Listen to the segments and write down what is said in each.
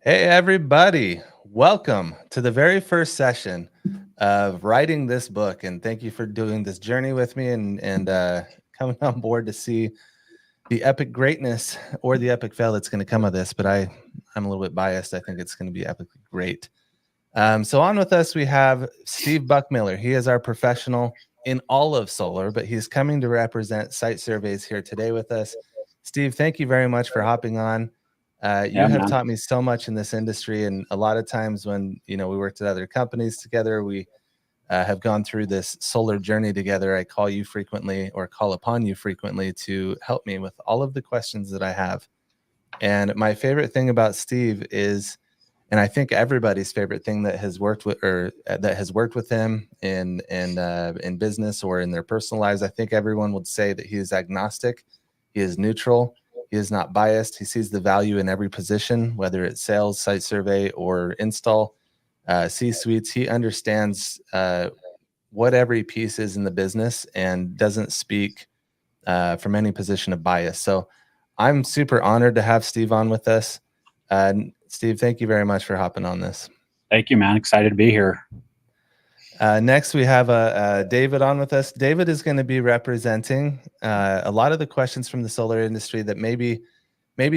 Hey, everybody. Welcome to the very first session of writing this book. And thank you for doing this journey with me and coming on board to see the epic greatness or the epic fail that's going to come of this. But I'm a little bit biased. I think it's going to be epically great. So on with us, we have Steve Buchmiller. He is our professional in all of solar, but he's coming to represent Site Surveys here today with us. Steve, thank you very much for hopping on. You Yeah, have man. taught me so much in this industry, and a lot of times when we worked at other companies together, we have gone through this solar journey together. I call you frequently, or call upon you frequently, to help me with all of the questions that I have. And my favorite thing about Steve is, and I think everybody's favorite thing that has worked with, or that has worked with him in business or in their personal lives, I think everyone would say that he is agnostic, he is neutral, he is not biased. He sees the value in every position, whether it's sales, site survey, or install, C-suites. He understands what every piece is in the business and doesn't speak from any position of bias. So I'm super honored to have Steve on with us. Steve, thank you very much for hopping on this. Thank you, man. Excited to be here. Next, we have David on with us. David is going to be representing a lot of the questions from the solar industry that maybe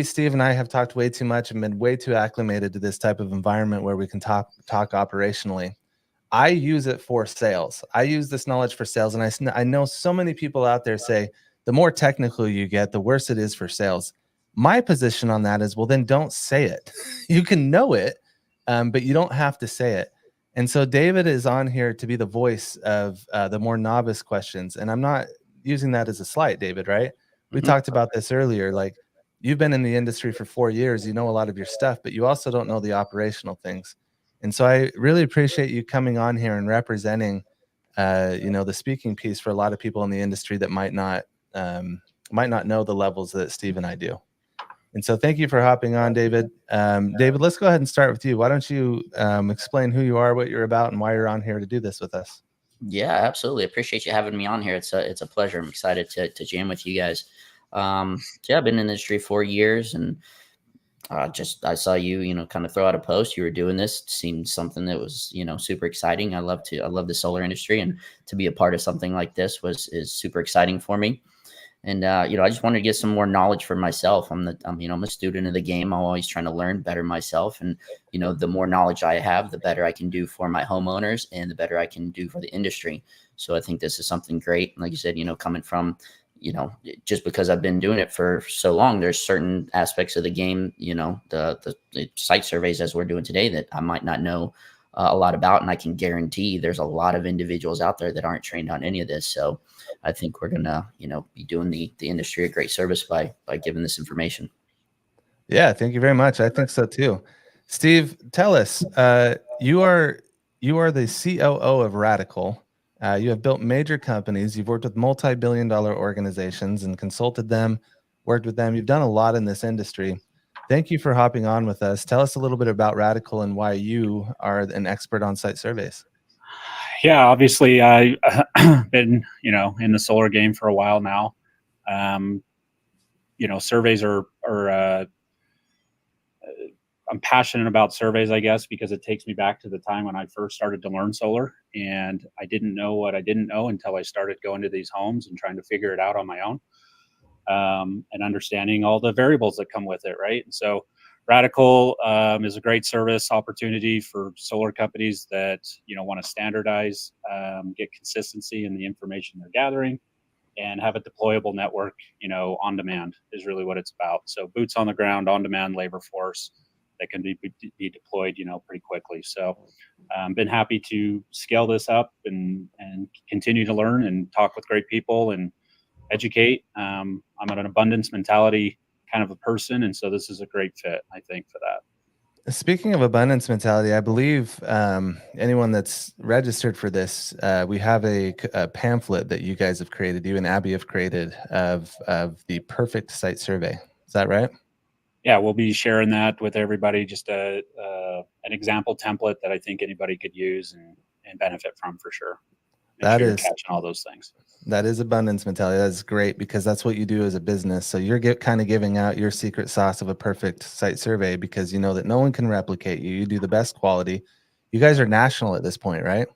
Steve and I have talked way too much and been way too acclimated to this type of environment where we can talk operationally. I use it for sales. I use this knowledge for sales, and I know so many people out there say the more technical you get, the worse it is for sales. My position on that is, well, then don't say it. You can know it, but you don't have to say it. And so David is on here to be the voice of the more novice questions, and I'm not using that as a slight, David. Right? We Mhm. talked about this earlier. Like, you've been in the industry for 4 years, you know a lot of your stuff, but you also don't know the operational things. And so I really appreciate you coming on here and representing, the speaking piece for a lot of people in the industry that might not know the levels that Steve and I do. And so thank you for hopping on, David. David, let's go ahead and start with you. Why don't you explain who you are, what you're about, and why you're on here to do this with us? Yeah, absolutely. Appreciate you having me on here. It's a pleasure. I'm excited to jam with you guys. Yeah, I've been in the industry 4 years, and just I saw you, kind of throw out a post. You were doing this. It seemed something that was, super exciting. I love the solar industry, and to be a part of something like this is super exciting for me. And I just wanted to get some more knowledge for myself. I'm a student of the game. I'm always trying to learn better myself. And the more knowledge I have, the better I can do for my homeowners, and the better I can do for the industry. So I think this is something great. Like you said, coming from, just because I've been doing it for so long, there's certain aspects of the game, the site surveys as we're doing today, that I might not know a lot about. And I can guarantee there's a lot of individuals out there that aren't trained on any of this. So I think we're gonna, be doing the industry a great service by giving this information. Yeah, thank you very much. I think so too. Steve, tell us. You are the COO of Radical. You have built major companies. You've worked with multi-billion-dollar organizations and consulted them, worked with them. You've done a lot in this industry. Thank you for hopping on with us. Tell us a little bit about Radical and why you are an expert on site surveys. Yeah, obviously, I been in the solar game for a while now. Um, surveys are I'm passionate about surveys, I guess, because it takes me back to the time when I first started to learn solar, and I didn't know what I didn't know until I started going to these homes and trying to figure it out on my own, and understanding all the variables that come with it, right? And so Radical is a great service opportunity for solar companies that want to standardize, get consistency in the information they're gathering, and have a deployable network. On demand is really what it's about. So boots on the ground, on demand labor force that can be deployed, pretty quickly. So been happy to scale this up and continue to learn and talk with great people and educate. I'm an abundance mentality kind of a person, and so this is a great fit, I think, for that. Speaking of abundance mentality, I believe anyone that's registered for this, we have a pamphlet that you guys have created, you and Abby have created of the perfect site survey. Is that right? Yeah, we'll be sharing that with everybody. Just an example template that I think anybody could use and benefit from for sure. make sure you're catching all those things. That is abundance mentality. That's great, because that's what you do as a business. So you're kind of giving out your secret sauce of a perfect site survey, because you know that no one can replicate you. You do the best quality. You guys are national at this point, right?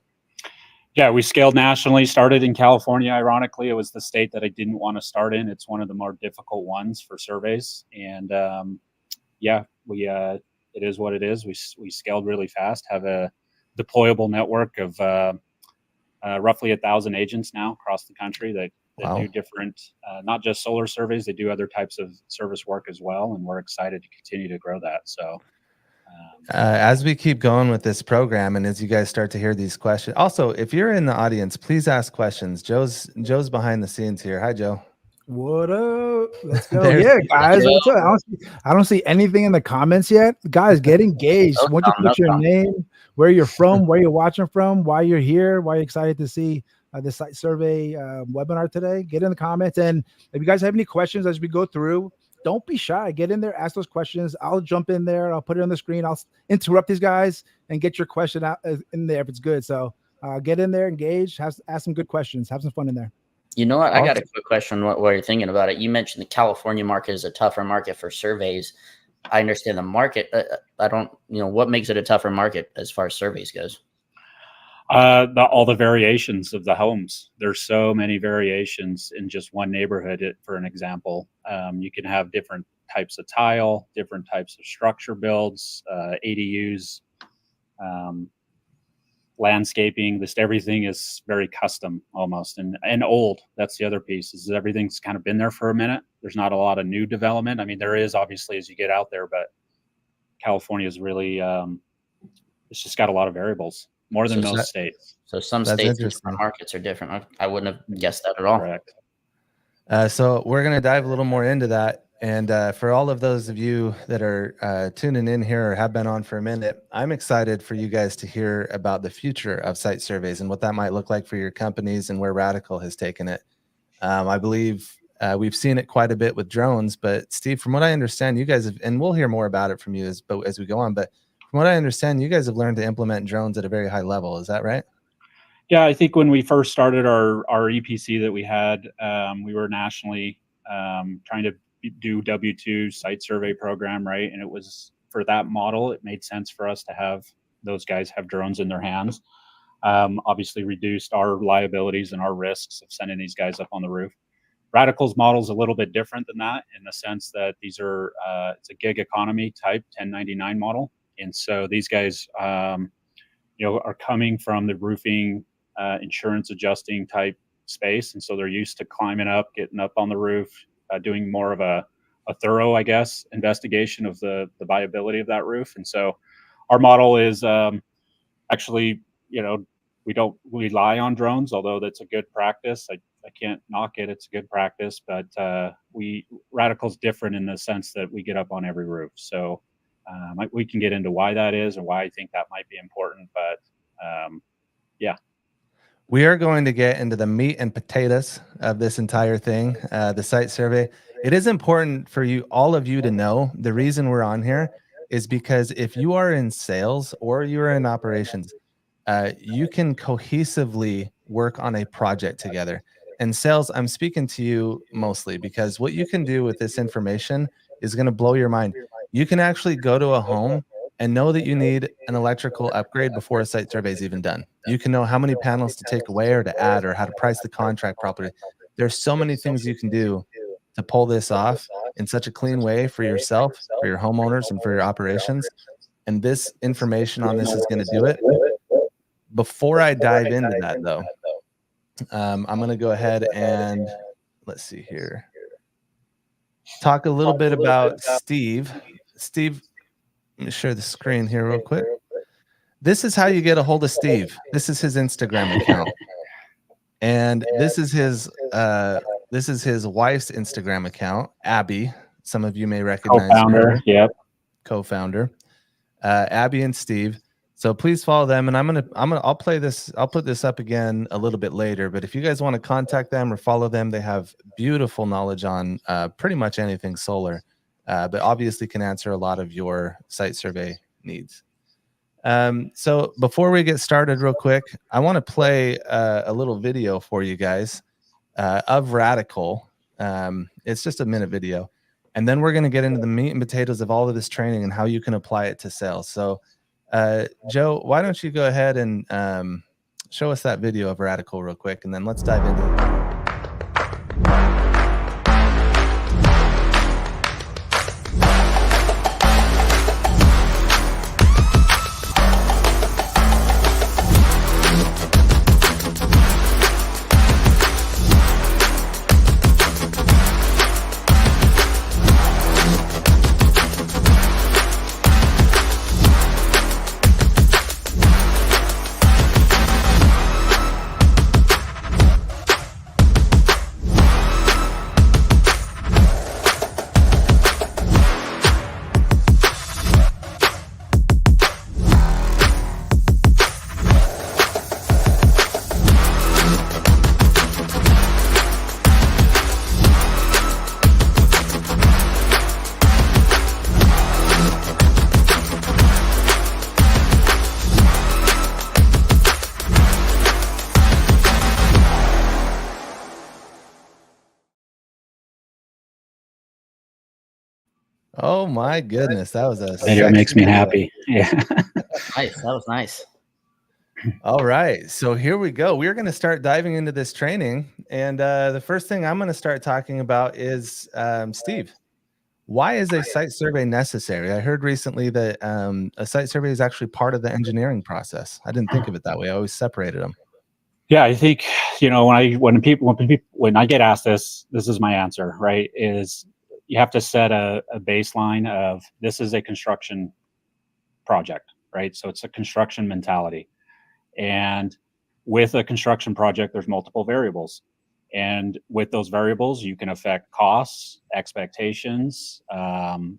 Yeah, we scaled nationally, started in California. Ironically, it was the state that I didn't want to start in. It's one of the more difficult ones for surveys. And yeah, it is what it is. We scaled really fast, have a deployable network of roughly 1,000 agents now across the country that Wow. do different, not just solar surveys, they do other types of service work as well. And we're excited to continue to grow that. So as we keep going with this program, and as you guys start to hear these questions, also, if you're in the audience, please ask questions. Joe's behind the scenes here. Hi, Joe. What up? Let's go. Yeah, guys. What's up? I don't see anything in the comments yet. Guys, get engaged. Once you put your name, where you're from, where you're watching from, why you're here, why you're excited to see the site survey webinar today, get in the comments. And if you guys have any questions as we go through, don't be shy. Get in there, ask those questions. I'll jump in there. I'll put it on the screen. I'll interrupt these guys and get your question out in there if it's good. So get in there, engage, ask some good questions, have some fun in there. You know what? I got a quick question while you're thinking about it. You mentioned the California market is a tougher market for surveys. I understand the market. I don't, what makes it a tougher market as far as surveys goes? All the variations of the homes. There's so many variations in just one neighborhood. For an example, you can have different types of tile, different types of structure builds, ADUs, landscaping. Just everything is very custom almost, and old. That's the other piece, is everything's kind of been there for a minute. There's not a lot of new development. I mean, there is obviously as you get out there, but California is really it's just got a lot of variables, more than most states. So some states and different markets are different. I wouldn't have guessed that at all. Correct. So we're going to dive a little more into that. And for all of those of you that are tuning in here or have been on for a minute, I'm excited for you guys to hear about the future of site surveys and what that might look like for your companies and where Radical has taken it. I believe we've seen it quite a bit with drones, but Steve, from what I understand, you guys have, and we'll hear more about it from you as we go on, but from what I understand, you guys have learned to implement drones at a very high level. Is that right? Yeah, I think when we first started our EPC that we had, we were nationally trying to do W2 site survey program, right? And it was, for that model, it made sense for us to have those guys have drones in their hands. Obviously reduced our liabilities and our risks of sending these guys up on the roof. Radical's model is a little bit different than that, in the sense that these are it's a gig economy type 1099 model. And so these guys are coming from the roofing insurance adjusting type space, and so they're used to climbing up, getting up on the roof, doing more of a thorough, I guess, investigation of the viability of that roof. And so our model is actually, we don't rely on drones, although that's a good practice. I can't knock it. It's a good practice, but Radical's different in the sense that we get up on every roof. So we can get into why that is and why I think that might be important, but yeah. We are going to get into the meat and potatoes of this entire thing, the site survey. It is important for all of you to know the reason we're on here is because if you are in sales or you're in operations, you can cohesively work on a project together. And sales, I'm speaking to you mostly, because what you can do with this information is going to blow your mind. You can actually go to a home and know that you need an electrical upgrade before a site survey is even done. You can know how many panels to take away or to add, or how to price the contract properly. There's so many things you can do to pull this off in such a clean way for yourself, for your homeowners, and for your operations. And this information on this is going to do it. Before I dive into that, though, I'm going to go ahead and let's see here. Talk a little bit about Steve. Steve, let me share the screen here real quick. This is how you get a hold of Steve. This is his Instagram account, and this is his wife's Instagram account, Abby. Some of you may recognize co-founder. Yep, co-founder, Abby and Steve. So please follow them, and I'll play this. I'll put this up again a little bit later. But if you guys want to contact them or follow them, they have beautiful knowledge on pretty much anything solar. But obviously can answer a lot of your site survey needs. So before we get started real quick, I want to play a little video for you guys of Radical. It's just a minute video. And then we're going to get into the meat and potatoes of all of this training and how you can apply it to sales. So Joe, why don't you go ahead and show us that video of Radical real quick, and then let's dive into it. Oh my goodness, that was a video. Makes me happy. Yeah. Nice. That was nice. All right, so here we go. We're going to start diving into this training, and the first thing I'm going to start talking about is Steve. Why is a site survey necessary? I heard recently that a site survey is actually part of the engineering process. I didn't think of it that way. I always separated them. Yeah, I think, you know, when I get asked this is my answer, right? Is you have to set a baseline of this is a construction project, right? So it's a construction mentality. And with a construction project, there's multiple variables. And with those variables, you can affect costs, expectations, and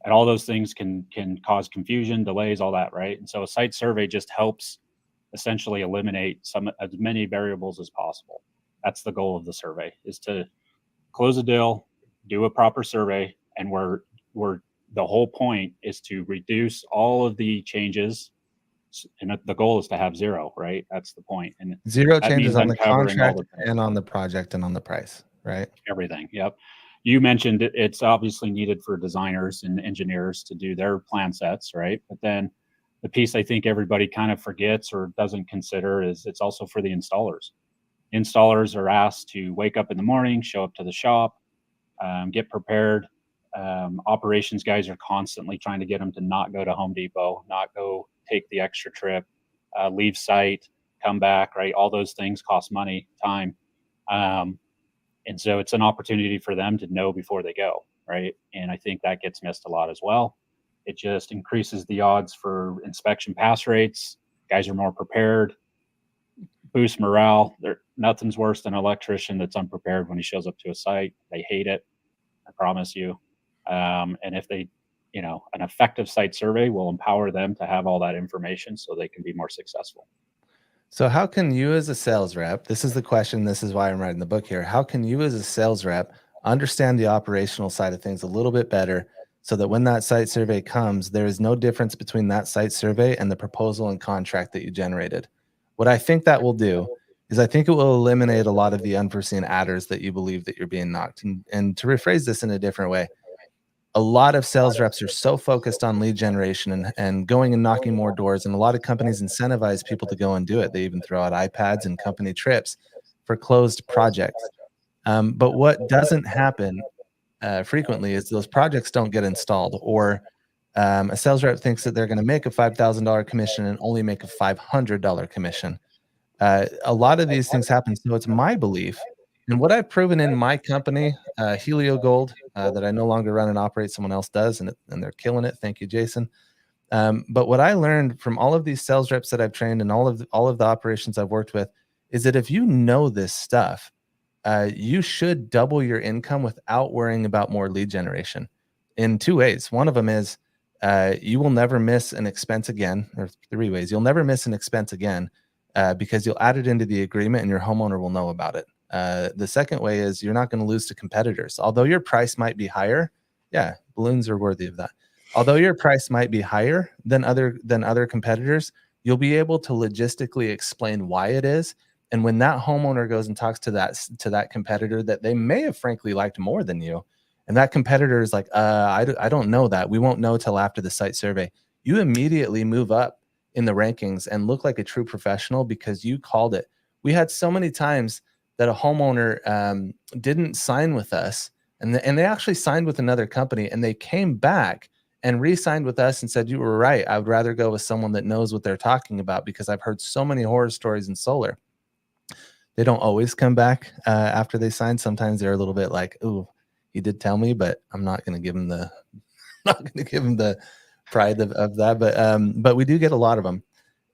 all those things can cause confusion, delays, all that, right? And so a site survey just helps essentially eliminate as many variables as possible. That's the goal of the survey, is to close a deal, do a proper survey, and the whole point is to reduce all of the changes, and the goal is to have zero, right? That's the point. And zero changes on the contract and on the project and on the price, right? Everything. Yep. You mentioned it's obviously needed for designers and engineers to do their plan sets, right? But then the piece I think everybody kind of forgets or doesn't consider is it's also for the installers. Installers are asked to wake up in the morning, show up to the shop, get prepared. Operations guys are constantly trying to get them to not go to Home Depot, not go take the extra trip, leave site, come back, right? All those things cost money, time. And so it's an opportunity for them to know before they go, right? And I think that gets missed a lot as well. It just increases the odds for inspection pass rates. Guys are more prepared, boost morale. Nothing's worse than an electrician that's unprepared when he shows up to a site. They hate it, I promise you. And if they, you know, an effective site survey will empower them to have all that information so they can be more successful. So how can you as a sales rep, this is the question, this is why I'm writing the book here. How can you as a sales rep understand the operational side of things a little bit better so that when that site survey comes, there is no difference between that site survey and the proposal and contract that you generated? What I think that will do is I think it will eliminate a lot of the unforeseen adders that you believe that you're being knocked. And to rephrase this in a different way, a lot of sales reps are so focused on lead generation and going and knocking more doors. And a lot of companies incentivize people to go and do it. They even throw out iPads and company trips for closed projects. But what doesn't happen frequently is those projects don't get installed, or a sales rep thinks that they're going to make a $5,000 commission and only make a $500 commission. A lot of these things happen. So it's my belief, and what I've proven in my company, Helio Gold, that I no longer run and operate, someone else does, and they're killing it. Thank you, Jason. But what I learned from all of these sales reps that I've trained and all of the operations I've worked with is that if you know this stuff, you should double your income without worrying about more lead generation in two ways. One of them is you will never miss an expense again, or three ways. You'll never miss an expense again because you'll add it into the agreement and your homeowner will know about it. The second way is you're not going to lose to competitors. Although your price might be higher, yeah, balloons are worthy of that. although your price might be higher than other competitors, you'll be able to logistically explain why it is. And when that homeowner goes and talks to that competitor that they may have frankly liked more than you, and that competitor is like, I don't know that. We won't know till after the site survey. You immediately move up in the rankings and look like a true professional because you called it. We had so many times that a homeowner didn't sign with us, and they actually signed with another company, and they came back and re-signed with us and said, you were right. I would rather go with someone that knows what they're talking about because I've heard so many horror stories in solar. They don't always come back after they sign. Sometimes they're a little bit like, "Ooh, he did tell me, but I'm not going to give him the not going to give him the pride of that." But we do get a lot of them.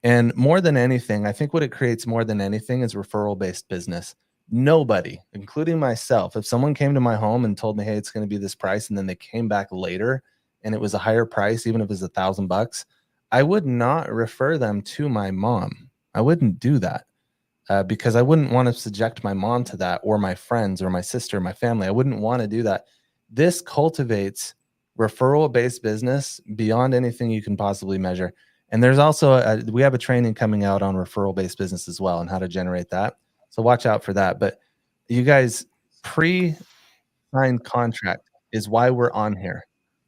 And more than anything, I think what it creates more than anything is referral-based business. Nobody, including myself, if someone came to my home and told me, "Hey, it's going to be this price," and then they came back later and it was a higher price, even if it was $1,000, I would not refer them to my mom. I wouldn't do that. Because I wouldn't want to subject my mom to that, or my friends, or my sister, my family. I wouldn't want to do that. This cultivates referral-based business beyond anything you can possibly measure. And there's also we have a training coming out on referral-based business as well and how to generate that. So watch out for that. But you guys, pre-signed contract is why we're on here.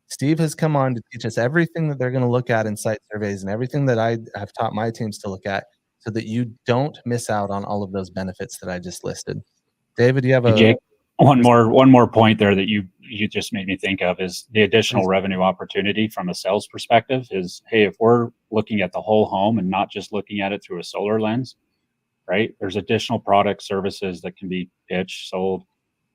Steve has come on to teach us everything that they're going to look at in site surveys and everything that I have taught my teams to look at, so that you don't miss out on all of those benefits that I just listed. David, you have Hey, Jake, one more point there that you just made me think of is the additional revenue opportunity from a sales perspective is, hey, if we're looking at the whole home and not just looking at it through a solar lens, right? There's additional product services that can be pitched, sold,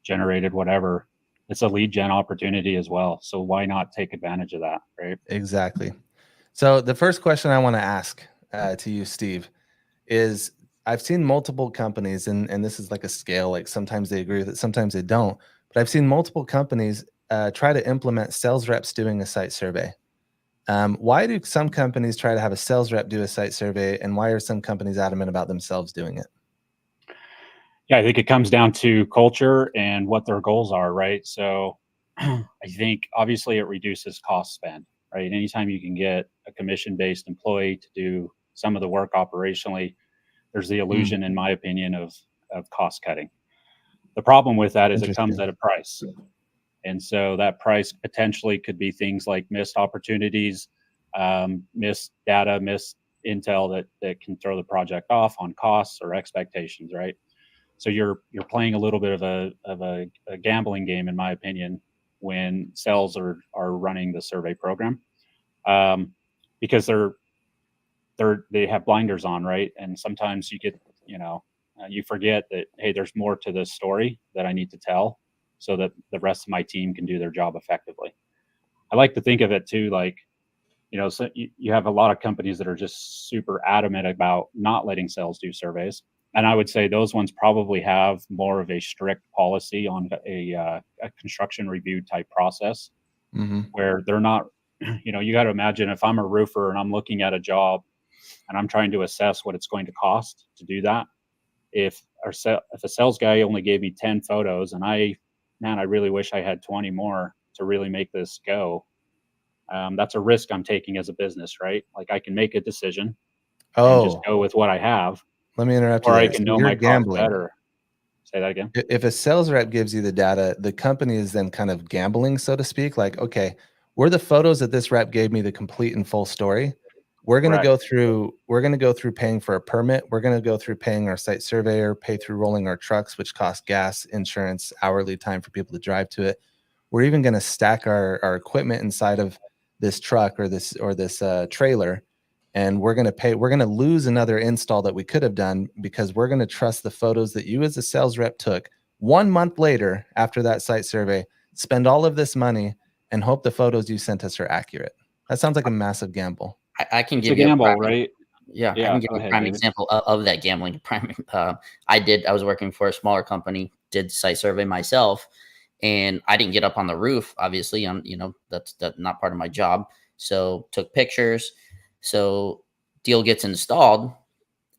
generated, whatever. It's a lead gen opportunity as well. So why not take advantage of that, right? Exactly. So the first question I want to ask to you, Steve, is I've seen multiple companies, and this is like a scale, like sometimes they agree with it, sometimes they don't, but I've seen multiple companies try to implement sales reps doing a site survey. Why do some companies try to have a sales rep do a site survey, and why are some companies adamant about themselves doing it? Yeah, I think it comes down to culture and what their goals are, right? So I think obviously it reduces cost spend, right? Anytime you can get a commission-based employee to do some of the work operationally, there's the illusion, in my opinion, of cost cutting. The problem with that is it comes at a price. And so that price potentially could be things like missed opportunities, missed data, missed intel that can throw the project off on costs or expectations, right? So you're playing a little bit of a gambling game, in my opinion, when sales are running the survey program, because they have blinders on, right? And sometimes you get, you forget that, hey, there's more to this story that I need to tell so that the rest of my team can do their job effectively. I like to think of it too, like, so you have a lot of companies that are just super adamant about not letting sales do surveys. And I would say those ones probably have more of a strict policy on a construction review type process, where they're not, you got to imagine if I'm a roofer and I'm looking at a job and I'm trying to assess what it's going to cost to do that. If a sales guy only gave me 10 photos and I really wish I had 20 more to really make this go. That's a risk I'm taking as a business, right? Like I can make a decision and just go with what I have. Let me interrupt you or there. I can know my cost better. Say that again. If a sales rep gives you the data, the company is then kind of gambling, so to speak. Like, okay, were the photos that this rep gave me the complete and full story? We're going to go through paying for a permit. We're going to go through paying our site surveyor, pay through rolling our trucks, which cost gas, insurance, hourly time for people to drive to it. We're even going to stack our equipment inside of this truck or this trailer. And we're going to lose another install that we could have done because we're going to trust the photos that you as a sales rep took 1 month later after that site survey, spend all of this money and hope the photos you sent us are accurate. That sounds like a massive gamble. I can It's give a you gamble, a right? Yeah, I can give you a prime example of that gambling. I was working for a smaller company, did site survey myself, and I didn't get up on the roof. Obviously, that's not part of my job. So took pictures. So deal gets installed.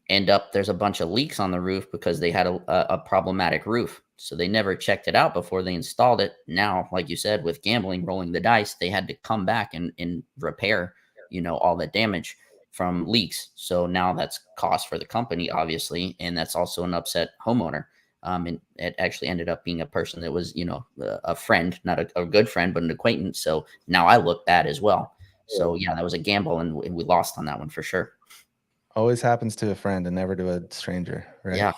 There's a bunch of leaks on the roof because they had a problematic roof. So they never checked it out before they installed it. Now, like you said, with gambling, rolling the dice, they had to come back and repair, all the damage from leaks. So now that's cost for the company, obviously, and that's also an upset homeowner. And it actually ended up being a person that was, a friend, not a good friend, but an acquaintance. So now I look bad as well. So yeah, that was a gamble, and we lost on that one for sure. Always happens to a friend and never to a stranger, right? Yeah.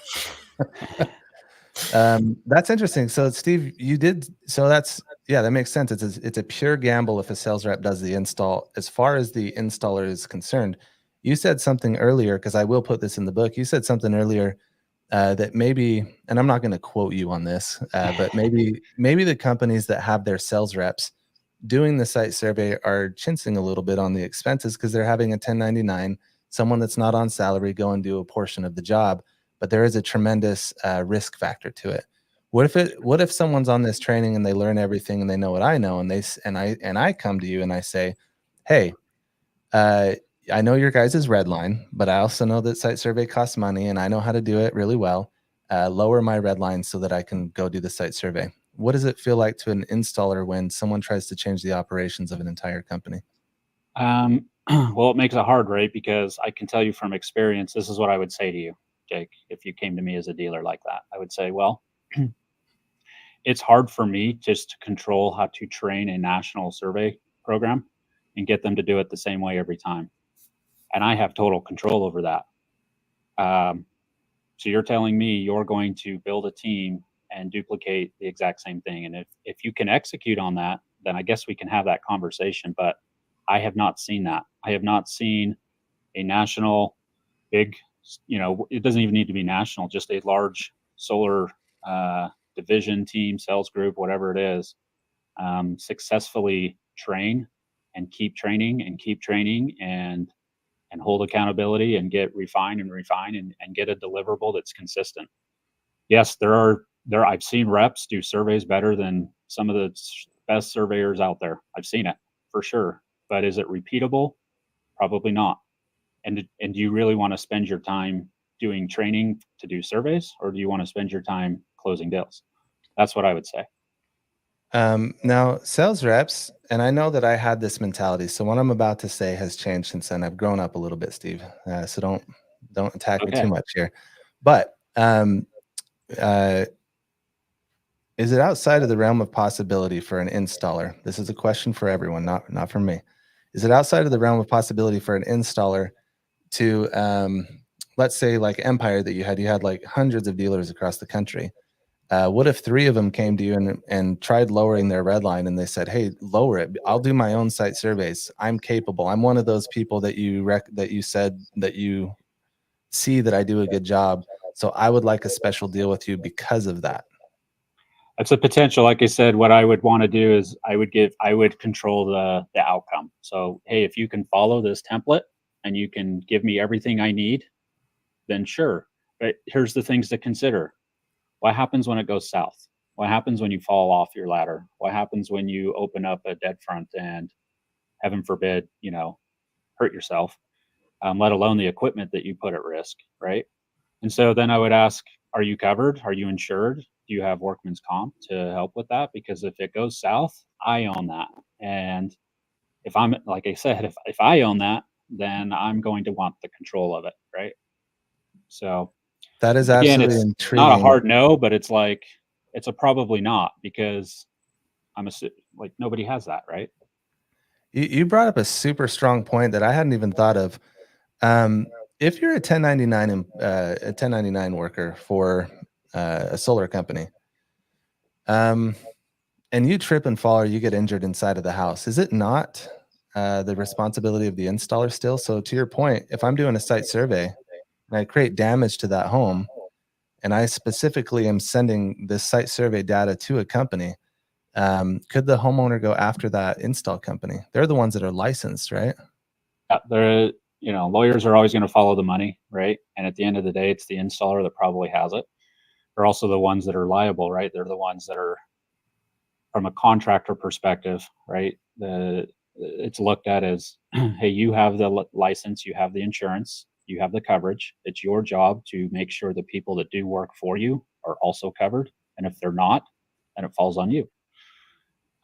That's interesting. So Steve, that makes sense. It's a pure gamble if a sales rep does the install. As far as the installer is concerned, you said something earlier, because I will put this in the book. You said something earlier that maybe, and I'm not going to quote you on this, but maybe the companies that have their sales reps doing the site survey are chincing a little bit on the expenses because they're having a 1099, someone that's not on salary go and do a portion of the job, but there is a tremendous risk factor to it. What if someone's on this training and they learn everything and they know what I know, and I come to you and I say, hey, I know your guys' red line, but I also know that site survey costs money and I know how to do it really well. Lower my red line so that I can go do the site survey. What does it feel like to an installer when someone tries to change the operations of an entire company? Well, it makes it hard, right? Because I can tell you from experience, this is what I would say to you, Jake, if you came to me as a dealer like that. I would say, well, it's hard for me just to control how to train a national survey program and get them to do it the same way every time. And I have total control over that. So you're telling me you're going to build a team and duplicate the exact same thing. And if you can execute on that, then I guess we can have that conversation. But I have not seen that. I have not seen a national big, it doesn't even need to be national, just a large solar division, team, sales group, whatever it is, successfully train and keep training and hold accountability and get refined and get a deliverable that's consistent. Yes, I've seen reps do surveys better than some of the best surveyors out there. I've seen it for sure, but is it repeatable? Probably not. And do you really want to spend your time doing training to do surveys, or do you want to spend your time closing deals? That's what I would say. Now, sales reps, and I know that I had this mentality, so what I'm about to say has changed since then. I've grown up a little bit, Steve, so don't attack me too much here. But is it outside of the realm of possibility for an installer? This is a question for everyone, not for me. Is it outside of the realm of possibility for an installer to, let's say, like Empire that you had like hundreds of dealers across the country? What if 3 of them came to you and tried lowering their red line, and they said, hey, lower it. I'll do my own site surveys. I'm capable. I'm one of those people that you said that you see that I do a good job. So I would like a special deal with you because of that. That's a potential. Like I said, what I would want to do is I would control the outcome. So, hey, if you can follow this template and you can give me everything I need, then sure. But here's the things to consider. What happens when it goes south? What happens when you fall off your ladder? What happens when you open up a dead front and, heaven forbid, hurt yourself, let alone the equipment that you put at risk, right? And so then I would ask, are you covered? Are you insured? Do you have workman's comp to help with that? Because if it goes south, I own that. And if I'm, like I said, if I own that, then I'm going to want the control of it, right? So that is again, absolutely it's intriguing. not a hard no, but it's like, it's a probably not, because like nobody has that, right? You brought up a super strong point that I hadn't even thought of. If you're a 1099 worker for a solar company, and you trip and fall or you get injured inside of the house, is it not the responsibility of the installer still? So to your point, if I'm doing a site survey and I create damage to that home, and I specifically am sending this site survey data to a company, could the homeowner go after that install company? They're the ones that are licensed, right? Yeah, lawyers are always going to follow the money, right? And at the end of the day, it's the installer that probably has it. They're also the ones that are liable, right? They're the ones that are, from a contractor perspective, right? It's looked at as, hey, you have the license, you have the insurance, you have the coverage. It's your job to make sure the people that do work for you are also covered And if they're not, then it falls on you.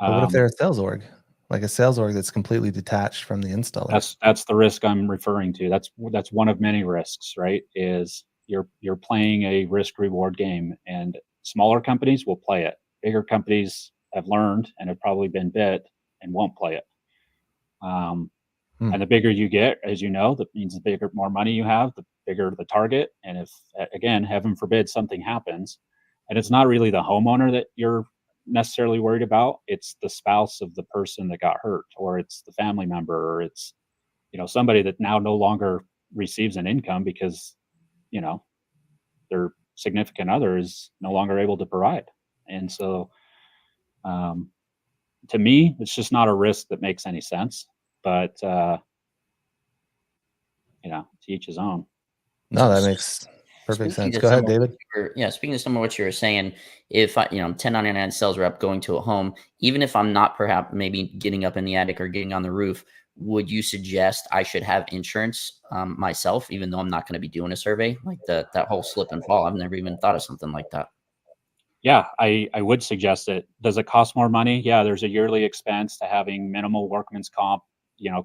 But what if they're a sales org, like a sales org that's completely detached from the installer? That's the risk I'm referring to. That's one of many risks, right? Is you're playing a risk reward game, and smaller companies will play it. Bigger companies have learned and have probably been bit and won't play it. And the bigger you get, as you know, that means the bigger, more money you have, the bigger the target. And if, again, heaven forbid, something happens, and it's not really the homeowner that you're necessarily worried about, it's the spouse of the person that got hurt, or it's the family member, or it's, you know, somebody that now no longer receives an income because, you know, their significant other is no longer able to provide. And so, to me, it's just not a risk that makes any sense. But you know, to each his own. No, that makes perfect sense. Go ahead, David. Speaking to some of what you were saying, if I, 1099 sales rep going to a home, even if I'm not perhaps maybe getting up in the attic or getting on the roof, would you suggest I should have insurance myself, even though I'm not going to be doing a survey? Like that whole slip and fall, I've never even thought of something like that. Yeah, I would suggest it. Does it cost more money? Yeah, there's a yearly expense to having minimal workman's comp,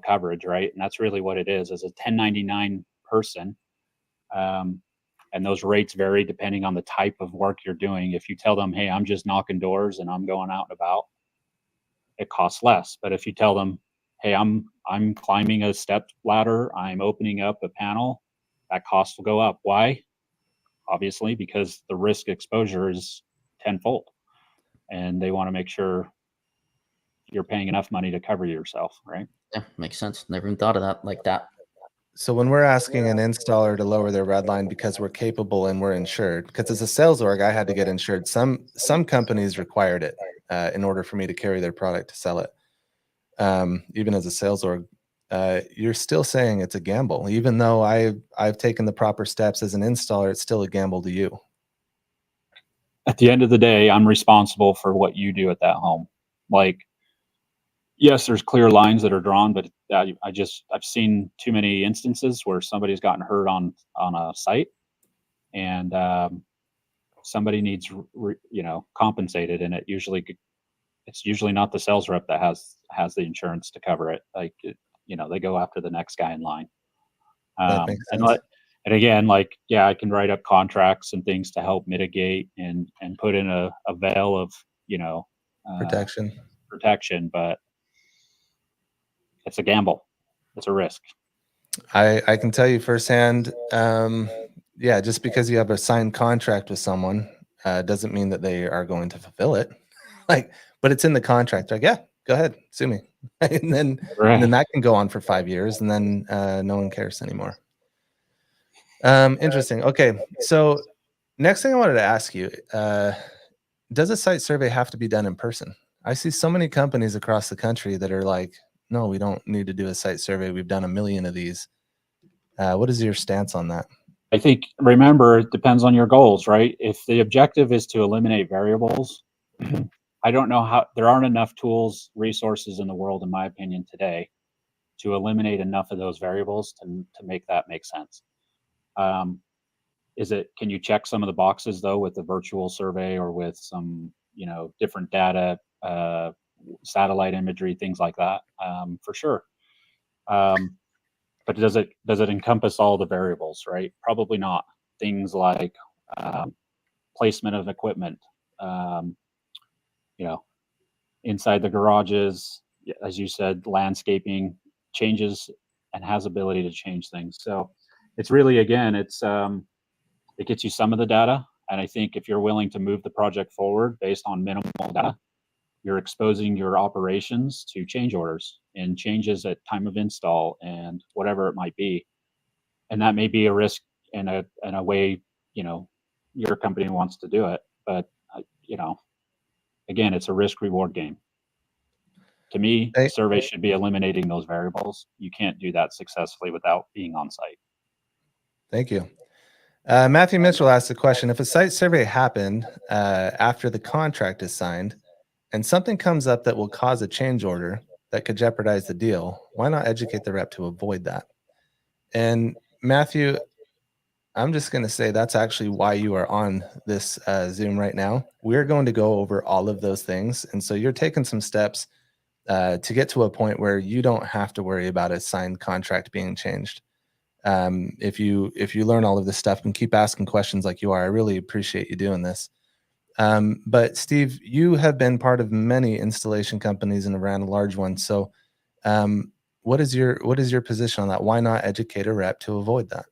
coverage, right? And that's really what it is as a 1099 person. And those rates vary depending on the type of work you're doing. If you tell them, hey, I'm just knocking doors and I'm going out and about, it costs less. But if you tell them, hey, I'm climbing a step ladder, I'm opening up a panel, that cost will go up. Why? Obviously, because the risk exposure is tenfold, and they want to make sure you're paying enough money to cover yourself, right? Yeah, makes sense. Never even thought of that like that. So when we're asking an installer to lower their red line because we're capable and we're insured, because as a sales org, I had to get insured. Some companies required it in order for me to carry their product to sell it. Even as a sales org, you're still saying it's a gamble. Even though I've taken the proper steps as an installer, it's still a gamble to you. At the end of the day, I'm responsible for what you do at that home. Like, yes, there's clear lines that are drawn, but I've seen too many instances where somebody's gotten hurt on a site, and somebody needs compensated, and it's usually not the sales rep that has the insurance to cover it. Like, they go after the next guy in line. That makes sense. And again, like, yeah, I can write up contracts and things to help mitigate and put in a veil of protection, but it's a gamble. It's a risk. I can tell you firsthand. Yeah, just because you have a signed contract with someone doesn't mean that they are going to fulfill it. But it's in the contract. Like, yeah, go ahead, sue me, and then that can go on for 5 years, and then no one cares anymore. Interesting. Okay, so next thing I wanted to ask you, does a site survey have to be done in person? I see so many companies across the country that are like, no, we don't need to do a site survey. We've done 1 million of these. What is your stance on that? I think, remember, it depends on your goals, right? If the objective is to eliminate variables, I don't know how, there aren't enough tools, resources in the world, in my opinion, today to eliminate enough of those variables to make that make sense. Can you check some of the boxes though with the virtual survey or with some, different data, satellite imagery, things like that? For sure. But does it encompass all the variables, right? Probably not. Things like placement of equipment, inside the garages, as you said, landscaping changes and has ability to change things. So it's really, again, it gets you some of the data. And I think if you're willing to move the project forward based on minimal data, you're exposing your operations to change orders and changes at time of install and whatever it might be. And that may be a risk in a way, your company wants to do it. But, again, it's a risk reward game. To me, the survey should be eliminating those variables. You can't do that successfully without being on site. Thank you. Matthew Mitchell asked a question. If a site survey happened after the contract is signed and something comes up that will cause a change order that could jeopardize the deal, why not educate the rep to avoid that? And Matthew, I'm just going to say that's actually why you are on this Zoom right now. We're going to go over all of those things. And so you're taking some steps to get to a point where you don't have to worry about a signed contract being changed. If you learn all of this stuff and keep asking questions like you are, I really appreciate you doing this. But Steve, you have been part of many installation companies and ran a large one. So what is your position on that? Why not educate a rep to avoid that?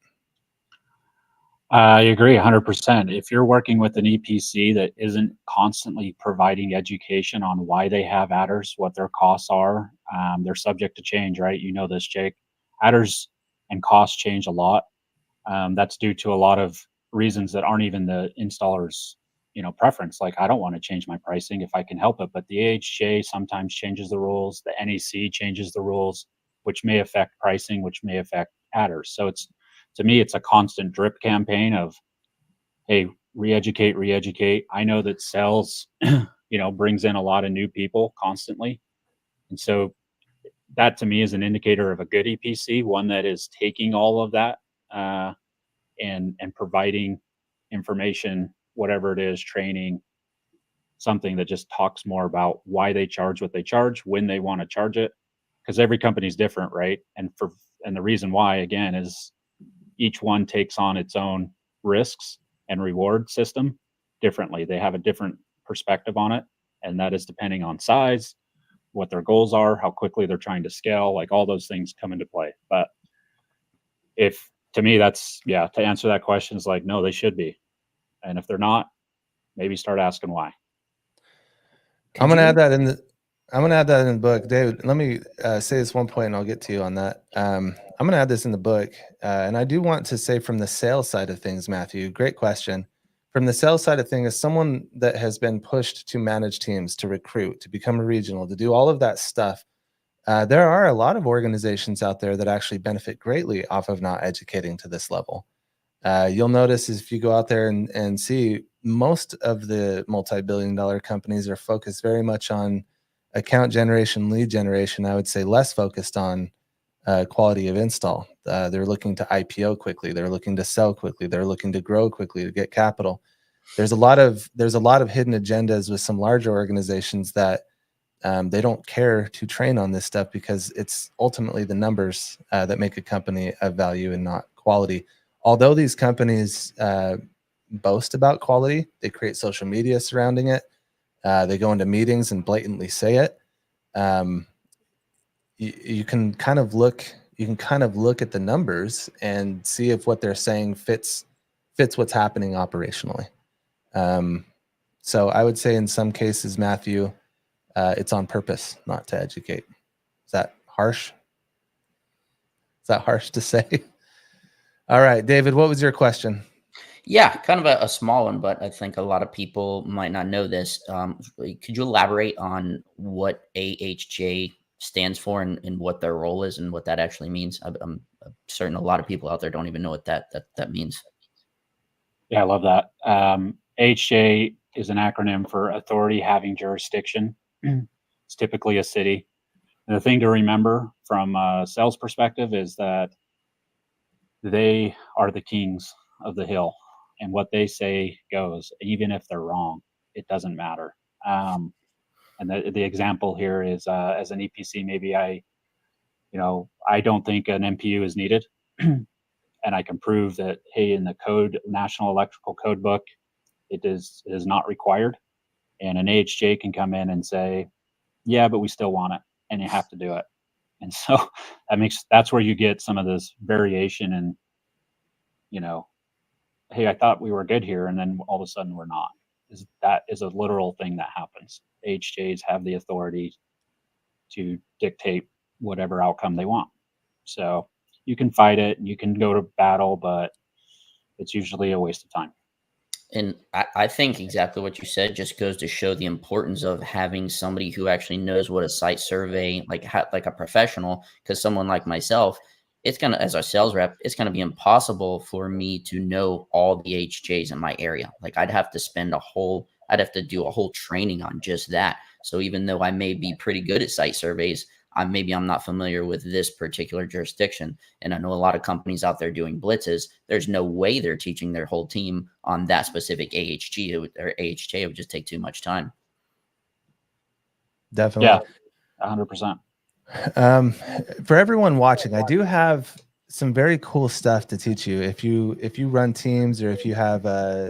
I agree 100%. If you're working with an EPC that isn't constantly providing education on why they have adders, what their costs are, they're subject to change, right? You know this, Jake. Adders and costs change a lot. That's due to a lot of reasons that aren't even the installer's, preference. Like, I don't want to change my pricing if I can help it, but the AHJ sometimes changes the rules. The NEC changes the rules, which may affect pricing, which may affect adders. So to me, it's a constant drip campaign of, hey, re-educate. I know that sales, brings in a lot of new people constantly. And so that to me is an indicator of a good EPC, one that is taking all of that and providing information, whatever it is, training, something that just talks more about why they charge what they charge, when they want to charge it, because every company's different, right? And the reason why, again, is each one takes on its own risks and reward system differently. They have a different perspective on it, and that is depending on size, what their goals are, how quickly they're trying to scale, like all those things come into play. But if to me, that's, yeah, to answer that question is like, no, they should be. And if they're not, maybe start asking why. I'm going to add that in the book. David, let me say this one point and I'll get to you on that. I'm going to add this in the book. And I do want to say from the sales side of things, Matthew, great question. From the sales side of things, as someone that has been pushed to manage teams, to recruit, to become a regional, to do all of that stuff, there are a lot of organizations out there that actually benefit greatly off of not educating to this level. You'll notice if you go out there and see, most of the multi-billion-dollar companies are focused very much on account generation, lead generation. I would say less focused on quality of install. They're looking to IPO quickly. They're looking to sell quickly. They're looking to grow quickly to get capital. There's a lot of hidden agendas with some larger organizations that they don't care to train on this stuff because it's ultimately the numbers that make a company of value and not quality. Although these companies boast about quality, they create social media surrounding it. They go into meetings and blatantly say it. You can kind of look at the numbers and see if what they're saying fits what's happening operationally. So I would say in some cases, Matthew, it's on purpose not to educate. Is that harsh? Is that harsh to say? All right, David, what was your question? Yeah, kind of a small one, but I think a lot of people might not know this. Could you elaborate on what AHJ stands for and what their role is and what that actually means? I'm certain a lot of people out there don't even know what that means. Yeah, I love that. AHJ is an acronym for Authority Having Jurisdiction. It's typically a city. And the thing to remember from a sales perspective is that they are the kings of the hill, and what they say goes, even if they're wrong. It doesn't matter. And the example here is as an EPC, maybe I don't think an MPU is needed, and I can prove that, hey, in the code, National Electrical Code Book, it is not required, and an AHJ can come in and say, yeah, but we still want it, and you have to do it. And so that's where you get some of this variation and, hey, I thought we were good here, and then all of a sudden we're not. That is a literal thing that happens. HJs have the authority to dictate whatever outcome they want. So you can fight it, you can go to battle, but it's usually a waste of time. And I think exactly what you said just goes to show the importance of having somebody who actually knows what a site survey, like a professional, because someone like myself, it's going to, as a sales rep, it's going to be impossible for me to know all the HJs in my area. Like I'd have to do a whole training on just that. So even though I may be pretty good at site surveys, maybe I'm not familiar with this particular jurisdiction. And I know a lot of companies out there doing blitzes. There's no way they're teaching their whole team on that specific AHG or AHJ. It would just take too much time. Definitely. Yeah, 100%. For everyone watching, I do have some very cool stuff to teach you. If you run teams, or if you have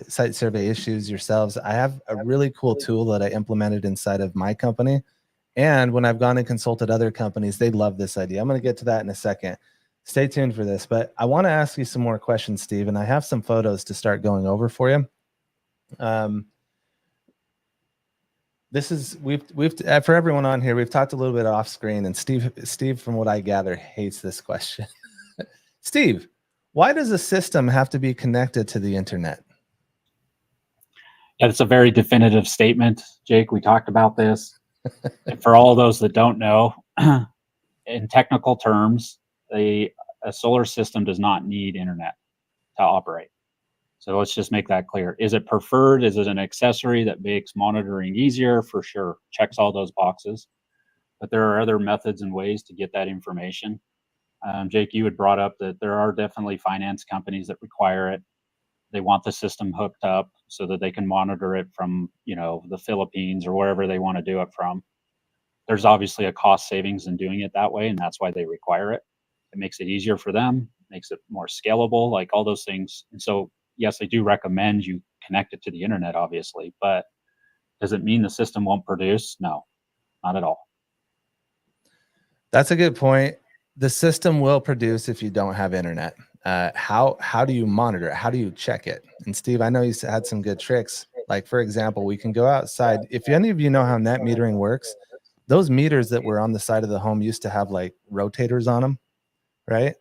site survey issues yourselves, I have a really cool tool that I implemented inside of my company. And when I've gone and consulted other companies, they love this idea. I'm going to get to that in a second. Stay tuned for this, but I want to ask you some more questions, Steve, and I have some photos to start going over for you. This is we've for everyone on here, we've talked a little bit off screen, and Steve, from what I gather, hates this question. Steve, why does a system have to be connected to the internet? Yeah, that's a very definitive statement, Jake. We talked about this. And for all those that don't know, in technical terms, a solar system does not need internet to operate. So let's just make that clear. Is it preferred? Is it an accessory that makes monitoring easier? For sure. Checks all those boxes. But there are other methods and ways to get that information. Jake, you had brought up that there are definitely finance companies that require it. They want the system hooked up so that they can monitor it from, the Philippines or wherever they want to do it from. There's obviously a cost savings in doing it that way, and that's why they require it. It makes it easier for them, makes it more scalable, like all those things. And so, yes, I do recommend you connect it to the internet, obviously, but does it mean the system won't produce? No, not at all. That's a good point. The system will produce if you don't have internet. How do you monitor it? How do you check it? And Steve, I know you had some good tricks. Like, for example, we can go outside. If any of you know how net metering works, those meters that were on the side of the home used to have like rotators on them, right?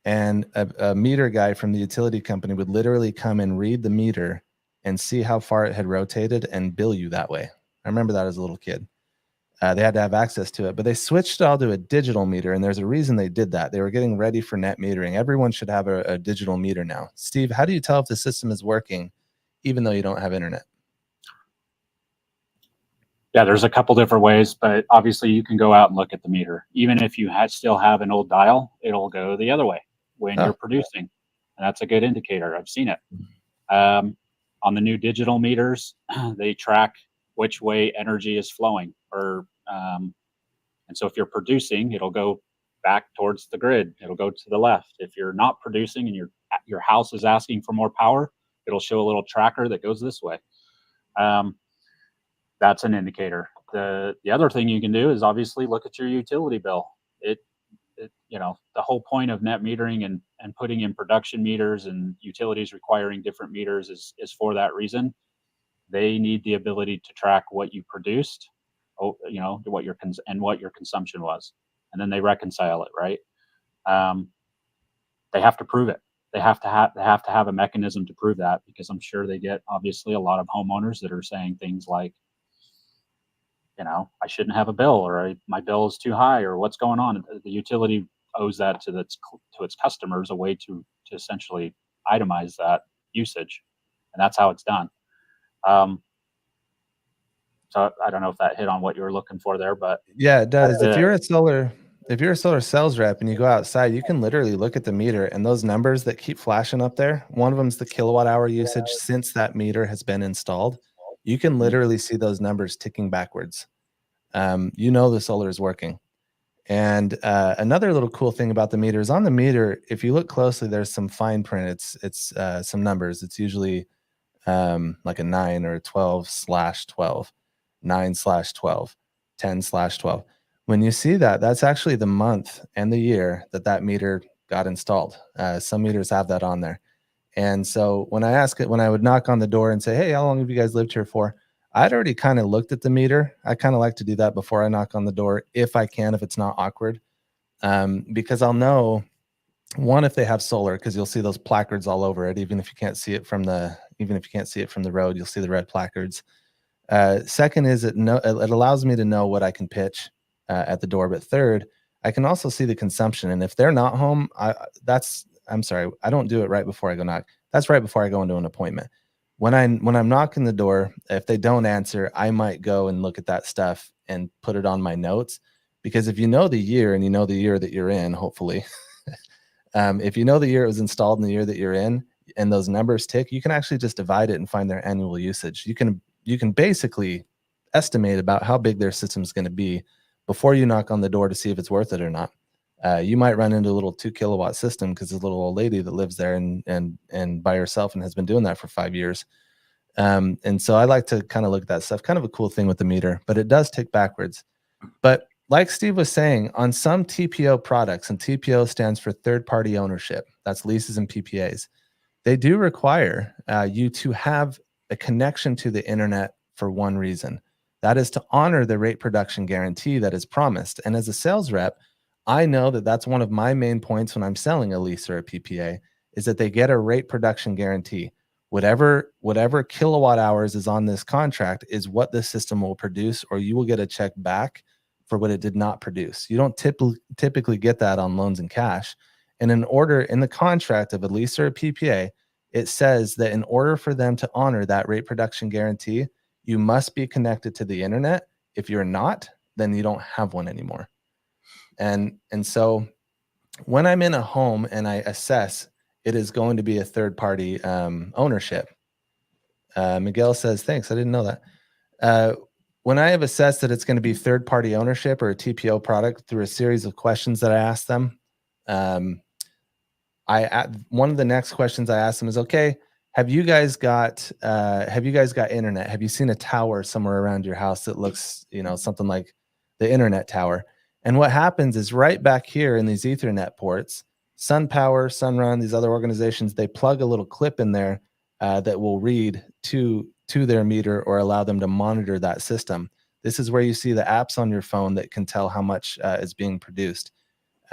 And a meter guy from the utility company would literally come and read the meter and see how far it had rotated and bill you that way. I remember that as a little kid. They had to have access to it, but they switched all to a digital meter, and there's a reason they did that. They were getting ready for net metering. Everyone should have a digital meter now. Steve, how do you tell if the system is working even though you don't have internet? Yeah, there's a couple different ways, but obviously you can go out and look at the meter. Even if you still have an old dial, it'll go the other way when you're producing. And that's a good indicator. I've seen it. On the new digital meters, they track which way energy is flowing. And so if you're producing, it'll go back towards the grid. It'll go to the left. If you're not producing and your house is asking for more power, it'll show a little tracker that goes this way. That's an indicator. The other thing you can do is obviously look at your utility bill. The whole point of net metering and putting in production meters and utilities requiring different meters is for that reason. They need the ability to track what you produced, what your consumption was, and then they reconcile it, right? They have to prove it. They have to have a mechanism to prove that, because I'm sure they get obviously a lot of homeowners that are saying things like, I shouldn't have a bill, or my bill is too high, or what's going on. The utility owes that to its customers, a way to essentially itemize that usage, and that's how it's done. So I don't know if that hit on what you were looking for there, but yeah, it does. If you're a solar sales rep and you go outside, you can literally look at the meter, and those numbers that keep flashing up there, one of them is the kilowatt hour usage since that meter has been installed. You can literally see those numbers ticking backwards. The solar is working. And another little cool thing about the meter is on the meter, if you look closely, there's some fine print. It's some numbers. It's usually like a 9 or a 12/12, 9/12, 10/12. When you see that, that's actually the month and the year that meter got installed. Some meters have that on there. And so when I would knock on the door and say, hey, how long have you guys lived here for? I'd already kind of looked at the meter. I kind of like to do that before I knock on the door, if I can, if it's not awkward, because I'll know, one, if they have solar, because you'll see those placards all over it. Even if you can't see it from the road, you'll see the red placards. Second is it allows me to know what I can pitch at the door. But third, I can also see the consumption. And if they're not home, I'm sorry, I don't do it right before I go knock. That's right before I go into an appointment. When I'm knocking the door, if they don't answer, I might go and look at that stuff and put it on my notes. Because if you know the year and you know the year that you're in, hopefully, if you know the year it was installed and the year that you're in, and those numbers tick, you can actually just divide it and find their annual usage. You can basically estimate about how big their system is going to be before you knock on the door to see if it's worth it or not. You might run into a little 2 kilowatt system because there's a little old lady that lives there and by herself and has been doing that for 5 years. And so I like to kind of look at that stuff. Kind of a cool thing with the meter, but it does tick backwards. But like Steve was saying, on some TPO products, and TPO stands for third-party ownership, that's leases and PPAs, they do require you to have a connection to the internet for one reason. That is to honor the rate production guarantee that is promised. And as a sales rep, I know that that's one of my main points when I'm selling a lease or a PPA, is that they get a rate production guarantee. Whatever kilowatt hours is on this contract is what the system will produce, or you will get a check back for what it did not produce. You don't typically get that on loans and cash. And in the contract of a lease or a PPA, it says that in order for them to honor that rate production guarantee, you must be connected to the internet. If you're not, then you don't have one anymore. And so when I'm in a home and I assess, it is going to be a third-party ownership. Miguel says, thanks, I didn't know that. When I have assessed that it's going to be third-party ownership or a TPO product through a series of questions that I ask them, one of the next questions I ask them is, okay, have you guys got internet? Have you seen a tower somewhere around your house that looks, something like the internet tower? And what happens is right back here in these Ethernet ports, SunPower, Sunrun, these other organizations, they plug a little clip in there that will read to their meter or allow them to monitor that system. This is where you see the apps on your phone that can tell how much is being produced.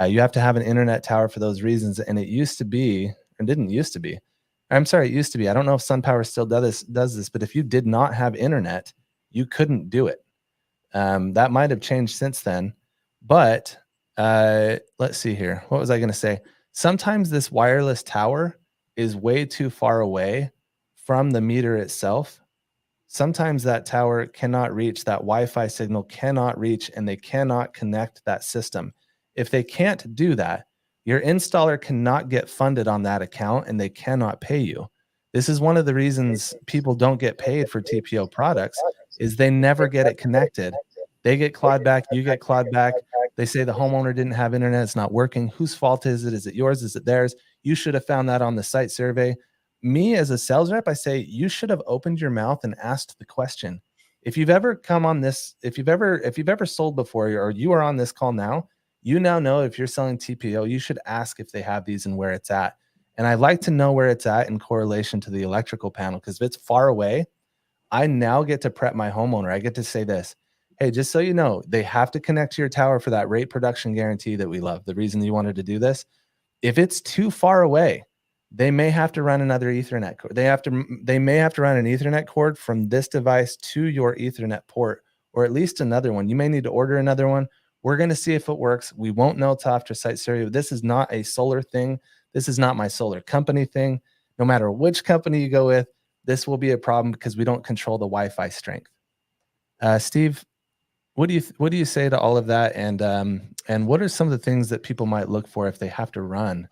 You have to have an internet tower for those reasons. And it used to be, or didn't used to be, I'm sorry, it used to be. I don't know if SunPower still does this, but if you did not have internet, you couldn't do it. That might have changed since then. But let's see here. What was I going to say? Sometimes this wireless tower is way too far away from the meter itself. Sometimes that tower cannot reach, that Wi-Fi signal cannot reach, and they cannot connect that system. If they can't do that, your installer cannot get funded on that account and they cannot pay you. This is one of the reasons people don't get paid for TPO products, is they never get it connected. They get clawed back, you get clawed back. They say the homeowner didn't have internet, it's not working. Whose fault is it? Is it yours? Is it theirs? You should have found that on the site survey. Me as a sales rep, I say you should have opened your mouth and asked the question. If you've ever come on this, if you've ever sold before, or you are on this call now, you now know if you're selling TPO, you should ask if they have these and where it's at. And I like to know where it's at in correlation to the electrical panel, because if it's far away, I now get to prep my homeowner. I get to say this, hey, just so you know, they have to connect to your tower for that rate production guarantee that we love. The reason you wanted to do this, if it's too far away, they may have to run another Ethernet cord. They may have to run an Ethernet cord from this device to your Ethernet port, or at least another one. You may need to order another one. We're going to see if it works. We won't know till after site survey. This is not a solar thing. This is not my solar company thing. No matter which company you go with, this will be a problem because we don't control the Wi-Fi strength. Steve, what do you say to all of that? And what are some of the things that people might look for if they have to run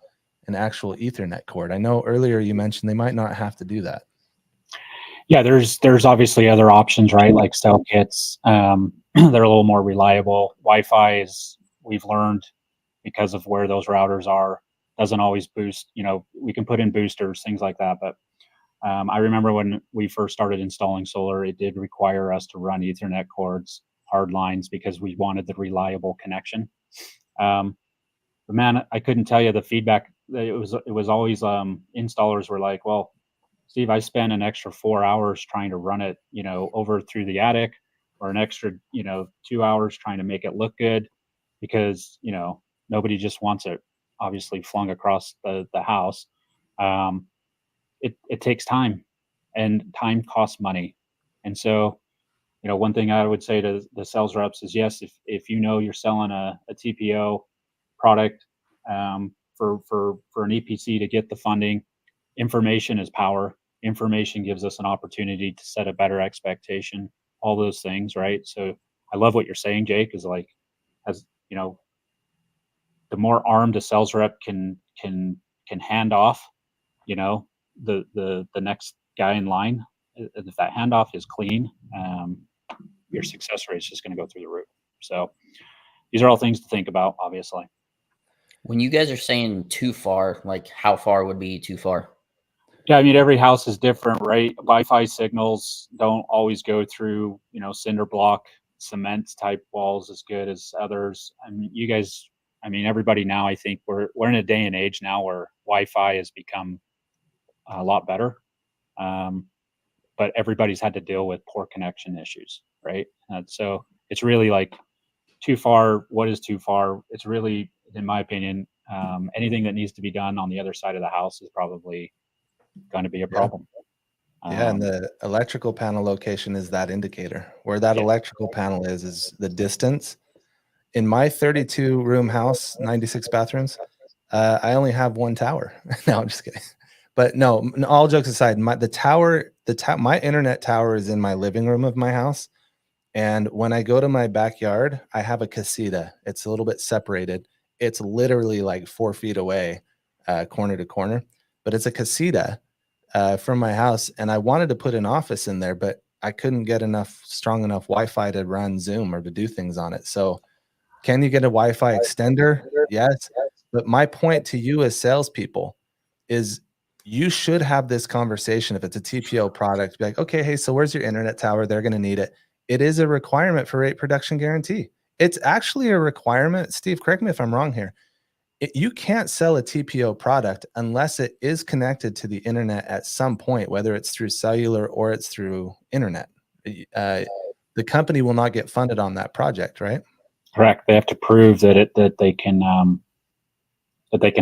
an actual Ethernet cord? I know earlier you mentioned they might not have to do that. Yeah, there's obviously other options, right? Like cell kits. They're a little more reliable. Wi-Fi is, we've learned, because of where those routers are, doesn't always boost. We can put in boosters, things like that. But I remember when we first started installing solar, it did require us to run Ethernet cords, hard lines, because we wanted the reliable connection. But man, I couldn't tell you the feedback. It was always installers were like, well, Steve, I spent an extra 4 hours trying to run it, over through the attic, or an extra, 2 hours trying to make it look good, because, nobody just wants it obviously flung across the house. It takes time, and time costs money. And so, one thing I would say to the sales reps is, yes, if you're selling a TPO product for an EPC to get the funding, information is power. Information gives us an opportunity to set a better expectation, all those things, right? So I love what you're saying, Jake, is like, as you know, the more armed a sales rep can hand off, you know, the next guy in line, if that handoff is clean, your success rate is just going to go through the roof. So these are all things to think about, obviously. When you guys are saying too far, like how far would be too far? Yeah, I mean, every house is different, right? Wi-Fi signals don't always go through, you know, cinder block, cement type walls as good as others. I mean, you guys, I mean, everybody now, I think we're in a day and age now where Wi-Fi has become a lot better. But everybody's had to deal with poor connection issues, right? So it's really like too far. What is too far? It's really, in my opinion, anything that needs to be done on the other side of the house is probably going to be a problem. Yeah, and the electrical panel location is that indicator. Where that electrical panel is the distance. In my 32 room house, 96 bathrooms, I only have one tower. No, I'm just kidding. But no, all jokes aside, my internet tower is in my living room of my house. And when I go to my backyard, I have a casita. It's a little bit separated. It's literally like 4 feet away, corner to corner, but it's a casita from my house. And I wanted to put an office in there, but I couldn't get strong enough Wi-Fi to run Zoom or to do things on it. So can you get a Wi-Fi extender? Yes. But my point to you as salespeople is you should have this conversation. If it's a TPO product, be like, okay, hey, so where's your internet tower? They're going to need it. It is a requirement for rate production guarantee. It's actually a requirement. Steve, correct me if I'm wrong here. You can't sell a TPO product unless it is connected to the internet at some point, whether it's through cellular or it's through internet. The company will not get funded on that project, right? Correct. They have to prove that they can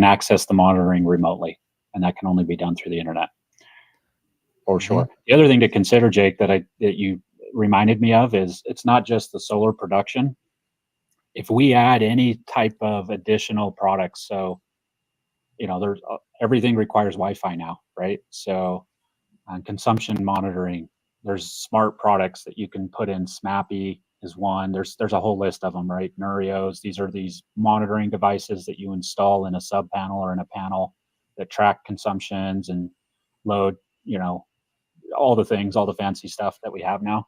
access the monitoring remotely, and that can only be done through the internet. For sure. The other thing to consider, Jake, that you reminded me of is it's not just the solar production. If we add any type of additional products, so you know, there's everything requires Wi-Fi now, right? So consumption monitoring, there's smart products that you can put in. SMAPI is one. There's a whole list of them, right? Nurios. These are these monitoring devices that you install in a sub panel or in a panel that track consumptions and load, you know, all the things, all the fancy stuff that we have now.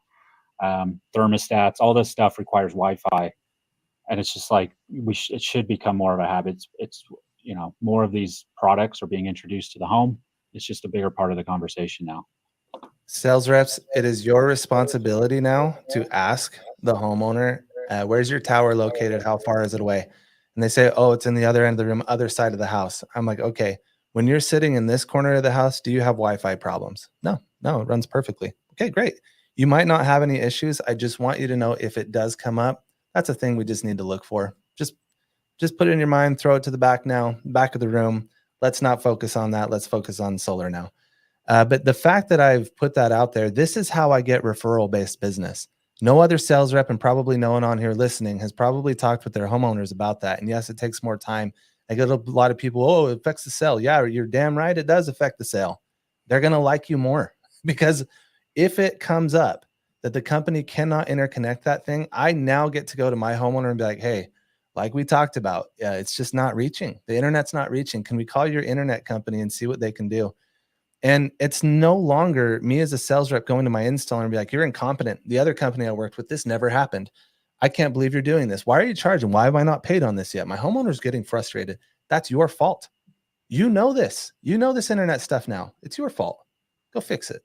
Thermostats, all this stuff requires Wi-Fi, and it's just like it should become more of a habit. It's you know, more of these products are being introduced to the home. It's just a bigger part of the conversation now. Sales reps, it is your responsibility now to ask the homeowner, where's your tower located? How far is it away? And they say, oh, it's in the other end of the room, other side of the house. I'm like, okay, when you're sitting in this corner of the house, do you have Wi-Fi problems? No, it runs perfectly. Okay, great. You might not have any issues. I just want you to know if it does come up, that's a thing we just need to look for. Just put it in your mind, throw it to the back of the room. Let's not focus on that. Let's focus on solar now. But the fact that I've put that out there, this is how I get referral-based business. No other sales rep, and probably no one on here listening, has probably talked with their homeowners about that. And yes, it takes more time. I get a lot of people, oh, it affects the sale. Yeah, you're damn right. It does affect the sale. They're going to like you more because if it comes up that the company cannot interconnect that thing, I now get to go to my homeowner and be like, hey, like we talked about, it's just not reaching. The internet's not reaching. Can we call your internet company and see what they can do? And it's no longer me as a sales rep going to my installer and be like, you're incompetent. The other company I worked with, this never happened. I can't believe you're doing this. Why are you charging? Why have I not paid on this yet? My homeowner's getting frustrated. That's your fault. You know this. You know this internet stuff now. It's your fault. Go fix it.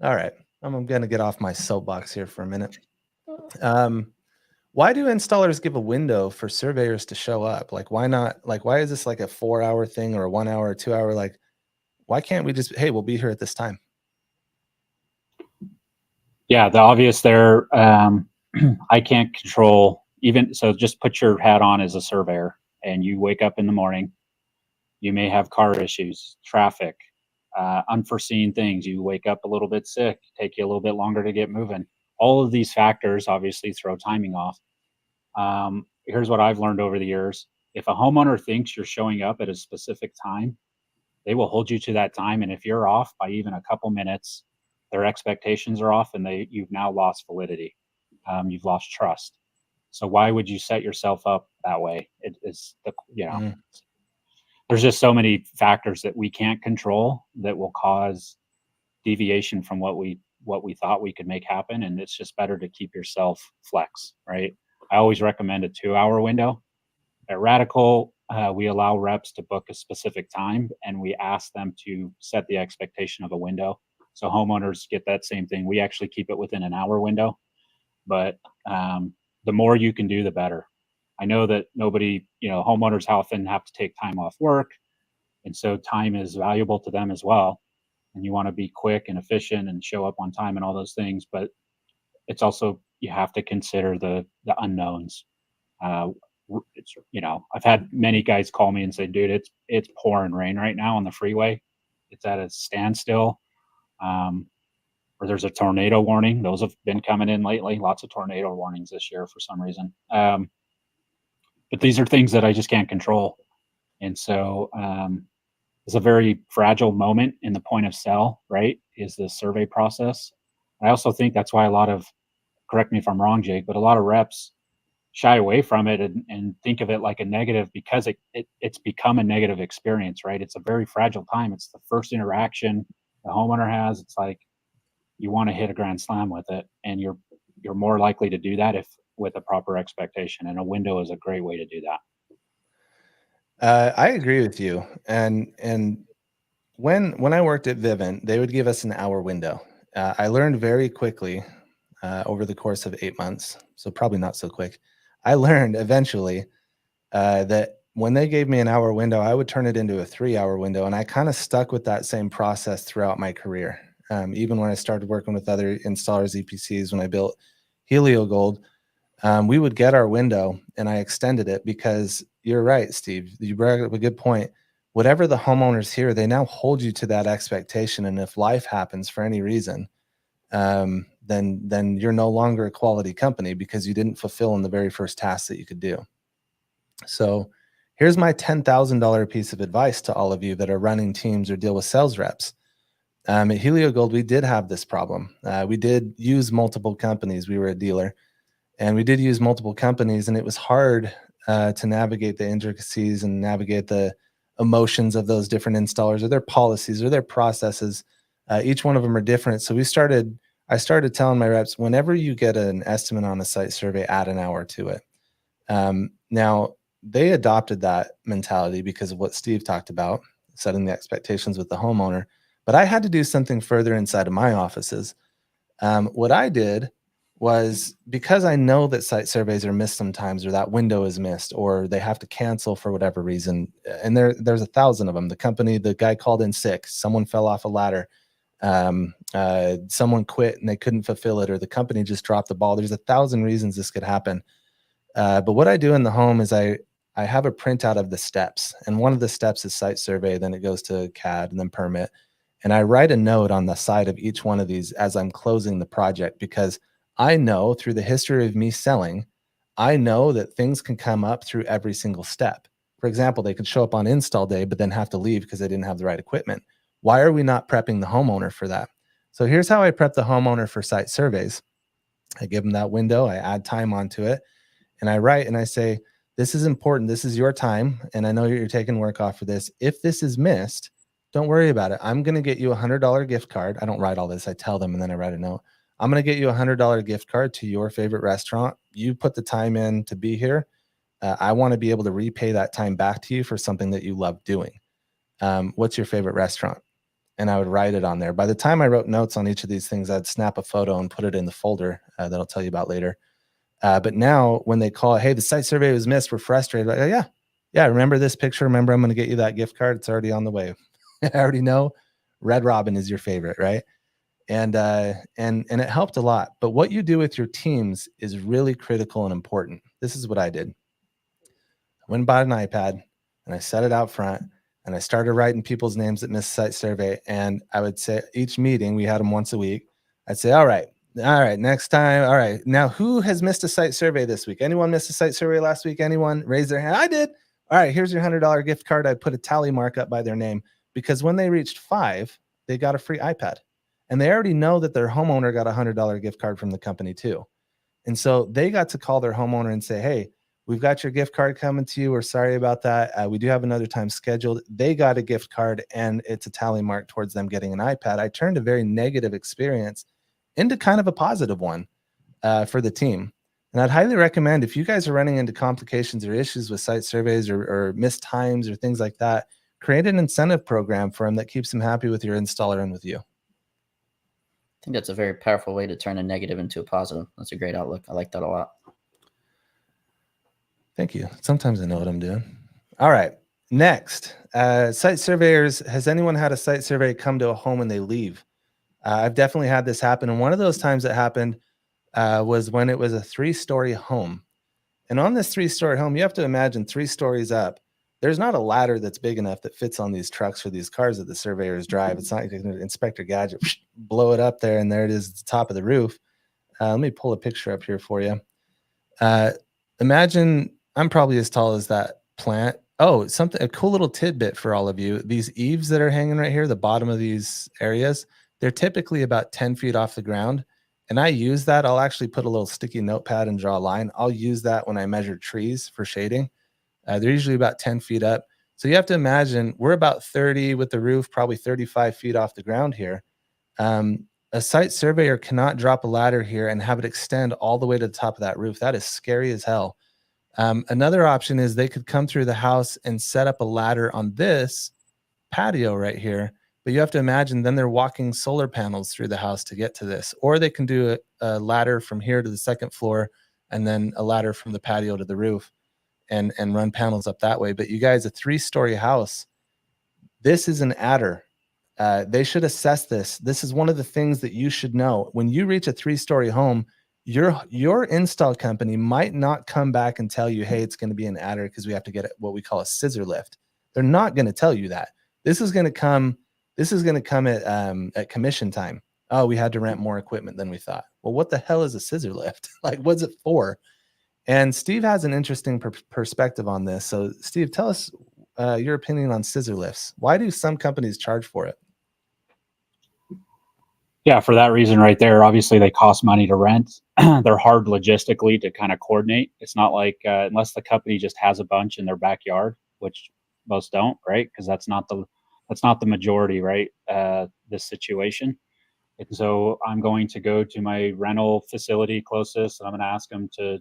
All right. I'm going to get off my soapbox here for a minute. Why do installers give a window for surveyors to show up? Like, why not? Like, why is this like a 4-hour thing or a 1 hour or 2 hour? Like, why can't we just, hey, we'll be here at this time? Yeah, the obvious there, I can't control even, so just put your hat on as a surveyor and you wake up in the morning, you may have car issues, traffic, unforeseen things. You wake up a little bit sick, take you a little bit longer to get moving. All of these factors obviously throw timing off. Here's what I've learned over the years. If a homeowner thinks you're showing up at a specific time, they will hold you to that time. And if you're off by even a couple minutes, their expectations are off and you've now lost validity. You've lost trust. So why would you set yourself up that way? It is, there's just so many factors that we can't control that will cause deviation from what we thought we could make happen. And it's just better to keep yourself flex, right? I always recommend a 2-hour window. At Radical, we allow reps to book a specific time, and we ask them to set the expectation of a window. So homeowners get that same thing. We actually keep it within an hour window, but the more you can do, the better. I know that homeowners often have to take time off work, and so time is valuable to them as well. And you want to be quick and efficient and show up on time and all those things, but it's also, you have to consider the unknowns. I've had many guys call me and say, dude, it's pouring rain right now on the freeway. It's at a standstill. Or there's a tornado warning. Those have been coming in lately. Lots of tornado warnings this year for some reason. But these are things that I just can't control. And so it's a very fragile moment in the point of sale, right? Is the survey process. I also think that's why correct me if I'm wrong, Jake, but a lot of reps shy away from it and think of it like a negative, because it's become a negative experience, right? It's a very fragile time. It's the first interaction the homeowner has. It's like, you want to hit a grand slam with it, and you're more likely to do that if with a proper expectation, and a window is a great way to do that. I agree with you. And when I worked at Vivint, they would give us an hour window. I learned very quickly over the course of 8 months, so probably not so quick. I learned eventually that when they gave me an hour window, I would turn it into a 3-hour window. And I kind of stuck with that same process throughout my career. Even when I started working with other installers, EPCs, when I built Helio Gold, we would get our window, and I extended it, because you're right, Steve. You brought up a good point. Whatever the homeowners hear, they now hold you to that expectation. And if life happens for any reason, then you're no longer a quality company because you didn't fulfill in the very first task that you could do. So here's my $10,000 piece of advice to all of you that are running teams or deal with sales reps. At Helio Gold, we did have this problem. We did use multiple companies. We were a dealer, and we did use multiple companies, and it was hard to navigate the intricacies and navigate the emotions of those different installers, or their policies, or their processes. Each one of them are different. So I started telling my reps, whenever you get an estimate on a site survey, add an hour to it. Now, they adopted that mentality because of what Steve talked about, setting the expectations with the homeowner. But I had to do something further inside of my offices. What I did was, because I know that site surveys are missed sometimes, or that window is missed, or they have to cancel for whatever reason. And there's 1,000 of them. The guy called in sick. Someone fell off a ladder. Someone quit and they couldn't fulfill it, or the company just dropped the ball. There's 1,000 reasons this could happen. But what I do in the home is I have a printout of the steps. And one of the steps is site survey. Then it goes to CAD and then permit. And I write a note on the side of each one of these as I'm closing the project, because I know through the history of me selling, I know that things can come up through every single step. For example, they could show up on install day, but then have to leave because they didn't have the right equipment. Why are we not prepping the homeowner for that? So here's how I prep the homeowner for site surveys. I give them that window, I add time onto it, and I write and I say, this is important. This is your time. And I know you're taking work off for this. If this is missed, don't worry about it. I'm going to get you a $100 gift card. I don't write all this. I tell them, and then I write a note. I'm going to get you a $100 gift card to your favorite restaurant. You put the time in to be here. I want to be able to repay that time back to you for something that you love doing. What's your favorite restaurant? And I would write it on there. By the time I wrote notes on each of these things, I'd snap a photo and put it in the folder that I'll tell you about later. But now when they call, hey, the site survey was missed, we're frustrated. Like, yeah, remember this picture? Remember, I'm going to get you that gift card. It's already on the way. I already know Red Robin is your favorite, right? And it helped a lot. But what you do with your teams is really critical and important. This is what I did. I went and bought an iPad and I set it out front and I started writing people's names that missed site survey. And I would say each meeting, we had them once a week. I'd say, all right, next time. All right. Now, who has missed a site survey this week? Anyone missed a site survey last week? Anyone raise their hand? I did. All right, here's your $100 gift card. I put a tally mark up by their name, because when they reached 5, they got a free iPad. And they already know that their homeowner got a $100 gift card from the company too. And so they got to call their homeowner and say, hey, we've got your gift card coming to you. We're sorry about that. We do have another time scheduled. They got a gift card, and it's a tally mark towards them getting an iPad. I turned a very negative experience into kind of a positive one for the team. And I'd highly recommend, if you guys are running into complications or issues with site surveys or missed times or things like that, create an incentive program for them that keeps them happy with your installer and with you. I think that's a very powerful way to turn a negative into a positive. That's a great outlook. I like that a lot. Thank you. Sometimes I know what I'm doing. All right. Next, site surveyors. Has anyone had a site survey come to a home and they leave? I've definitely had this happen. And one of those times that happened was when it was a 3-story home. And on this 3-story home, you have to imagine 3 stories up. There's not a ladder that's big enough that fits on these trucks for these cars that the surveyors drive. It's not like an Inspector Gadget, blow it up there, and there it is at the top of the roof. Let me pull a picture up here for you. Imagine I'm probably as tall as that plant. Oh, a cool little tidbit for all of you. These eaves that are hanging right here, the bottom of these areas, they're typically about 10 feet off the ground. And I use that. I'll actually put a little sticky notepad and draw a line. I'll use that when I measure trees for shading. They're usually about 10 feet up. So you have to imagine we're about 30 with the roof, probably 35 feet off the ground here. A site surveyor cannot drop a ladder here and have it extend all the way to the top of that roof. That is scary as hell. Another option is they could come through the house and set up a ladder on this patio right here. But you have to imagine then they're walking solar panels through the house to get to this. Or they can do a ladder from here to the second floor and then a ladder from the patio to the roof and run panels up that way. But you guys, a 3-story house, this is an adder. They should assess this. This is one of the things that you should know. When you reach a 3-story home, your install company might not come back and tell you, hey, it's going to be an adder because we have to get what we call a scissor lift. They're not going to tell you that. This is going to come at commission time. Oh, we had to rent more equipment than we thought. Well, what the hell is a scissor lift? Like, what's it for? And Steve has an interesting perspective on this. So Steve, tell us your opinion on scissor lifts. Why do some companies charge for it? Yeah, for that reason right there, obviously they cost money to rent. They're hard logistically to kind of coordinate. It's not like, unless the company just has a bunch in their backyard, which most don't, right? Because that's not the majority, right? This situation. And so I'm going to go to my rental facility closest and I'm going to ask them to,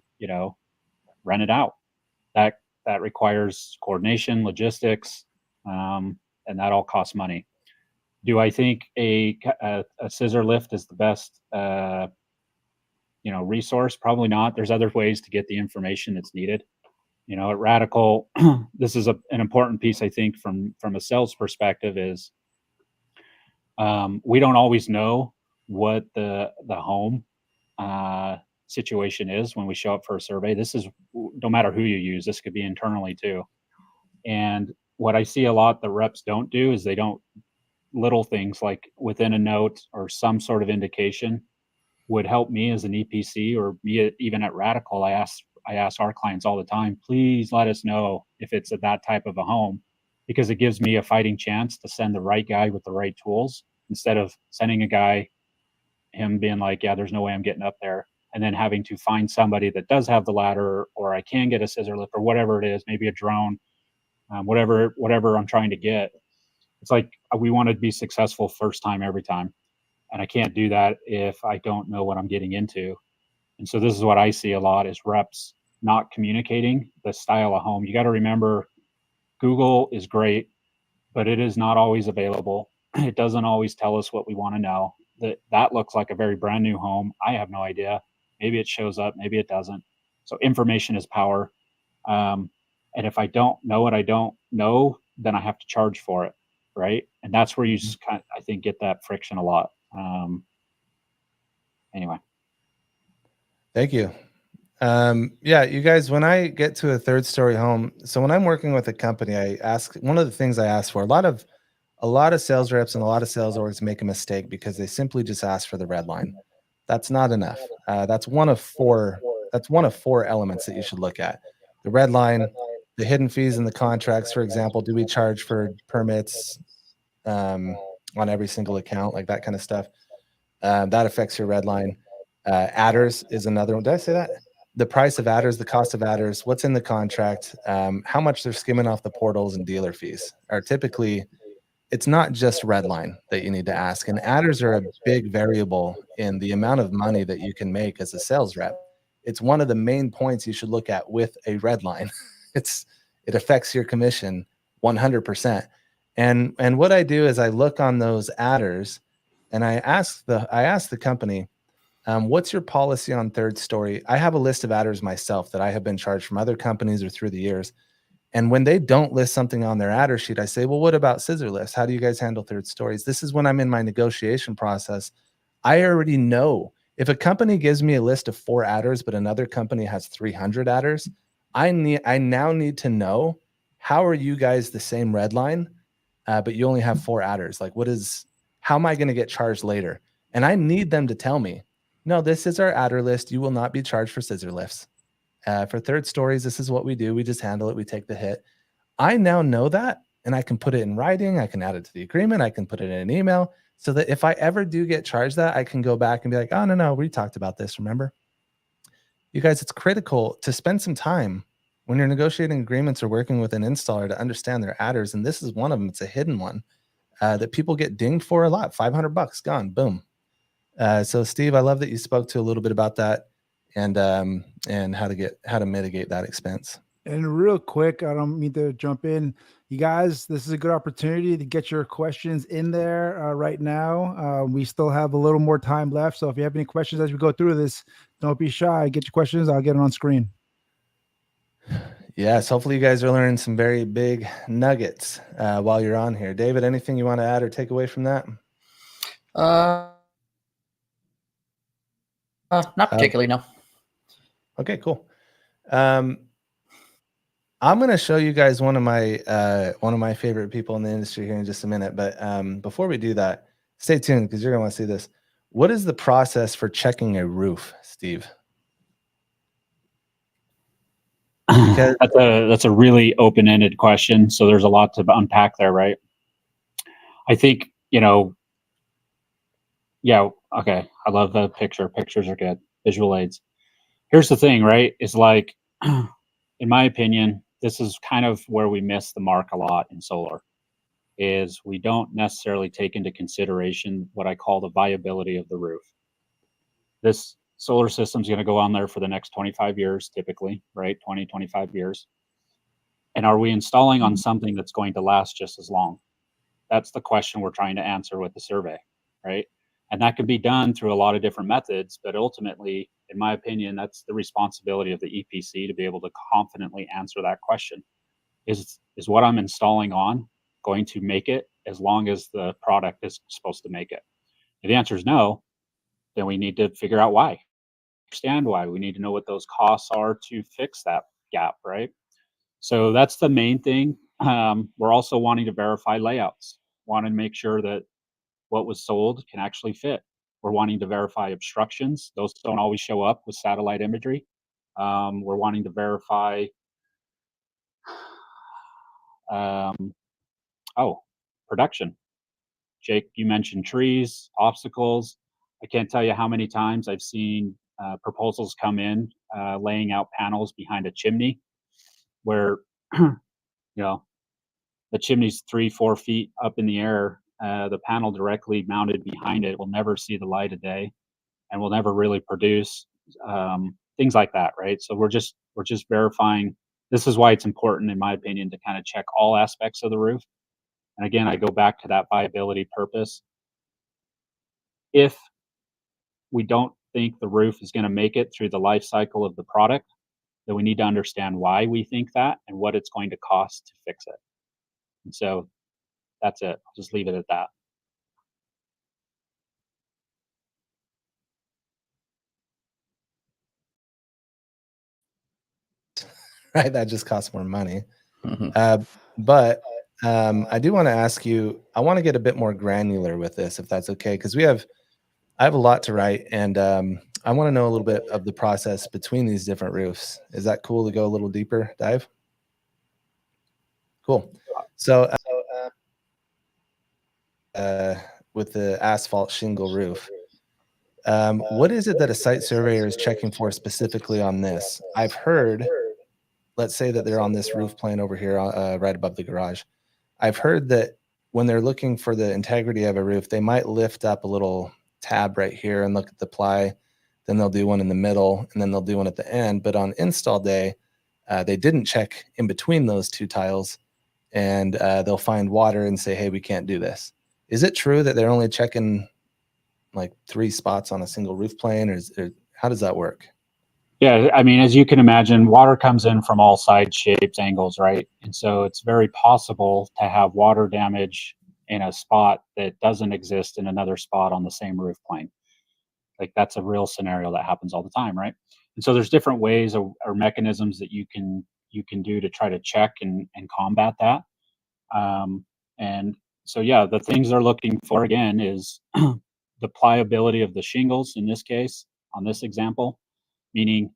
rent it out. That requires coordination, logistics, and that all costs money. Do I think a scissor lift is the best, resource? Probably not. There's other ways to get the information that's needed. At Radical, this is an important piece, I think, from a sales perspective is we don't always know what the home situation is when we show up for a survey. This is no matter who you use. This could be internally too. And what I see a lot the reps don't do is they don't little things like within a note or some sort of indication would help me as an EPC or me even at Radical. I ask our clients all the time, please let us know if it's that type of a home, because it gives me a fighting chance to send the right guy with the right tools instead of sending a guy, him being like, yeah, there's no way I'm getting up there. And then having to find somebody that does have the ladder, or I can get a scissor lift or whatever it is, maybe a drone, whatever I'm trying to get. It's like we want to be successful first time every time. And I can't do that if I don't know what I'm getting into. And so this is what I see a lot is reps not communicating the style of home. You got to remember, Google is great, but it is not always available. It doesn't always tell us what we want to know. That looks like a very brand new home. I have no idea. Maybe it shows up, maybe it doesn't. So information is power. And if I don't know what I don't know, then I have to charge for it. Right. And that's where you kind of, I think, get that friction a lot. Anyway. Thank you. Yeah, you guys, when I get to a 3rd-story home, so when I'm working with a company, I ask, one of the things I ask for, a lot of sales reps and a lot of sales orgs make a mistake because they simply just ask for the red line. That's not enough. That's one of four elements that you should look at. The red line, the hidden fees in the contracts, for example, do we charge for permits on every single account, like that kind of stuff? That affects your red line. Adders is another one. Did I say that? The price of adders, the cost of adders, what's in the contract, how much they're skimming off the portals, and dealer fees are typically, it's not just redline that you need to ask. And adders are a big variable in the amount of money that you can make as a sales rep. It's one of the main points you should look at with a redline. It affects your commission 100%. And what I do is I look on those adders and I ask the company, what's your policy on third story? I have a list of adders myself that I have been charged from other companies or through the years. And when they don't list something on their adder sheet, I say, well, what about scissor lifts? How do you guys handle third stories? This is when I'm in my negotiation process. I already know if a company gives me a list of 4 adders, but another company has 300 adders, I now need to know, how are you guys the same red line, but you only have 4 adders? Like, how am I going to get charged later? And I need them to tell me, no, this is our adder list. You will not be charged for scissor lifts. For third stories, this is what we do. We just handle it. We take the hit. I now know that, and I can put it in writing. I can add it to the agreement. I can put it in an email so that if I ever do get charged that, I can go back and be like, oh, no, we talked about this. Remember? You guys, it's critical to spend some time when you're negotiating agreements or working with an installer to understand their adders. And this is one of them. It's a hidden one that people get dinged for a lot. $500 gone, boom. So Steve, I love that you spoke to a little bit about that and how to mitigate that expense. And real quick, I don't mean to jump in. You guys, this is a good opportunity to get your questions in there right now. We still have a little more time left. So if you have any questions as we go through this, don't be shy. Get your questions. I'll get them on screen. Yes, hopefully you guys are learning some very big nuggets while you're on here. David, anything you want to add or take away from that? Not particularly, no. Okay, cool. I'm going to show you guys one of my favorite people in the industry here in just a minute. But before we do that, stay tuned because you're going to want to see this. What is the process for checking a roof, Steve? Because that's a really open-ended question. So there's a lot to unpack there, right? I think, yeah, okay. I love the picture. Pictures are good. Visual aids. Here's the thing, right? Is like, in my opinion, this is kind of where we miss the mark a lot in solar, is we don't necessarily take into consideration what I call the viability of the roof. This solar system is going to go on there for the next 25 years, typically, right? 20, 25 years. And are we installing on something that's going to last just as long? That's the question we're trying to answer with the survey, right? And that can be done through a lot of different methods, but ultimately, in my opinion, that's the responsibility of the EPC to be able to confidently answer that question. Is what I'm installing on going to make it as long as the product is supposed to make it? If the answer is no, then we need to figure out why. Understand why. We need to know what those costs are to fix that gap, right? So that's the main thing. We're also wanting to verify layouts, wanting to make sure that what was sold can actually fit. We're wanting to verify obstructions. Those don't always show up with satellite imagery. We're wanting to verify, production. Jake, you mentioned trees, obstacles. I can't tell you how many times I've seen proposals come in laying out panels behind a chimney where, the chimney's 3-4 feet up in the air. The panel directly mounted behind it will never see the light of day and will never really produce things like that, right? So we're just verifying. This is why it's important, in my opinion, to kind of check all aspects of the roof. And again, I go back to that viability purpose. If we don't think the roof is going to make it through the life cycle of the product, then we need to understand why we think that and what it's going to cost to fix it. And so that's it. I'll just leave it at that. Right, that just costs more money. Mm-hmm. But I do want to ask you, I want to get a bit more granular with this, if that's okay, because I have a lot to write, and I want to know a little bit of the process between these different roofs. Is that cool to go a little deeper dive? Cool. So with the asphalt shingle roof, What is it that a site surveyor is checking for specifically on this? I've heard, let's say that they're on this roof plane over here, right above the garage. I've heard that when they're looking for the integrity of a roof, they might lift up a little tab right here and look at the ply. Then they'll do one in the middle, and then they'll do one at the end. But on install day, they didn't check in between those two tiles, and they'll find water and say, hey, we can't do this. Is it true that they're only checking like 3 spots on a single roof plane, or how does that work? Yeah, I mean, as you can imagine, water comes in from all sides, shapes, angles, right? And so it's very possible to have water damage in a spot that doesn't exist in another spot on the same roof plane. Like that's a real scenario that happens all the time, right? And so there's different ways or mechanisms that you can do to try to check and combat that. And so yeah, the things they're looking for again is the pliability of the shingles in this case, on this example, meaning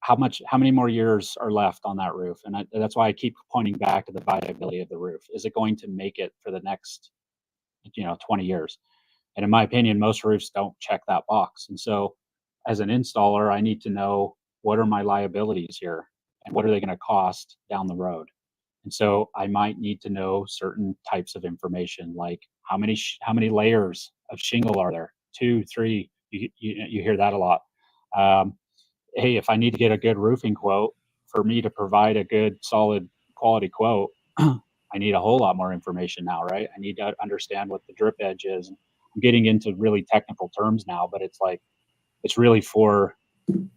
how many more years are left on that roof. And that's why I keep pointing back to the viability of the roof. Is it going to make it for the next 20 years? And in my opinion, most roofs don't check that box. And so as an installer, I need to know, what are my liabilities here and what are they going to cost down the road? And so I might need to know certain types of information, like how many layers of shingle are there? 2, 3. You hear that a lot. Hey, if I need to get a good roofing quote, for me to provide a good, solid quality quote, I need a whole lot more information now, right? I need to understand what the drip edge is. I'm getting into really technical terms now, but it's really for be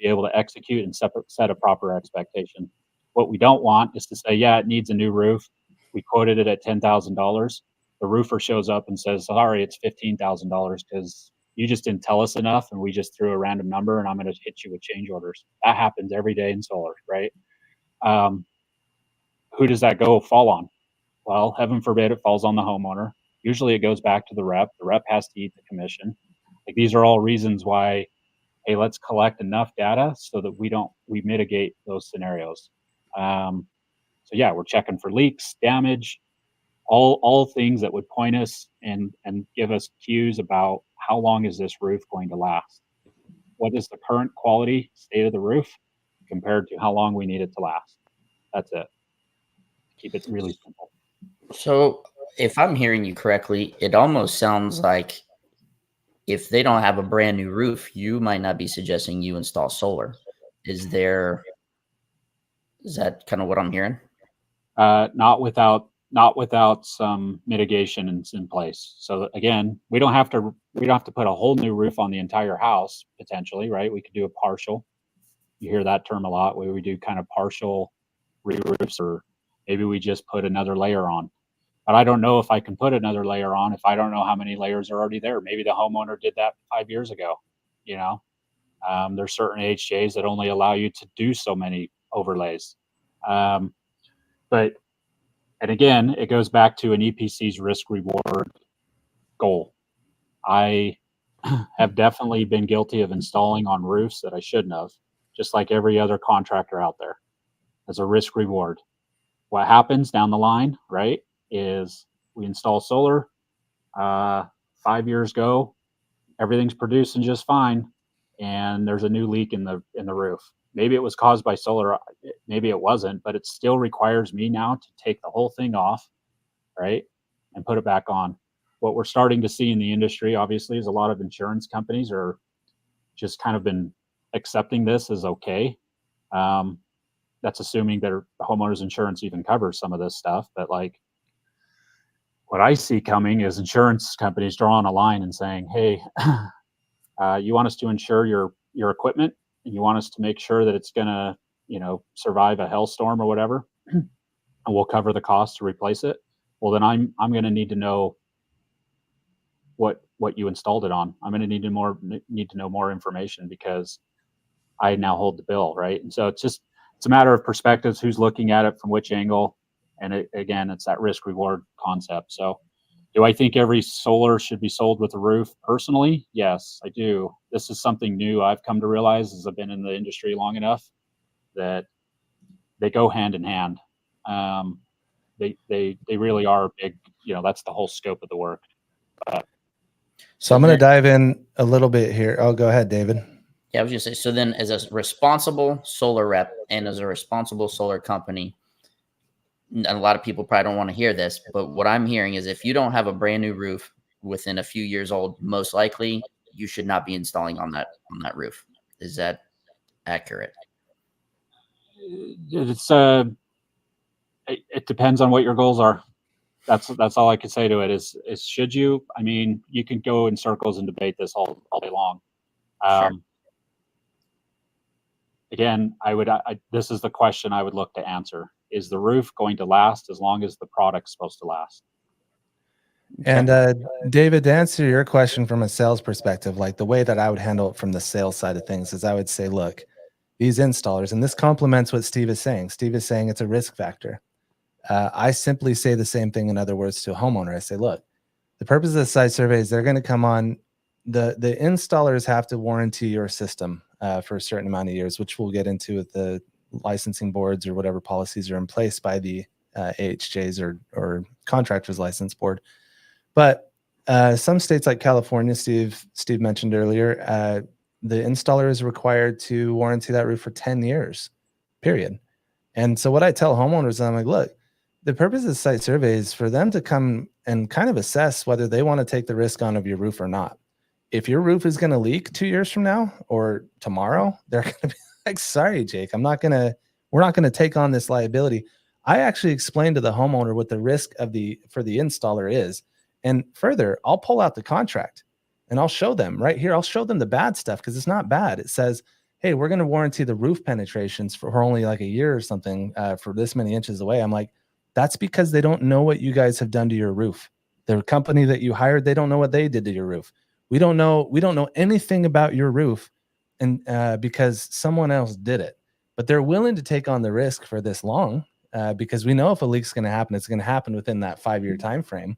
able to execute and set a proper expectation. What we don't want is to say, yeah, it needs a new roof. We quoted it at $10,000. The roofer shows up and says, sorry, it's $15,000 because you just didn't tell us enough and we just threw a random number and I'm going to hit you with change orders. That happens every day in solar, right? Who does that fall on? Well, heaven forbid it falls on the homeowner. Usually it goes back to the rep. The rep has to eat the commission. Like these are all reasons why, hey, let's collect enough data so that we mitigate those scenarios. So yeah, we're checking for leaks, damage, all things that would point us and give us cues about how long is this roof going to last? What is the current quality state of the roof compared to how long we need it to last? That's it. Keep it really simple. So if I'm hearing you correctly, it almost sounds like if they don't have a brand new roof, you might not be suggesting you install solar. Is that kind of what I'm hearing? Not without some mitigation in place. So again, we don't have to put a whole new roof on the entire house potentially, right? We could do a partial. You hear that term a lot, where we do kind of partial re-roofs, or maybe we just put another layer on. But I don't know if I can put another layer on if I don't know how many layers are already there. Maybe the homeowner did that 5 years ago. There's certain HJs that only allow you to do so many overlays. And again, it goes back to an EPC's risk reward goal. I have definitely been guilty of installing on roofs that I shouldn't have, just like every other contractor out there. As a risk reward. What happens down the line, right, is we install solar. 5 years go, everything's producing just fine, and there's a new leak in the roof. Maybe it was caused by solar, maybe it wasn't, but it still requires me now to take the whole thing off, right, and put it back on. What we're starting to see in the industry, obviously, is a lot of insurance companies are just kind of been accepting this as okay. That's assuming their homeowners insurance even covers some of this stuff. But like what I see coming is insurance companies drawing a line and saying, hey, you want us to insure your equipment, and you want us to make sure that it's going to, survive a hailstorm or whatever, and we'll cover the cost to replace it. Well, then I'm going to need to know what you installed it on. I'm going to need to know more information because I now hold the bill, right? And so it's a matter of perspectives, who's looking at it from which angle. And again, it's that risk reward concept. So do I think every solar should be sold with a roof? Personally, yes, I do. This is something new I've come to realize as I've been in the industry long enough that they go hand in hand. They really are big, that's the whole scope of the work. So I'm going to dive in a little bit here. Oh, go ahead, David. Yeah, I was just saying, so then as a responsible solar rep and as a responsible solar company, and a lot of people probably don't want to hear this, but what I'm hearing is if you don't have a brand new roof within a few years old, most likely you should not be installing on that roof. Is that accurate? It's it depends on what your goals are. That's all I can say to it is should you? I mean, you can go in circles and debate this all day long. Sure. Again, this is the question I would look to answer. Is the roof going to last as long as the product's supposed to last? And David, to answer your question from a sales perspective, like the way that I would handle it from the sales side of things is I would say, look, these installers, and this complements what Steve is saying. Steve is saying it's a risk factor. I simply say the same thing, in other words, to a homeowner. I say, look, the purpose of the site survey is they're going to come on. The installers have to warranty your system for a certain amount of years, which we'll get into with the licensing boards or whatever policies are in place by the AHJs or contractors license board. But some states like California, Steve mentioned earlier, the installer is required to warranty that roof for 10 years, period. And so what I tell homeowners, I'm like, look, the purpose of the site survey is for them to come and kind of assess whether they want to take the risk on of your roof or not. If your roof is going to leak 2 years from now or tomorrow, they're going to be like, sorry, Jake, we're not going to take on this liability. I actually explained to the homeowner what the risk for the installer is. And further, I'll pull out the contract and I'll show them right here. I'll show them the bad stuff because it's not bad. It says, hey, we're going to warranty the roof penetrations for only like a year or something for this many inches away. I'm like, that's because they don't know what you guys have done to your roof. The company that you hired, they don't know what they did to your roof. We don't know anything about your roof, and because someone else did it. But they're willing to take on the risk for this long because we know if a leak's going to happen, it's going to happen within that 5-year time frame.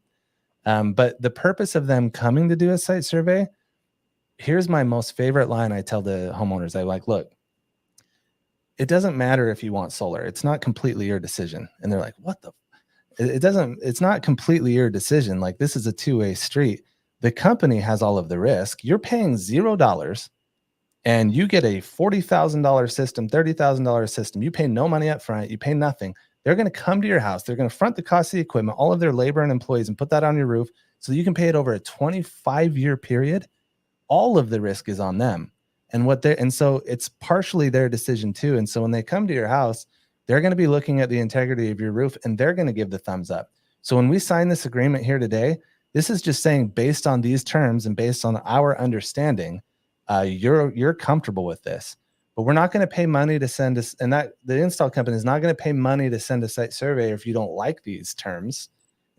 But the purpose of them coming to do a site survey, here's my most favorite line I tell the homeowners. I'm like, look, it doesn't matter if you want solar. It's not completely your decision. And they're like, what the? It's not completely your decision. Like, this is a two-way street. The company has all of the risk. You're paying $0 and you get a $40,000 system, $30,000 system. You pay no money up front. You pay nothing. They're going to come to your house. They're going to front the cost of the equipment, all of their labor and employees, and put that on your roof so you can pay it over a 25-year period. All of the risk is on them. And so it's partially their decision too. And so when they come to your house, they're going to be looking at the integrity of your roof and they're going to give the thumbs up. So when we sign this agreement here today, this is just saying based on these terms and based on our understanding, you're comfortable with this. But we're not going to pay money to send us, and that the install company is not going to pay money to send a site surveyor if you don't like these terms.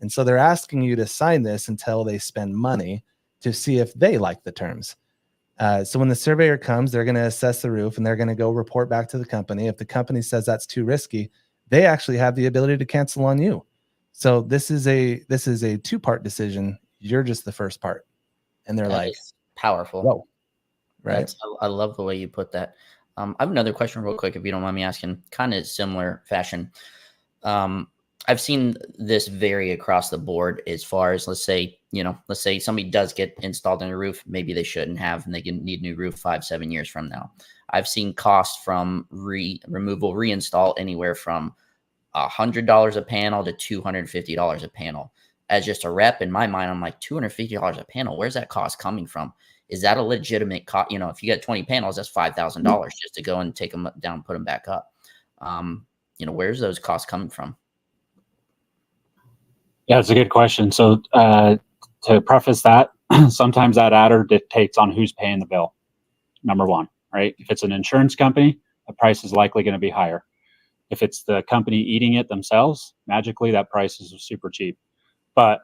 And so they're asking you to sign this until they spend money to see if they like the terms. So when the surveyor comes, they're going to assess the roof and they're going to go report back to the company. If the company says that's too risky, they actually have the ability to cancel on you. So this is a two-part decision. You're just the first part. And they're like, powerful. Whoa. Right. I love the way you put that. I have another question real quick, if you don't mind me asking, kind of similar fashion. I've seen this vary across the board as far as, let's say somebody does get installed on a roof, maybe they shouldn't have, and they can need a new roof 5-7 years from now. I've seen costs from removal, reinstall anywhere from $100 a panel to $250 a panel. As just a rep, in my mind, I'm like, $250 a panel. Where's that cost coming from? Is that a legitimate cost? If you get 20 panels, that's $5,000 just to go and take them down, put them back up. Where's those costs coming from? Yeah, it's a good question. So to preface that, sometimes that adder dictates on who's paying the bill. Number one, right? If it's an insurance company, the price is likely going to be higher. If it's the company eating it themselves, magically that price is super cheap. But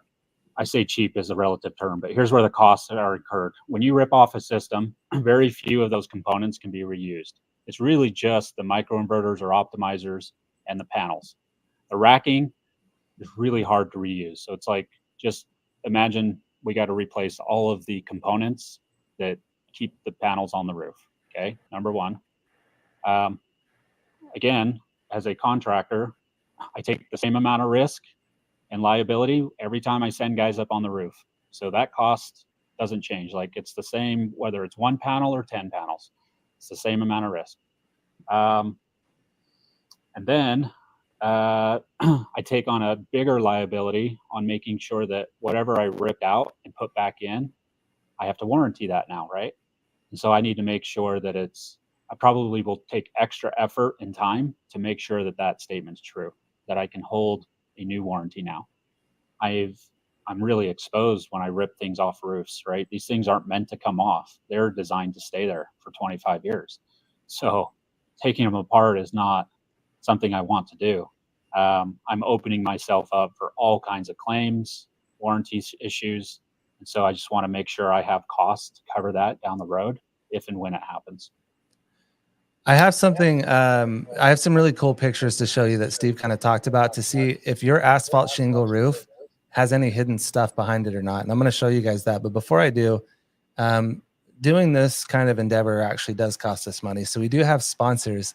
I say cheap is a relative term, but here's where the costs are incurred. When you rip off a system, very few of those components can be reused. It's really just the microinverters or optimizers and the panels. The racking is really hard to reuse. So it's like, just imagine we got to replace all of the components that keep the panels on the roof. Okay, number one. Again, as a contractor, I take the same amount of risk and liability every time I send guys up on the roof. So that cost Doesn't change. Like it's the same, whether it's 1 panel or 10 panels, it's the same amount of risk. And then I take on a bigger liability on making sure that whatever I ripped out and put back in, I have to warranty that now, right? And so I need to make sure that I probably will take extra effort and time to make sure that that statement's true, that I can hold a new warranty now. I'm really exposed when I rip things off roofs, right? These things aren't meant to come off. They're designed to stay there for 25 years. So taking them apart is not something I want to do. I'm opening myself up for all kinds of claims, warranty issues. And so I just want to make sure I have costs to cover that down the road if and when it happens. I have something, I have some really cool pictures to show you that Steve kind of talked about to see if your asphalt shingle roof has any hidden stuff behind it or not. And I'm going to show you guys that. But before I do, doing this kind of endeavor actually does cost us money. So we do have sponsors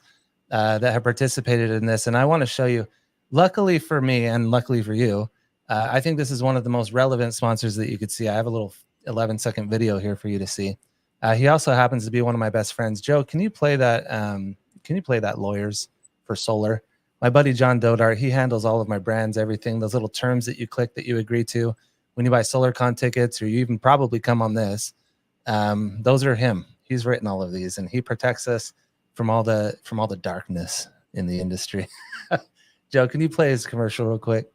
that have participated in this. And I want to show you, luckily for me and luckily for you, I think this is one of the most relevant sponsors that you could see. I have a little 11-second video here for you to see. He also happens to be one of my best friends. Joe, can you play that? Can you play that Lawyers for Solar? My buddy John Dodart, he handles all of my brands, everything, those little terms that you click that you agree to when you buy SolarCon tickets, or you even probably come on this. Those are him. He's written all of these, and he protects us from all the darkness in the industry. Joe, can you play his commercial real quick?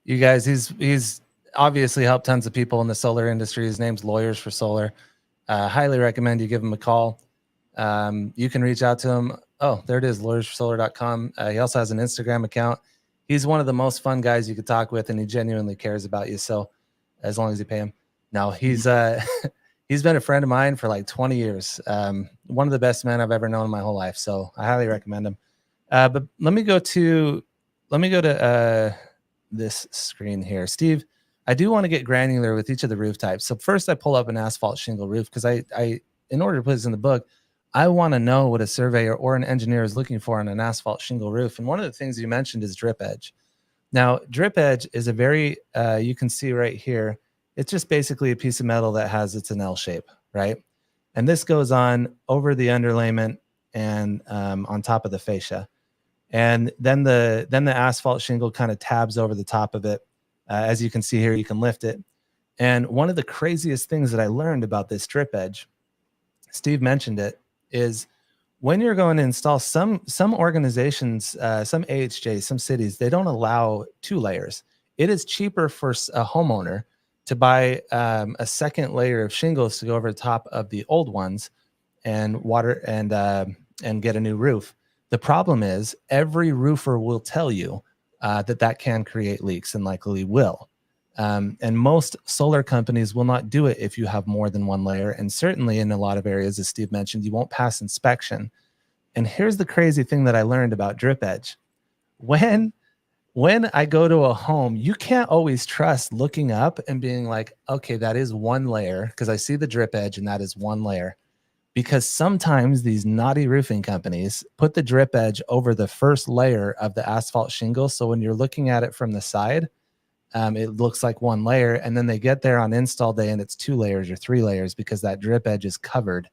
You guys, he's obviously helped tons of people in the solar industry. His name's Lawyers for Solar. Highly recommend you give him a call. You can reach out to him. Oh, there it is, lawyersforsolar.com. He also has an Instagram account. He's one of the most fun guys you could talk with, and he genuinely cares about you. So as long as you pay him. No, he's he's been a friend of mine for like 20 years. One of the best men I've ever known in my whole life. So I highly recommend him. But let me go to this screen here. Steve, I do want to get granular with each of the roof types. So first I pull up an asphalt shingle roof because I in order to put this in the book, I want to know what a surveyor or an engineer is looking for on an asphalt shingle roof. And one of the things you mentioned is drip edge. Now, drip edge is a very, you can see right here, it's just basically a piece of metal that has, it's an L shape, right? And this goes on over the underlayment and on top of the fascia. And then the asphalt shingle kind of tabs over the top of it. As you can see here, you can lift it. And one of the craziest things that I learned about this drip edge, Steve mentioned it, is when you're going to install some organizations, some AHJs, some cities, they don't allow 2 layers. It is cheaper for a homeowner to buy a second layer of shingles to go over the top of the old ones and water and get a new roof. The problem is every roofer will tell you that can create leaks, and likely will. And most solar companies will not do it if you have more than 1 layer. And certainly in a lot of areas, as Steve mentioned, you won't pass inspection. And here's the crazy thing that I learned about drip edge. When I go to a home, you can't always trust looking up and being like, okay, that is 1 layer, because I see the drip edge and that is 1 layer. Because sometimes these naughty roofing companies put the drip edge over the first layer of the asphalt shingle. So when you're looking at it from the side, it looks like 1 layer, and then they get there on install day and it's 2 layers or 3 layers because that drip edge is covered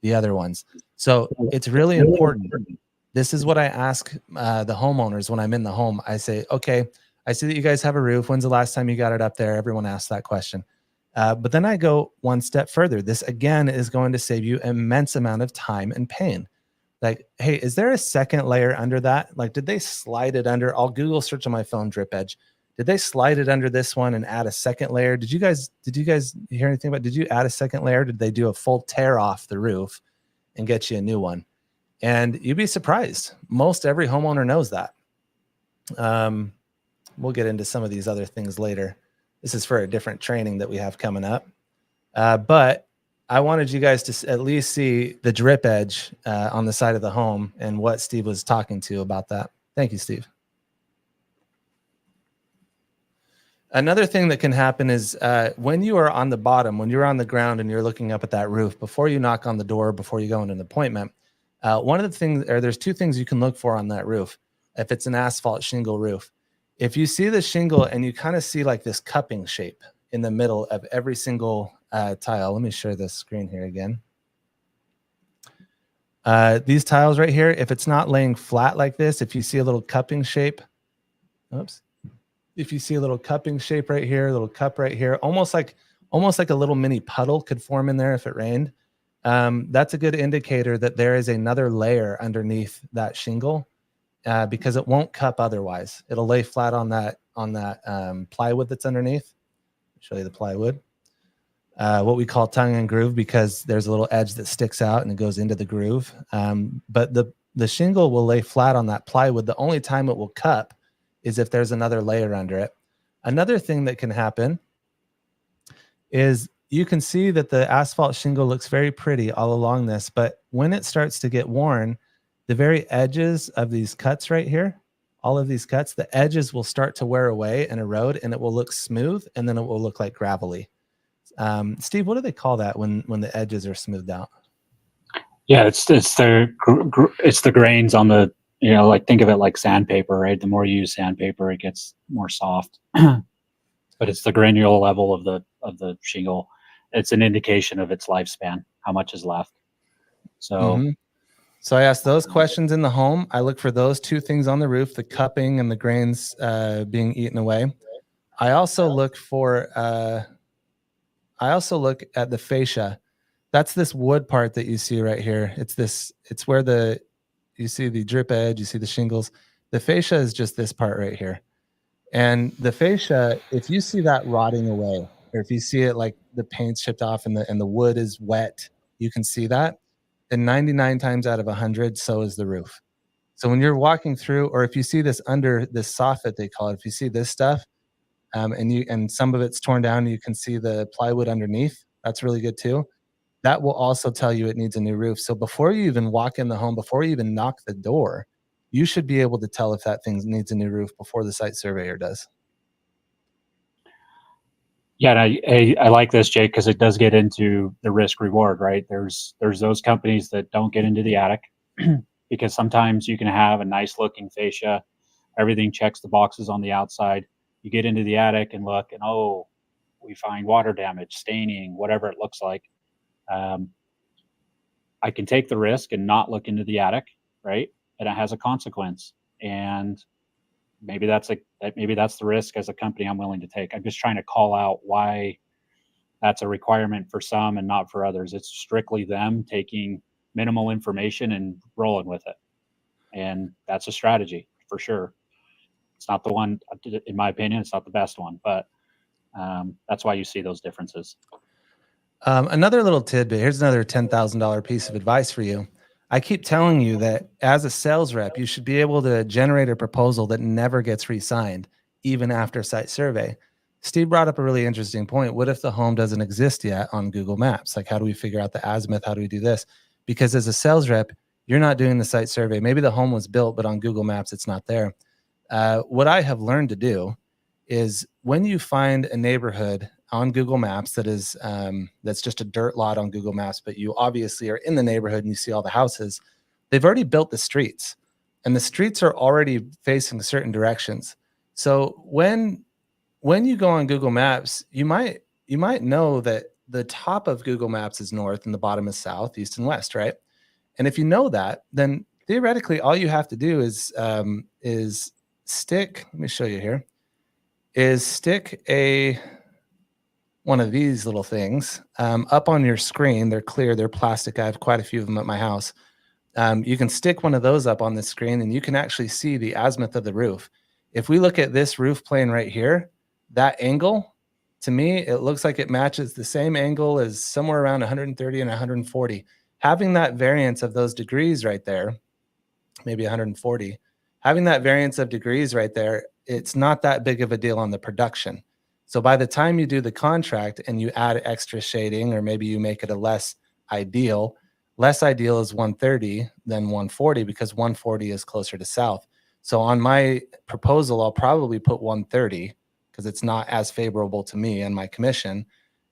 the other ones. So it's really important. This is what I ask the homeowners when I'm in the home. I say, okay, I see that you guys have a roof. When's the last time you got it up there? Everyone asks that question. But then I go one step further. This again is going to save you an immense amount of time and pain. Like, hey, is there a second layer under that? Like, did they slide it under? I'll Google search on my phone, drip edge. Did they slide it under this one and add a second layer? Did you guys hear anything about, did you add a second layer? Did they do a full tear off the roof and get you a new one? And you'd be surprised. Most every homeowner knows that. We'll get into some of these other things later. This is for a different training that we have coming up. But I wanted you guys to at least see the drip edge on the side of the home and what Steve was talking to about that. Thank you, Steve. Another thing that can happen is when you are on the bottom, when you're on the ground and you're looking up at that roof, before you knock on the door, before you go into an appointment, one of the things, or there's two things you can look for on that roof. If it's an asphalt shingle roof, if you see the shingle and you kind of see like this cupping shape in the middle of every single tile. Let me share this screen here again. These tiles right here, if it's not laying flat like this, if you see a little cupping shape, oops. If you see a little cupping shape right here, a little cup right here, almost like a little mini puddle could form in there if it rained. That's a good indicator that there is another layer underneath that shingle because it won't cup otherwise. It'll lay flat on that plywood that's underneath. I'll show you the plywood. What we call tongue and groove because there's a little edge that sticks out and it goes into the groove. But the shingle will lay flat on that plywood. The only time it will cup is if there's another layer under it. Another thing that can happen is you can see that the asphalt shingle looks very pretty all along this, but when it starts to get worn, the very edges of these cuts right here, all of these cuts, the edges will start to wear away and erode, and it will look smooth, and then it will look like gravelly. Steve, what do they call that when the edges are smoothed out? Yeah, it's the grains on the, like think of it like sandpaper, right? The more you use sandpaper, it gets more soft. But it's the granular level of the shingle. It's an indication of its lifespan, how much is left. So, So I ask those questions in the home. I look for those two things on the roof: the cupping and the grains being eaten away. I also look for. I also look at the fascia. That's this wood part that you see right here. It's where you see the drip edge, you see the shingles. The fascia is just this part right here. And the fascia, if you see that rotting away, or if you see it like the paint's chipped off and the wood is wet, you can see that. And 99 times out of 100, so is the roof. So when you're walking through, or if you see this under this soffit, they call it, if you see this stuff, and some of it's torn down, you can see the plywood underneath. That's really good too. That will also tell you it needs a new roof. So before you even walk in the home, before you even knock the door, you should be able to tell if that thing needs a new roof before the site surveyor does. Yeah, and I like this, Jake, because it does get into the risk reward, right? There's those companies that don't get into the attic because sometimes you can have a nice looking fascia, everything checks the boxes on the outside. You get into the attic and look, and we find water damage, staining, whatever it looks like. I can take the risk and not look into the attic, right? And it has a consequence. And maybe that's the risk as a company I'm willing to take. I'm just trying to call out why that's a requirement for some and not for others. It's strictly them taking minimal information and rolling with it. And that's a strategy for sure. It's not the one, in my opinion, it's not the best one, but that's why you see those differences. Another little tidbit. Here's another $10,000 piece of advice for you. I keep telling you that as a sales rep, you should be able to generate a proposal that never gets re-signed, even after site survey. Steve brought up a really interesting point. What if the home doesn't exist yet on Google Maps? Like, how do we figure out the azimuth? How do we do this? Because as a sales rep, you're not doing the site survey. Maybe the home was built, but on Google Maps, it's not there. What I have learned to do is when you find a neighborhood on Google Maps that is that's just a dirt lot on Google Maps, but you obviously are in the neighborhood and you see all the houses, they've already built the streets, and the streets are already facing certain directions. So when you go on Google Maps, you might know that the top of Google Maps is north and the bottom is south, east and west, right? And if you know that, then theoretically all you have to do is stick. Let me show you here. Is stick one of these little things up on your screen. They're clear, they're plastic. I have quite a few of them at my house. You can stick one of those up on the screen and you can actually see the azimuth of the roof. If we look at this roof plane right here, that angle, to me, it looks like it matches the same angle as somewhere around 130 and 140. Having that variance of those degrees right there, maybe 140, having that variance of degrees right there, it's not that big of a deal on the production. So by the time you do the contract and you add extra shading, or maybe you make it a less ideal is 130 than 140 because 140 is closer to south. So on my proposal, I'll probably put 130 because it's not as favorable to me and my commission.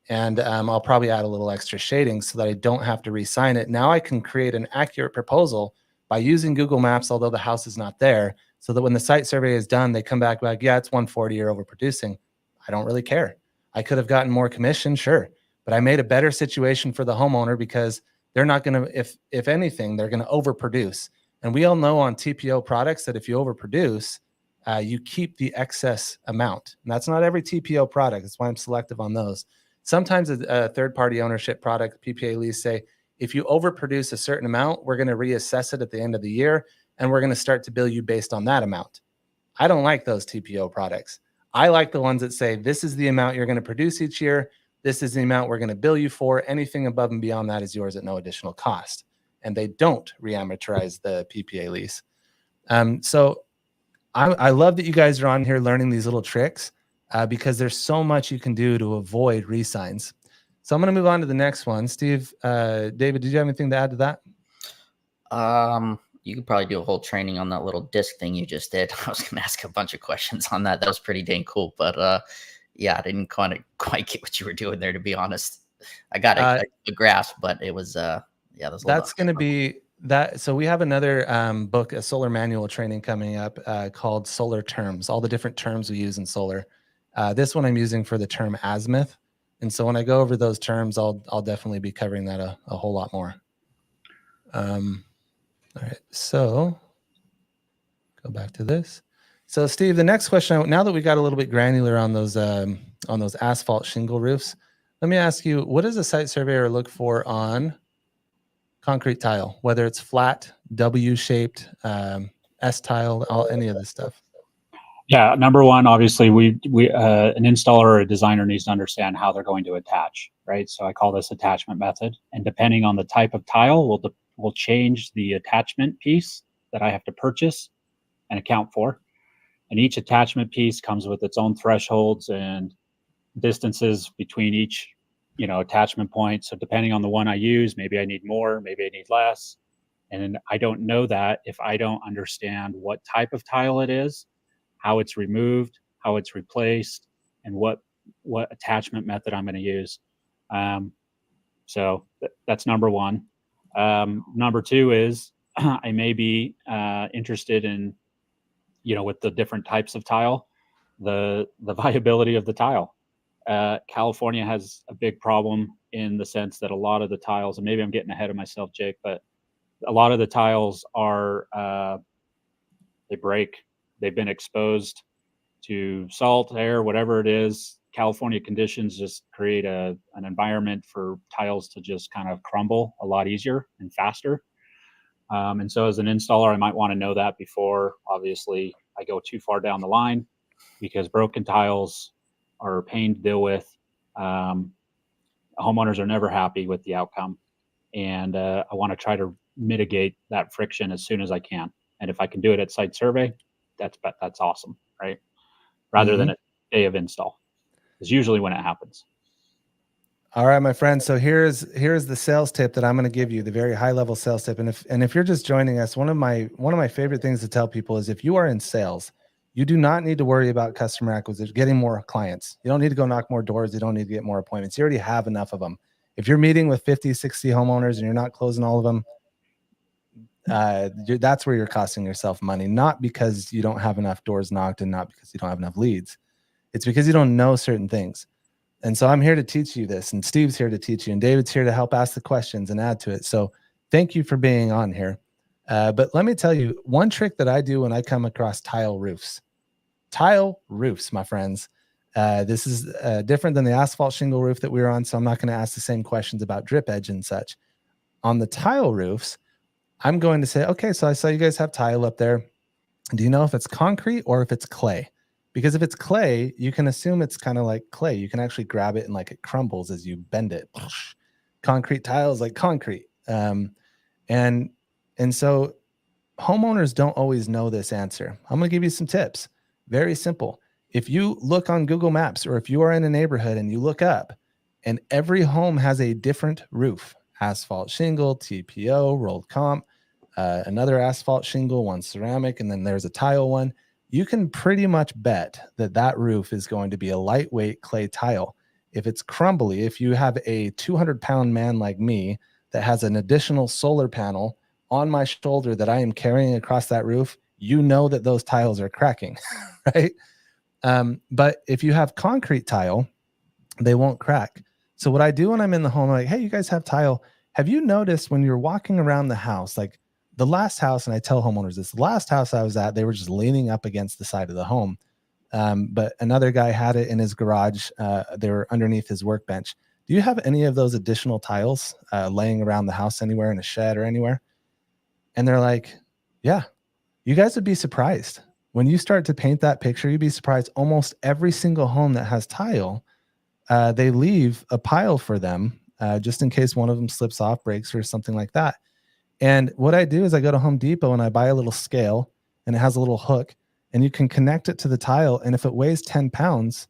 And I'll probably add a little extra shading so that I don't have to re-sign it. Now I can create an accurate proposal by using Google Maps, although the house is not there, so that when the site survey is done, they come back like, yeah, it's 140, you're overproducing. I don't really care. I could have gotten more commission, sure, but I made a better situation for the homeowner because they're not going to, if anything, they're going to overproduce. And we all know on TPO products that if you overproduce, you keep the excess amount. And that's not every TPO product. That's why I'm selective on those. Sometimes a third-party ownership product, PPA lease, say, if you overproduce a certain amount, we're going to reassess it at the end of the year, and we're going to start to bill you based on that amount. I don't like those TPO products. I like the ones that say, this is the amount you're going to produce each year. This is the amount we're going to bill you for. Anything above and beyond that is yours at no additional cost. And they don't re-amortize the PPA lease. So I love that you guys are on here learning these little tricks because there's so much you can do to avoid re-signs. So I'm going to move on to the next one. Steve, David, did you have anything to add to that? You could probably do a whole training on that little disc thing you just did. I was going to ask a bunch of questions on that. That was pretty dang cool. But yeah, I didn't quite get what you were doing there, to be honest. I got a grasp, but it was, yeah, that's going to be that. So we have another book, a solar manual training coming up called Solar Terms, all the different terms we use in solar. This one I'm using for the term azimuth. And so when I go over those terms, I'll definitely be covering that a whole lot more. All right, so go back to this. So Steve, the next question, now that we got a little bit granular on those asphalt shingle roofs, let me ask you, what does a site surveyor look for on concrete tile, whether it's flat, W-shaped, S-tile, any of this stuff? Yeah, number one, obviously, an installer or a designer needs to understand how they're going to attach, right? So I call this attachment method, and depending on the type of tile, we'll change the attachment piece that I have to purchase and account for. And each attachment piece comes with its own thresholds and distances between each, attachment point. So depending on the one I use, maybe I need more, maybe I need less. And I don't know that if I don't understand what type of tile it is, how it's removed, how it's replaced, and what attachment method I'm going to use. So that's number one. Number two is I may be interested in, with the different types of tile, the viability of the tile. California has a big problem in the sense that a lot of the tiles, and maybe I'm getting ahead of myself, Jake, but a lot of the tiles are, they break. They've been exposed to salt, air, whatever it is. California conditions just create an environment for tiles to just kind of crumble a lot easier and faster. And so as an installer, I might want to know that before, obviously, I go too far down the line, because broken tiles are a pain to deal with. Homeowners are never happy with the outcome. And I want to try to mitigate that friction as soon as I can. And if I can do it at site survey, that's awesome, right? Rather than a day of install is usually when it happens. All right, my friend. So here's the sales tip that I'm going to give you, the very high level sales tip. And if you're just joining us, one of my favorite things to tell people is if you are in sales, you do not need to worry about customer acquisition, getting more clients. You don't need to go knock more doors. You don't need to get more appointments. You already have enough of them. If you're meeting with 50, 60 homeowners and you're not closing all of them, that's where you're costing yourself money, not because you don't have enough doors knocked and not because you don't have enough leads. It's because you don't know certain things. And so I'm here to teach you this, and Steve's here to teach you, and David's here to help ask the questions and add to it. So thank you for being on here. But let me tell you one trick that I do when I come across tile roofs. Tile roofs, my friends. This is different than the asphalt shingle roof that we were on, so I'm not going to ask the same questions about drip edge and such. On the tile roofs, I'm going to say, okay, so I saw you guys have tile up there. Do you know if it's concrete or if it's clay? Because if it's clay, you can assume it's kind of like clay. You can actually grab it and like it crumbles as you bend it. Concrete tile is like concrete. And so homeowners don't always know this answer. I'm going to give you some tips. Very simple. If you look on Google Maps, or if you are in a neighborhood and you look up and every home has a different roof, asphalt shingle, TPO, rolled comp, another asphalt shingle, one ceramic, and then there's a tile one. you can pretty much bet that that roof is going to be a lightweight clay tile. If it's crumbly, if you have a 200-pound man like me that has an additional solar panel on my shoulder that I am carrying across that roof, you know that those tiles are cracking, right? But if you have concrete tile, they won't crack. So what I do when I'm in the home, I'm like, hey, you guys have tile. Have you noticed when you're walking around the house, like the last house, and I tell homeowners this, the last house I was at, they were just leaning up against the side of the home. But another guy had it in his garage. They were underneath his workbench. Do you have any of those additional tiles laying around the house anywhere, in a shed or anywhere? And they're like, yeah. You guys would be surprised. When you start to paint that picture, you'd be surprised. Almost every single home that has tile, they leave a pile for them just in case one of them slips off, breaks, or something like that. And what I do is I go to Home Depot and I buy a little scale, and it has a little hook, and you can connect it to the tile. And if it weighs 10 pounds,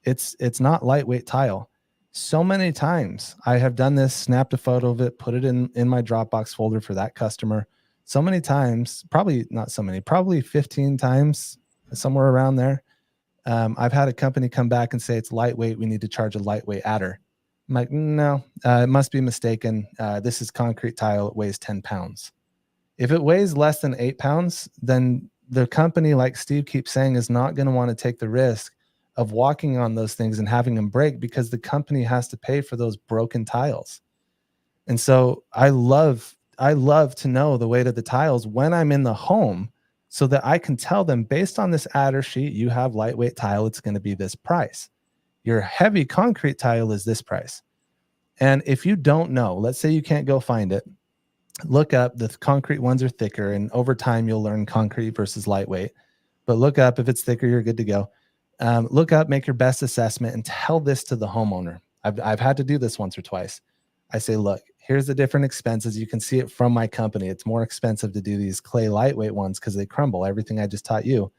it's not lightweight tile. So many times I have done this, snapped a photo of it, put it in my Dropbox folder for that customer. So many times, probably not so many, probably 15 times, somewhere around there. I've had a company come back and say it's lightweight. We need to charge a lightweight adder. I'm like, no, it must be mistaken. This is concrete tile. It weighs 10 pounds. If it weighs less than 8 pounds, then the company, like Steve keeps saying, is not going to want to take the risk of walking on those things and having them break, because the company has to pay for those broken tiles. And so I love to know the weight of the tiles when I'm in the home, so that I can tell them, based on this adder sheet, you have lightweight tile, it's going to be this price. Your heavy concrete tile is this price. And if you don't know, let's say you can't go find it, look up, the concrete ones are thicker, and over time you'll learn concrete versus lightweight. But look up, if it's thicker, you're good to go. Look up, make your best assessment, and tell this to the homeowner. I've had to do this once or twice. I say, look, here's the different expenses. You can see it from my company. It's more expensive to do these clay lightweight ones because they crumble, everything I just taught you.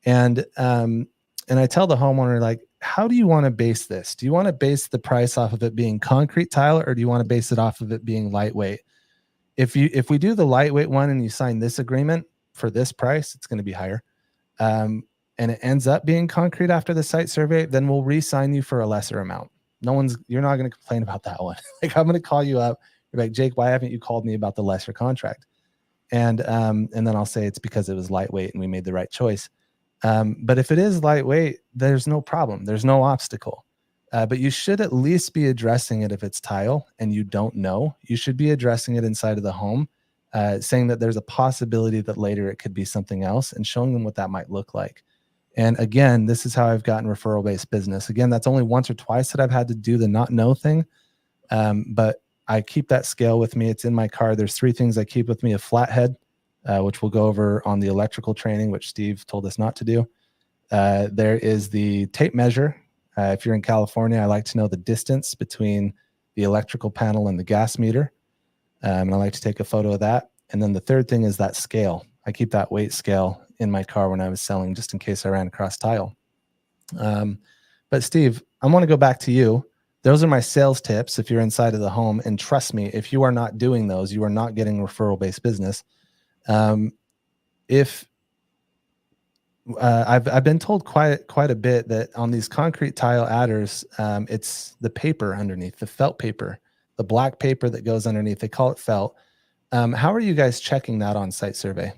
And I tell the homeowner, like, how do you want to base this? Do you want to base the price off of it being concrete tile, or do you want to base it off of it being lightweight? If we do the lightweight one and you sign this agreement for this price, it's going to be higher. And it ends up being concrete after the site survey, then we'll re-sign you for a lesser amount. You're not going to complain about that one. Like, I'm going to call you up. You're like, Jake, why haven't you called me about the lesser contract? And then I'll say it's because it was lightweight and we made the right choice. But if it is lightweight, there's no problem. There's no obstacle. But you should at least be addressing it. If it's tile and you don't know, you should be addressing it inside of the home, saying that there's a possibility that later it could be something else, and showing them what that might look like. And again, this is how I've gotten referral-based business. Again, that's only once or twice that I've had to do the not know thing. But I keep that scale with me. It's in my car. There's 3 things I keep with me: a flathead, which we'll go over on the electrical training, which Steve told us not to do. There is the tape measure. If you're in California, I like to know the distance between the electrical panel and the gas meter. And I like to take a photo of that. And then the third thing is that scale. I keep that weight scale in my car when I was selling, just in case I ran across tile. But Steve, I want to go back to you. Those are my sales tips if you're inside of the home. And trust me, if you are not doing those, you are not getting referral-based business. I've been told quite a bit that on these concrete tile adders, it's the paper underneath, the felt paper, the black paper that goes underneath. They call it felt. How are you guys checking that on site survey?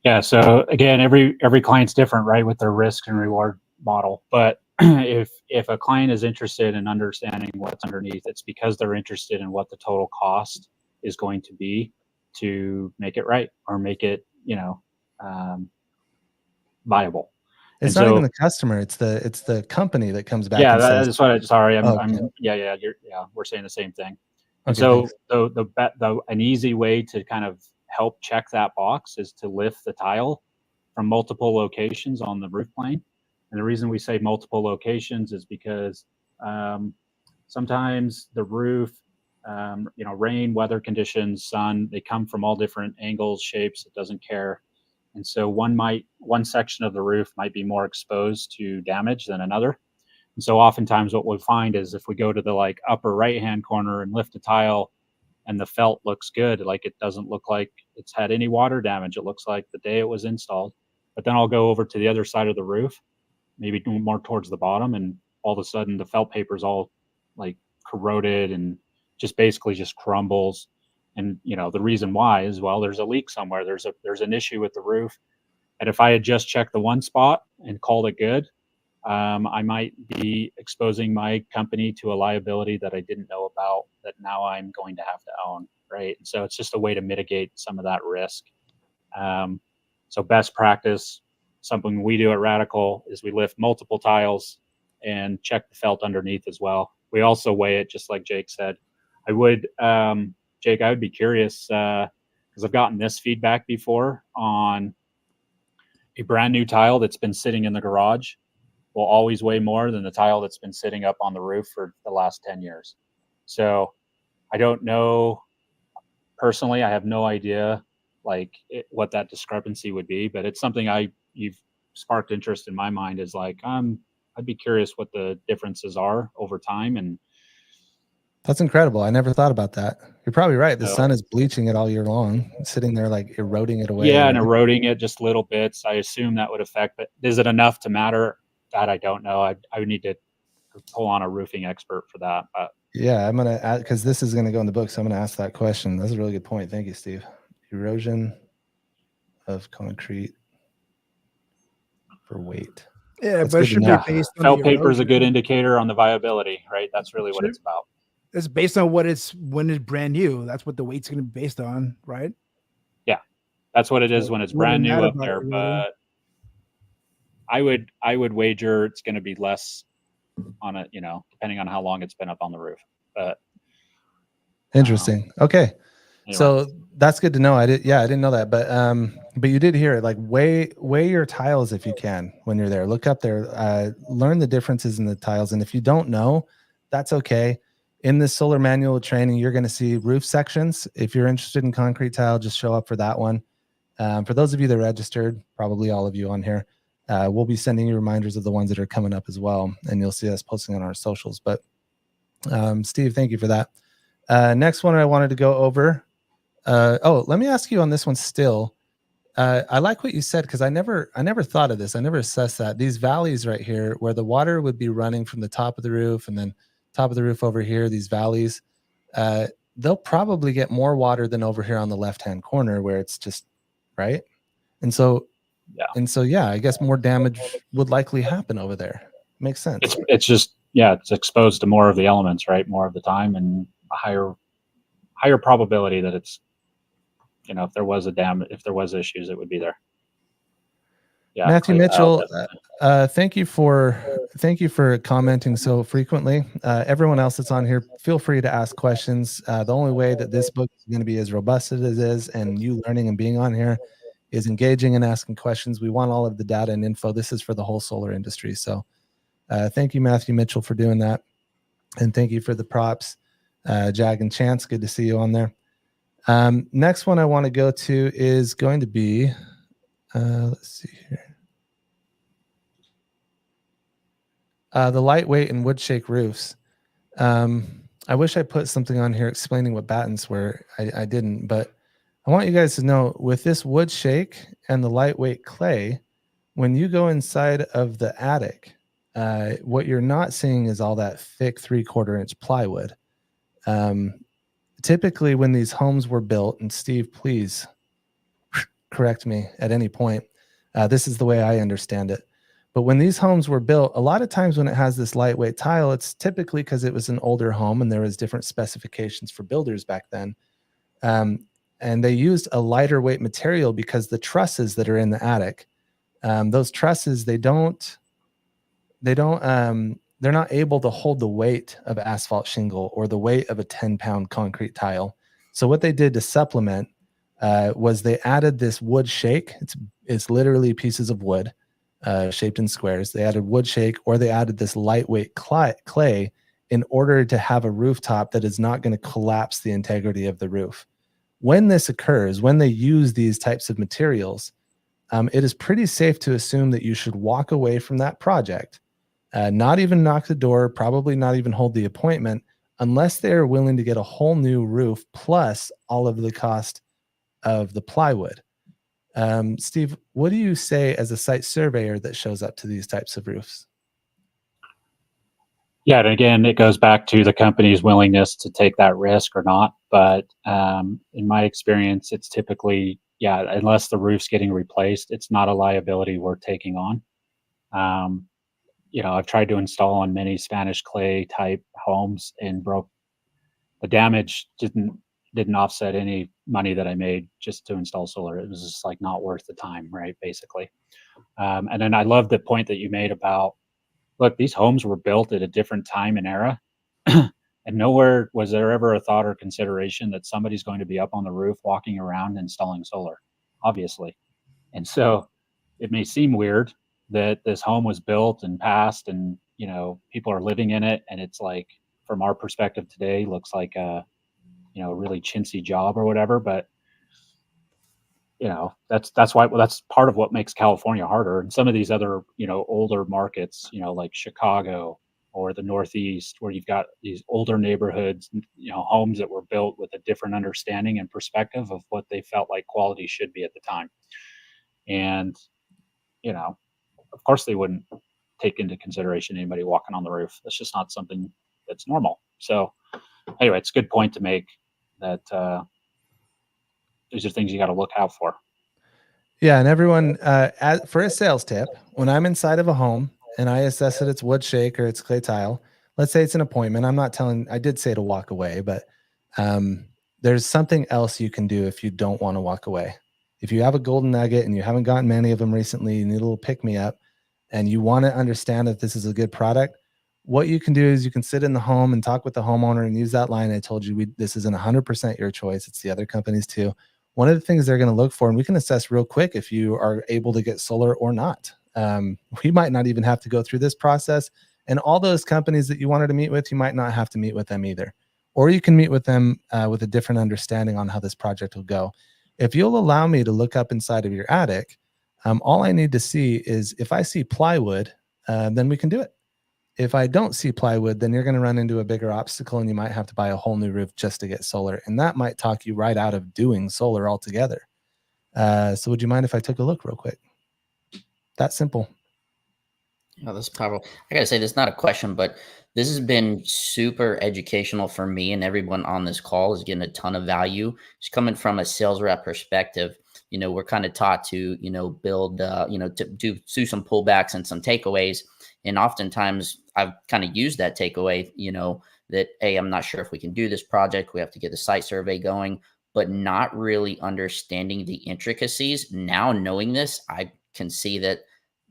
Yeah. So again, every client's different, right, with their risk and reward model. But if a client is interested in understanding what's underneath, it's because they're interested in what the total cost is going to be to make it right, or make it, viable. It's not even the customer; it's the company that comes back. Yeah, and says, that's what. Sorry, okay. We're saying the same thing. Okay, and so an easy way to kind of help check that box is to lift the tile from multiple locations on the roof plane. And the reason we say multiple locations is because sometimes the roof, rain, weather conditions, sun, they come from all different angles, shapes. It doesn't care. And so one section of the roof might be more exposed to damage than another. And so oftentimes what we'll find is if we go to the upper right-hand corner and lift a tile, and the felt looks good. Like it doesn't look like it's had any water damage. It looks like the day it was installed. But then I'll go over to the other side of the roof, maybe more towards the bottom, and all of a sudden the felt paper's all like corroded and just basically just crumbles. And the reason why is, well, there's a leak somewhere. There's an issue with the roof. And if I had just checked the one spot and called it good, I might be exposing my company to a liability that I didn't know about that now I'm going to have to own, right? And so it's just a way to mitigate some of that risk. So best practice, something we do at Radical, is we lift multiple tiles and check the felt underneath as well. We also weigh it, just like Jake said. Jake, I would be curious, because I've gotten this feedback before on a brand new tile that's been sitting in the garage will always weigh more than the tile that's been sitting up on the roof for the last 10 years. So I don't know personally, I have no idea what that discrepancy would be, but it's something you've sparked interest in my mind, is like, I'd be curious what the differences are over time. And that's incredible. I never thought about that. You're probably right. The sun is bleaching it all year long, sitting there like eroding it away. Yeah, and eroding it just little bits. I assume that would affect, but is it enough to matter? That I don't know. I would need to pull on a roofing expert for that. But yeah, I'm gonna add, because this is gonna go in the book, so I'm gonna ask that question. That's a really good point. Thank you, Steve. Erosion of concrete for weight. Yeah, That's but it should be based on felt paper is a good indicator on the viability, right? That's really what it's about. It's based on when it's brand new. That's what the weight's going to be based on, right? Yeah, that's what it is when it's brand new up there. But I would wager it's going to be less on it, depending on how long it's been up on the roof. But interesting. Okay. Anyway. So that's good to know. I didn't know that, but you did hear it. Like weigh your tiles if you can when you're there. Look up there, learn the differences in the tiles. And if you don't know, that's okay. In this solar manual training, you're going to see roof sections. If you're interested in concrete tile, just show up for that one. For those of you that registered, probably all of you on here, we'll be sending you reminders of the ones that are coming up as well, and you'll see us posting on our socials. But Steve, thank you for that. Next one I wanted to go over. Let me ask you on this one still. I like what you said, because I never thought of this. I never assessed that. These valleys right here, where the water would be running from the top of the roof and then top of the roof over here, these valleys, they'll probably get more water than over here on the left-hand corner where it's just right. And so, I guess more damage would likely happen over there. Makes sense. It's just, it's exposed to more of the elements, right? More of the time, and a higher probability that it's, if there was issues, it would be there. Yeah, Matthew Mitchell, thank you for commenting so frequently. Everyone else that's on here, feel free to ask questions. The only way that this book is going to be as robust as it is, and you learning and being on here, is engaging and asking questions. We want all of the data and info. This is for the whole solar industry. So thank you, Matthew Mitchell, for doing that. And thank you for the props. Jag and Chance, good to see you on there. Next one I want to go to is going to be, let's see here. The lightweight and wood shake roofs. I wish I put something on here explaining what battens were. I didn't, but I want you guys to know, with this wood shake and the lightweight clay, when you go inside of the attic, what you're not seeing is all that thick 3/4 inch plywood. Typically when these homes were built, and Steve, please correct me at any point, this is the way I understand it. But when these homes were built, a lot of times when it has this lightweight tile, it's typically because it was an older home and there was different specifications for builders back then. And they used a lighter weight material because the trusses that are in the attic, those trusses, they're not able to hold the weight of asphalt shingle or the weight of a 10-pound concrete tile. So what they did to supplement was they added this wood shake. It's literally pieces of wood shaped in squares. They added wood shake, or they added this lightweight clay in order to have a rooftop that is not going to collapse the integrity of the roof. When this occurs, when they use these types of materials, it is pretty safe to assume that you should walk away from that project, not even knock the door, probably not even hold the appointment, unless they're willing to get a whole new roof plus all of the cost of the plywood. Steve, what do you say as a site surveyor that shows up to these types of roofs? Yeah, and again, it goes back to the company's willingness to take that risk or not. But in my experience, it's typically, yeah, unless the roof's getting replaced, it's not a liability worth taking on. I've tried to install on many Spanish clay type homes and the damage didn't offset any money that I made just to install solar. It was just like not worth the time, right? Basically. And then I love the point that you made about, look, these homes were built at a different time and era. And nowhere was there ever a thought or consideration that somebody's going to be up on the roof walking around installing solar, obviously. And so it may seem weird that this home was built and passed and, people are living in it. And it's like, from our perspective today, looks like a really chintzy job or whatever. But that's why, well, that's part of what makes California harder. And some of these other, older markets, like Chicago or the Northeast, where you've got these older neighborhoods, homes that were built with a different understanding and perspective of what they felt like quality should be at the time. And, of course they wouldn't take into consideration anybody walking on the roof. That's just not something that's normal. So anyway, it's a good point to make that, these are things you got to look out for. Yeah, and everyone, for a sales tip, when I'm inside of a home and I assess that it's wood shake or it's clay tile, let's say it's an appointment. I'm not telling, I did say to walk away, but there's something else you can do if you don't want to walk away. If you have a golden nugget and you haven't gotten many of them recently, you need a little pick me up, and you want to understand that this is a good product, what you can do is you can sit in the home and talk with the homeowner and use that line I told you. This isn't 100% your choice. It's the other companies too. One of the things they're going to look for, and we can assess real quick if you are able to get solar or not. We might not even have to go through this process. And all those companies that you wanted to meet with, you might not have to meet with them either. Or you can meet with them with a different understanding on how this project will go. If you'll allow me to look up inside of your attic, all I need to see is if I see plywood, then we can do it. If I don't see plywood, then you're going to run into a bigger obstacle and you might have to buy a whole new roof just to get solar. And that might talk you right out of doing solar altogether. So would you mind if I took a look real quick? That simple. Yeah, that's powerful. I gotta say, this is not a question, but this has been super educational for me, and everyone on this call is getting a ton of value. Just coming from a sales rep perspective, we're kind of taught to, build, to do some pullbacks and some takeaways. And oftentimes I've kind of used that takeaway, that, hey, I'm not sure if we can do this project. We have to get the site survey going, but not really understanding the intricacies. Now knowing this, I can see that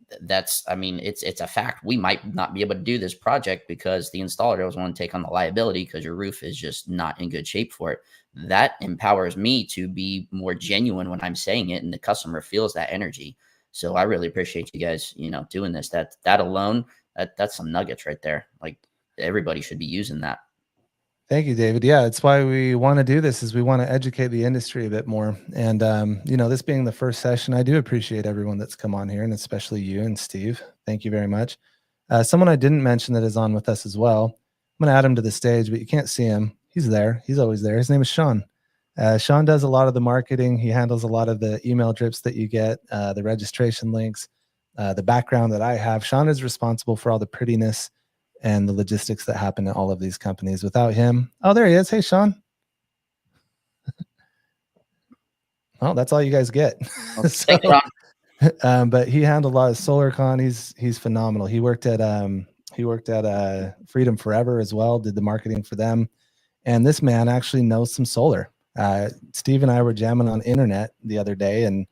it's a fact. We might not be able to do this project because the installer doesn't want to take on the liability because your roof is just not in good shape for it. That empowers me to be more genuine when I'm saying it, and the customer feels that energy. So I really appreciate you guys, doing this. That alone, that's some nuggets right there. Like, everybody should be using that. Thank you, David. Yeah, it's why we want to do this, is we want to educate the industry a bit more. And, this being the first session, I do appreciate everyone that's come on here, and especially you and Steve. Thank you very much. Someone I didn't mention that is on with us as well. I'm going to add him to the stage, but you can't see him. He's there. He's always there. His name is Sean. Sean does a lot of the marketing. He handles a lot of the email drips that you get, the registration links, the background that I have. Sean is responsible for all the prettiness and the logistics that happen in all of these companies. Without him, oh, there he is. Hey, Sean. Well, that's all you guys get. So, but he handled a lot of SolarCon. He's phenomenal. He worked at Freedom Forever as well. Did the marketing for them. And this man actually knows some solar. Steve and I were jamming on internet the other day, and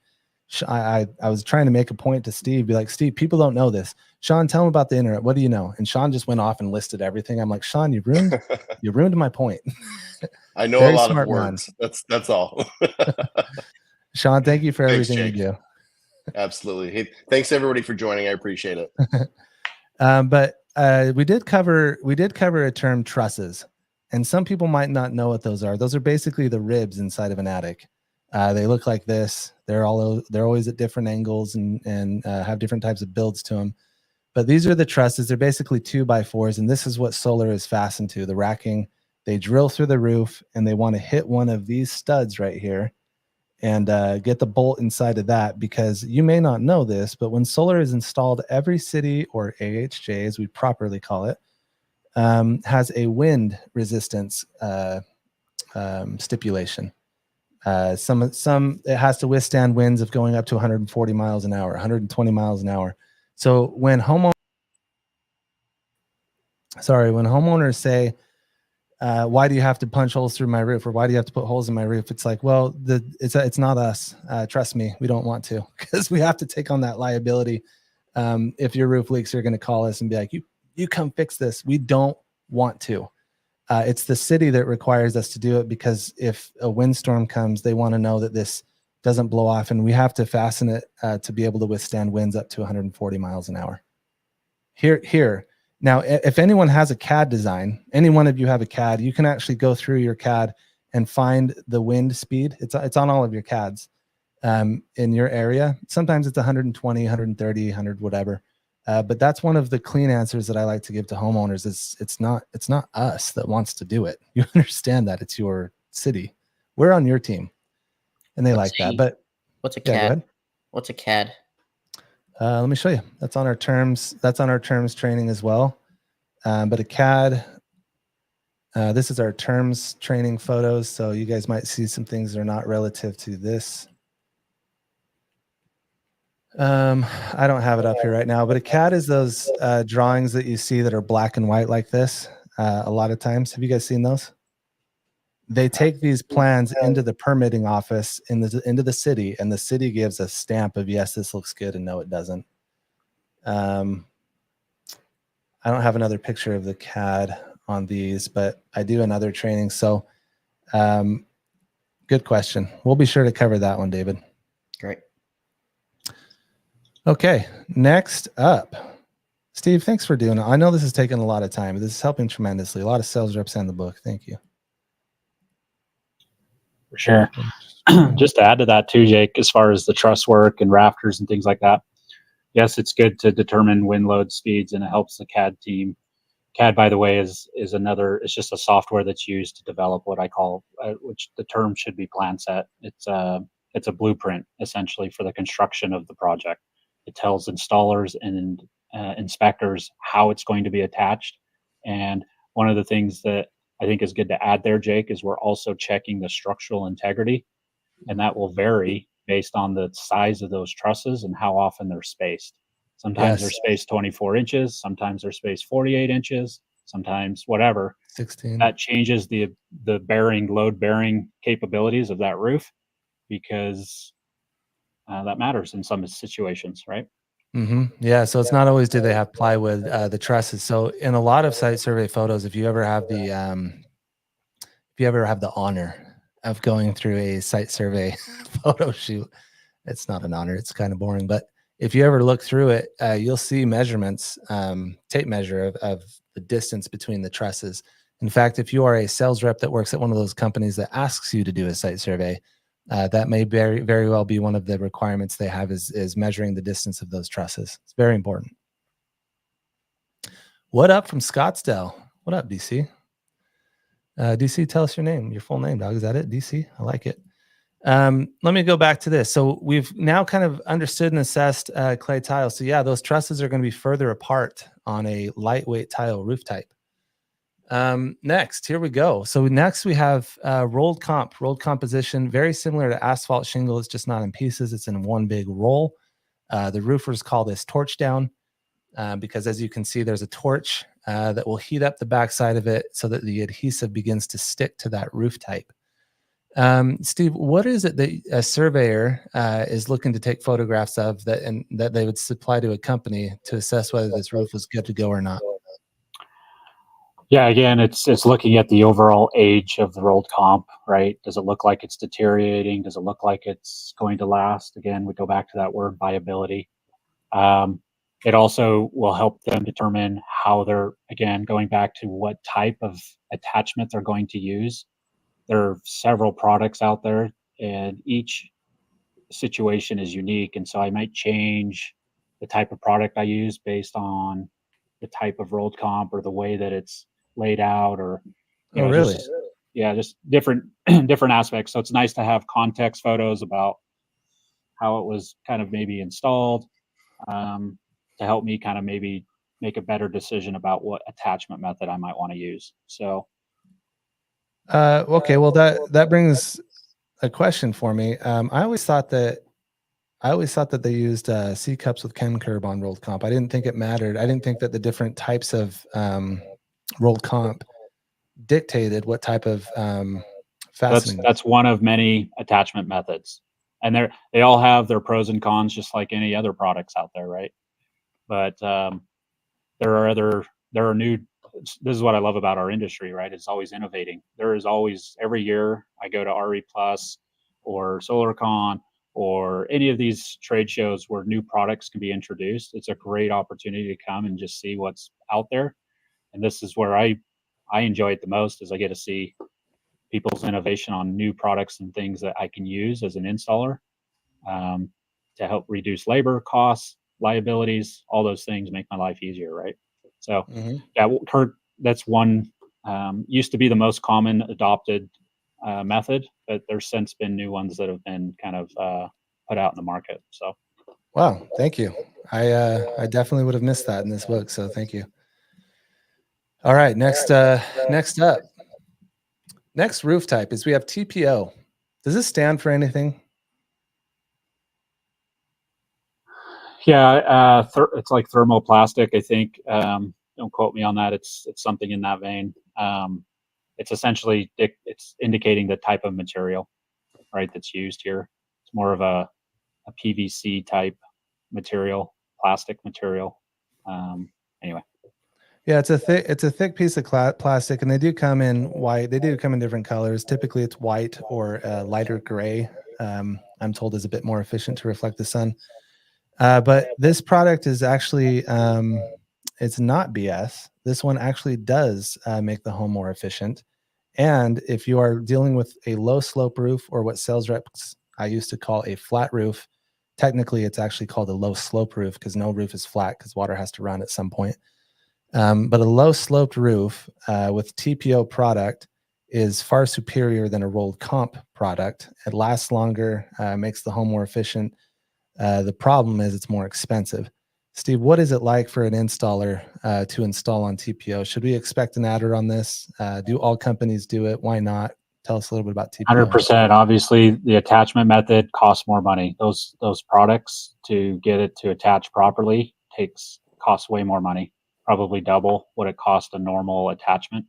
I was trying to make a point to Steve, be like, Steve, people don't know this. Sean, tell them about the internet. What do you know? And Sean just went off and listed everything. I'm like, Sean, you ruined my point. I know a lot of words. Man. That's all. Sean, thank you for everything you do. Absolutely. Hey, thanks everybody for joining. I appreciate it. But we did cover a term, trusses, and some people might not know what those are. Those are basically the ribs inside of an attic. They look like this. They're always at different angles and have different types of builds to them. But these are the trusses. They're basically 2x4s, and this is what solar is fastened to. The racking They drill through the roof and they want to hit one of these studs right here and get the bolt inside of that, because you may not know this, but when solar is installed, every city, or AHJ as we properly call it, has a wind resistance stipulation. Some it has to withstand winds of going up to 140 miles an hour, 120 miles an hour. So when homeowners say, why do you have to punch holes through my roof, or why do you have to put holes in my roof? It's like, well, it's not us. Trust me, we don't want to, because we have to take on that liability. If your roof leaks, you're going to call us and be like, you come fix this. We don't want to. It's the city that requires us to do it, because if a windstorm comes, they want to know that this doesn't blow off, and we have to fasten it to be able to withstand winds up to 140 miles an hour. Here. Now, if anyone has a CAD design, any one of you have a CAD, you can actually go through your CAD and find the wind speed. It's on all of your CADs in your area. Sometimes it's 120, 130, 100, whatever. But that's one of the clean answers that I like to give to homeowners. It's not us that wants to do it. You understand that it's your city. We're on your team, and they like that. But what's a CAD? CAD? What's a CAD? Let me show you. That's on our terms. That's on our terms training as well. But a CAD. This is our terms training photos. So you guys might see some things that are not relative to this. I don't have it up here right now, but a CAD is those drawings that you see that are black and white like this. A lot of times, have you guys seen those? They take these plans into the permitting office into the city, and the city gives a stamp of yes, this looks good, and no, it doesn't. I don't have another picture of the CAD on these, but I do another training. So, good question. We'll be sure to cover that one, David. Great. Okay, next up, Steve, thanks for doing it. I know this is taking a lot of time. This is helping tremendously. A lot of sales reps in the book. Thank you. For sure. Just to add to that too, Jake, as far as the truss work and rafters and things like that, yes, it's good to determine wind load speeds, and it helps the CAD team. CAD, by the way, is another, it's just a software that's used to develop what I call, which the term should be plan set. It's a blueprint essentially for the construction of the project. It tells installers and inspectors how it's going to be attached. And one of the things that I think is good to add there, Jake, is we're also checking the structural integrity, and that will vary based on the size of those trusses and how often they're spaced. Sometimes they're spaced 24 inches, sometimes they're spaced 48 inches, sometimes whatever. 16. That changes the load bearing capabilities of that roof, because that matters in some situations, right? Mm-hmm. Yeah. So it's not always do they have plywood, the trusses. So in a lot of site survey photos, if you ever have the honor of going through a site survey photo shoot, it's not an honor. It's kind of boring, but if you ever look through it, you'll see measurements, tape measure of the distance between the trusses. In fact, if you are a sales rep that works at one of those companies that asks you to do a site survey, that may very, very well be one of the requirements they have is measuring the distance of those trusses. It's very important. What up from Scottsdale? What up, DC? DC, tell us your name, your full name, dog. Is that it, DC? I like it. Let me go back to this. So we've now kind of understood and assessed clay tile. So yeah, those trusses are going to be further apart on a lightweight tile roof type. Next, here we go. So next we have rolled composition, very similar to asphalt shingle. It's just not in pieces. It's in one big roll. The roofers call this torch down because as you can see, there's a torch that will heat up the backside of it so that the adhesive begins to stick to that roof type. Steve, what is it that a surveyor is looking to take photographs of that they would supply to a company to assess whether this roof was good to go or not? Yeah, again, it's looking at the overall age of the rolled comp, right? Does it look like it's deteriorating? Does it look like it's going to last? Again, we go back to that word viability. It also will help them determine how they're, again, going back to what type of attachment they're going to use. There are several products out there, and each situation is unique. And so I might change the type of product I use based on the type of rolled comp or the way that it's laid out, or you Oh, know, really? just different different aspects. So it's nice to have context photos about how it was kind of maybe installed, to help me kind of maybe make a better decision about what attachment method I might want to use. So Okay, well that brings a question for me. I always thought that they used C cups with Chem curb on rolled comp. I didn't think it mattered. I didn't think that the different types of rolled comp dictated what type of fastening. that's one of many attachment methods, and they all have their pros and cons, just like any other products out there, right? But there are new. This is what I love about our industry, right? It's always innovating. There is always, every year I go to RE Plus or SolarCon or any of these trade shows where new products can be introduced. It's a great opportunity to come and just see what's out there. And this is where I enjoy it the most, is I get to see people's innovation on new products and things that I can use as an installer, um, to help reduce labor costs, liabilities, all those things make my life easier, right? So, yeah, Kurt, that's one, used to be the most common adopted method, but there's since been new ones that have been kind of put out in the market. So, Wow, thank you. I definitely would have missed that in this book, so thank you. All right, next up. Next roof type is we have TPO. Does this stand for anything? yeah, it's like thermoplastic, I think. Don't quote me on that. It's something in that vein. It's essentially it's indicating the type of material, right, that's used here. It's more of a PVC type material, plastic material. Anyway. Yeah, it's a thick piece of plastic, and they do come in white. They do come in different colors. Typically, it's white or lighter gray. I'm told is a bit more efficient to reflect the sun. But this product is actually it's not BS. This one actually does make the home more efficient. And if you are dealing with a low slope roof, or what sales reps I used to call a flat roof, technically it's actually called a low slope roof because no roof is flat because water has to run at some point. But a low sloped roof with TPO product is far superior than a rolled comp product. It lasts longer, makes the home more efficient. The problem is it's more expensive. Steve, what is it like for an installer to install on TPO? Should we expect an adder on this? Do all companies do it? Why not? Tell us a little bit about TPO. 100%. Obviously, the attachment method costs more money. Those products, to get it to attach properly, costs way more money, probably double what it costs a normal attachment.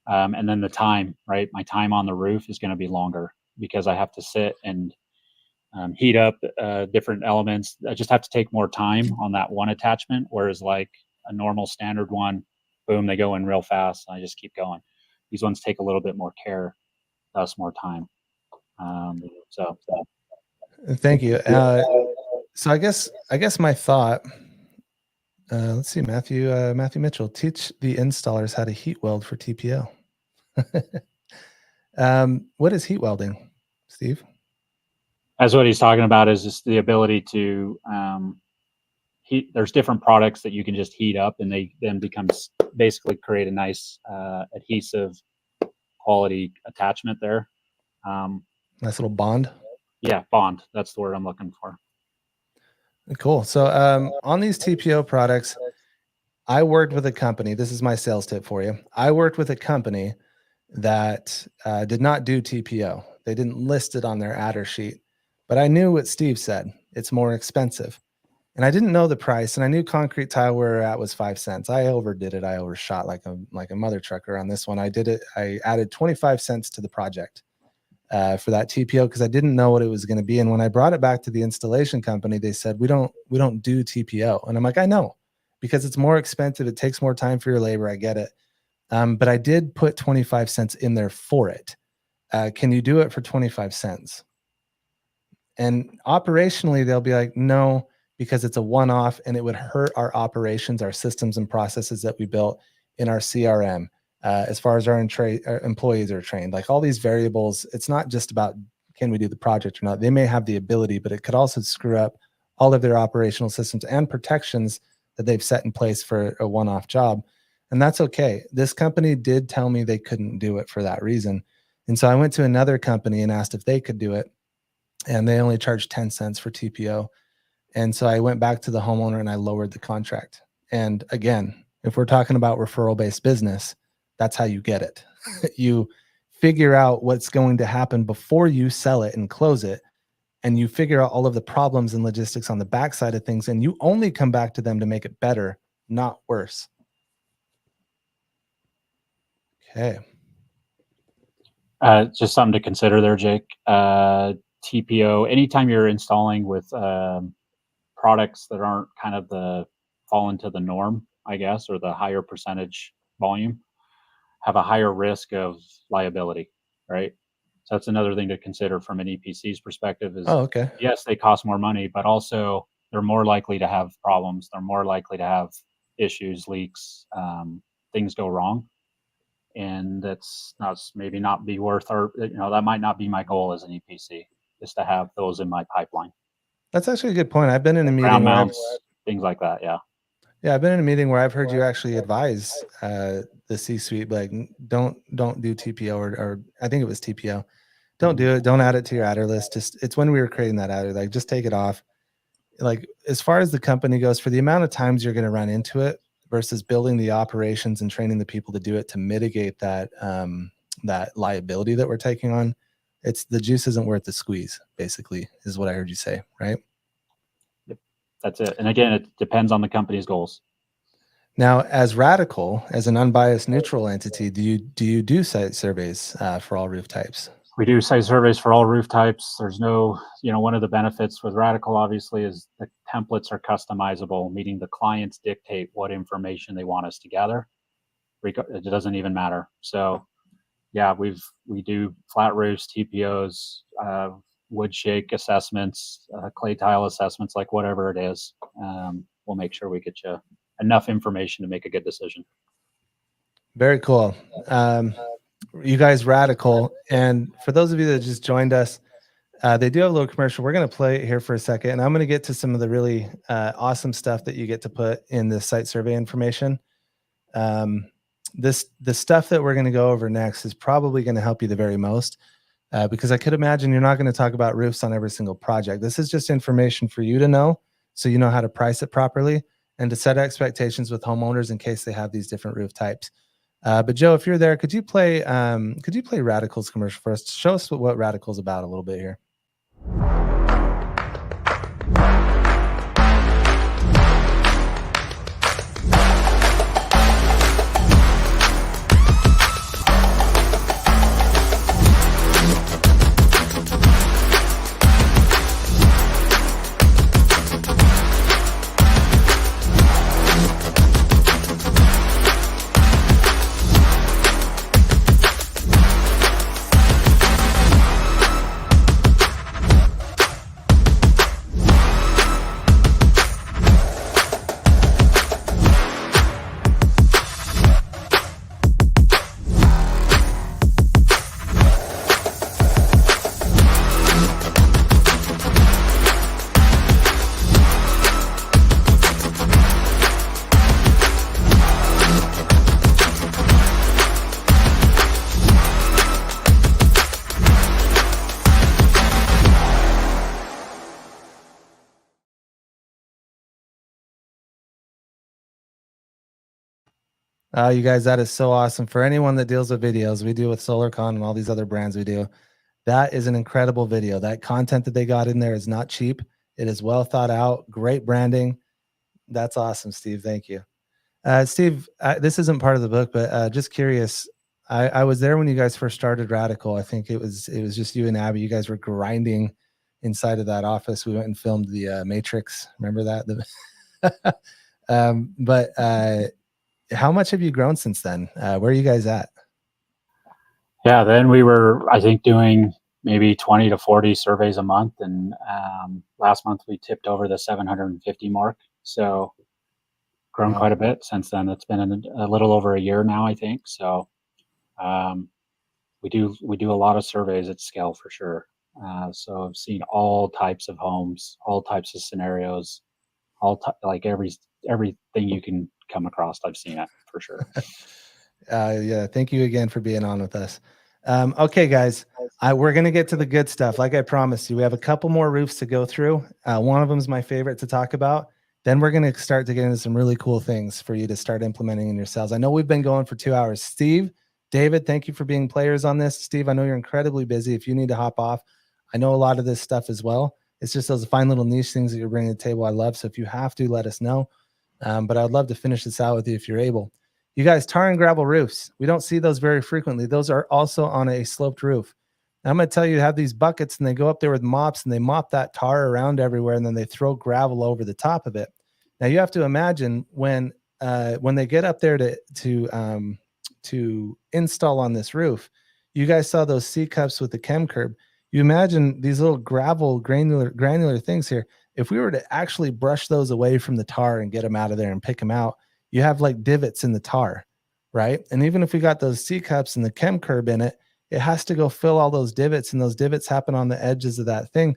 And then the time, right? My time on the roof is going to be longer because I have to sit and heat up different elements. I just have to take more time on that one attachment, whereas like a normal standard one, boom, they go in real fast and I just keep going. These ones take a little bit more care, thus more time. So thank you. So I guess my thought, let's see, Matthew Mitchell, teach the installers how to heat weld for TPO. What is heat welding, Steve? that's what he's talking about, is just the ability to heat. There's different products that you can just heat up and they then basically create a nice adhesive quality attachment there. Nice little bond. Yeah, bond. That's the word I'm looking for. Cool. So on these TPO products, I worked with a company. This is my sales tip for you. I worked with a company that did not do TPO. They didn't list it on their adder sheet, but I knew what Steve said. It's more expensive. And I didn't know the price, and I knew concrete tile where we're at was 5 cents. I overdid it. I overshot like a mother trucker on this one. I added 25 cents to the project for that TPO because I didn't know what it was going to be. And when I brought it back to the installation company, they said, we don't do TPO. And I'm like, I know, because it's more expensive. It takes more time for your labor. I get it. But I did put 25 cents in there for it. Can you do it for 25 cents? And operationally, they'll be like, no, because it's a one-off and it would hurt our operations, our systems and processes that we built in our CRM. As far as our employees are trained, like all these variables, it's not just about can we do the project or not. They may have the ability, but it could also screw up all of their operational systems and protections that they've set in place for a one-off job. And that's okay. This company did tell me they couldn't do it for that reason. And so I went to another company and asked if they could do it. And they only charged 10 cents for TPO. And so I went back to the homeowner and I lowered the contract. And again, if we're talking about referral-based business, that's how you get it. You figure out what's going to happen before you sell it and close it. And you figure out all of the problems and logistics on the backside of things. And you only come back to them to make it better, not worse. Okay. Just something to consider there, Jake. TPO, anytime you're installing with products that aren't kind of fall into the norm, I guess, or the higher percentage volume, have a higher risk of liability, right? So that's another thing to consider from an EPC's perspective is, okay. Yes, they cost more money, but also they're more likely to have problems. They're more likely to have issues, leaks, things go wrong. And that's maybe not be worth, or, that might not be my goal as an EPC, is to have those in my pipeline. That's actually a good point. I've been in a meeting Ground where mounts, things like that. Yeah. Yeah, I've been in a meeting where I've heard you actually advise the C-suite, like don't do TPO or I think it was TPO. Don't do it. Don't add it to your adder list. It's when we were creating that adder, like just take it off. Like as far as the company goes, for the amount of times you're going to run into it versus building the operations and training the people to do it to mitigate that that liability that we're taking on, the juice isn't worth the squeeze. Basically, is what I heard you say, right? That's it. And again, it depends on the company's goals. Now, as Radical, as an unbiased neutral entity, do you do site surveys for all roof types? We do site surveys for all roof types. There's no, one of the benefits with Radical, obviously, is the templates are customizable, meaning the clients dictate what information they want us to gather. It doesn't even matter. So, yeah, we do flat roofs, TPOs, wood shake assessments, clay tile assessments, like whatever it is. We'll make sure we get you enough information to make a good decision. Very cool. You guys Radical. And for those of you that just joined us, they do have a little commercial. We're going to play it here for a second. And I'm going to get to some of the really awesome stuff that you get to put in the site survey information. The stuff that we're going to go over next is probably going to help you the very most. Because I could imagine you're not going to talk about roofs on every single project. This is just information for you to know, so you know how to price it properly and to set expectations with homeowners in case they have these different roof types. But Joe, if you're there, could you play Radical's commercial for us? Show us what Radical's about a little bit here. You guys, that is so awesome. For anyone that deals with videos, we deal with SolarCon and all these other brands we do. That is an incredible video. That content that they got in there is not cheap. It is well thought out, great branding. That's awesome, Steve. Thank you. Steve, this isn't part of the book, but just curious. I was there when you guys first started Radical. I think it was just you and Abby. You guys were grinding inside of that office. We went and filmed the Matrix. Remember that? How much have you grown since then? Where are you guys at? Yeah, then we were, I think, doing maybe 20 to 40 surveys a month. And last month we tipped over the 750 mark. So grown quite a bit since then. It's been a little over a year now, I think. So we do a lot of surveys at scale for sure. So I've seen all types of homes, all types of scenarios, like everything you can come across. I've seen it for sure. Yeah, thank you again for being on with us. Okay, guys, we're going to get to the good stuff. Like I promised you, we have a couple more roofs to go through. One of them is my favorite to talk about. Then we're going to start to get into some really cool things for you to start implementing in your sales. I know we've been going for 2 hours. Steve, David, thank you for being players on this. Steve, I know you're incredibly busy. If you need to hop off, I know a lot of this stuff as well. It's just those fine little niche things that you're bringing to the table I love. So if you have to, let us know. But I'd love to finish this out with you if you're able. You guys, tar and gravel roofs. We don't see those very frequently. Those are also on a sloped roof. I'm going to tell you, have these buckets and they go up there with mops and they mop that tar around everywhere and then they throw gravel over the top of it. Now you have to imagine when they get up there to install on this roof, you guys saw those C cups with the chem curb. You imagine these little gravel granular things here. If we were to actually brush those away from the tar and get them out of there and pick them out, you have like divots in the tar, right? And even if we got those C cups and the chem curb in it, it has to go fill all those divots, and those divots happen on the edges of that thing.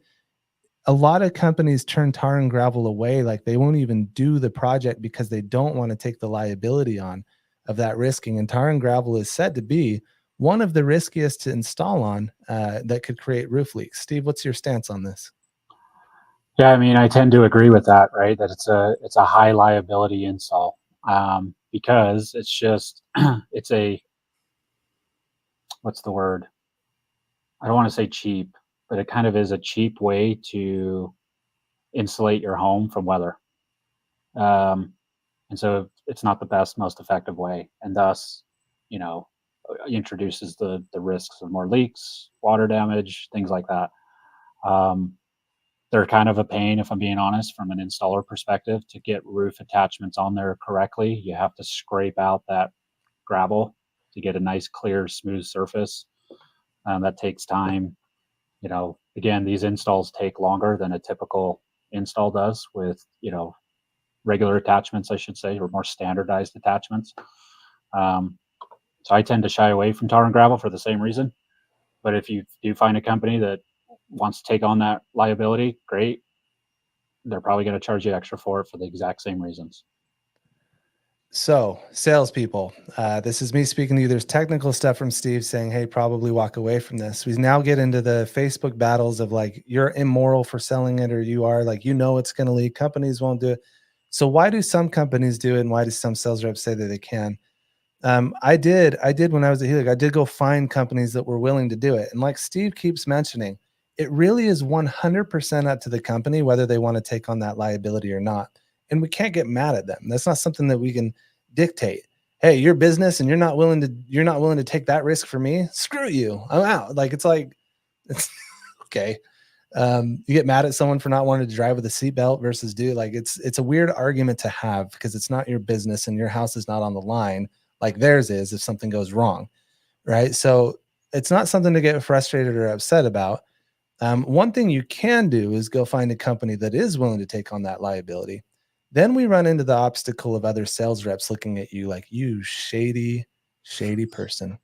A lot of companies turn tar and gravel away. Like they won't even do the project because they don't want to take the liability on of that risking. And tar and gravel is said to be one of the riskiest to install on that could create roof leaks. Steve, what's your stance on this? Yeah, I mean, I tend to agree with that, right? That it's a high liability install because it's just it's a, what's the word? I don't want to say cheap, but it kind of is a cheap way to insulate your home from weather. And so it's not the best, most effective way. And thus, introduces the risks of more leaks, water damage, things like that. They're kind of a pain, if I'm being honest, from an installer perspective. To get roof attachments on there correctly, you have to scrape out that gravel to get a nice, clear, smooth surface. That takes time. Again, these installs take longer than a typical install does with, regular attachments, I should say, or more standardized attachments. So I tend to shy away from tar and gravel for the same reason. But if you do find a company that wants to take on that liability, great. They're probably going to charge you extra for it for the exact same reasons. So, salespeople, this is me speaking to you. There's technical stuff from Steve saying, hey, probably walk away from this. We now get into the Facebook battles of like, you're immoral for selling it, or you are like, it's going to leak. Companies won't do it. So why do some companies do it, and why do some sales reps say that they can? I did when I was at Helig, I did go find companies that were willing to do it. And like Steve keeps mentioning, it really is 100% up to the company whether they want to take on that liability or not. And we can't get mad at them. That's not something that we can dictate. Hey, your business and you're not willing to take that risk for me. Screw you. I'm out. It's okay. You get mad at someone for not wanting to drive with a seatbelt versus it's a weird argument to have because it's not your business and your house is not on the line like theirs is if something goes wrong, right? So it's not something to get frustrated or upset about. One thing you can do is go find a company that is willing to take on that liability. Then we run into the obstacle of other sales reps looking at you like, you shady person.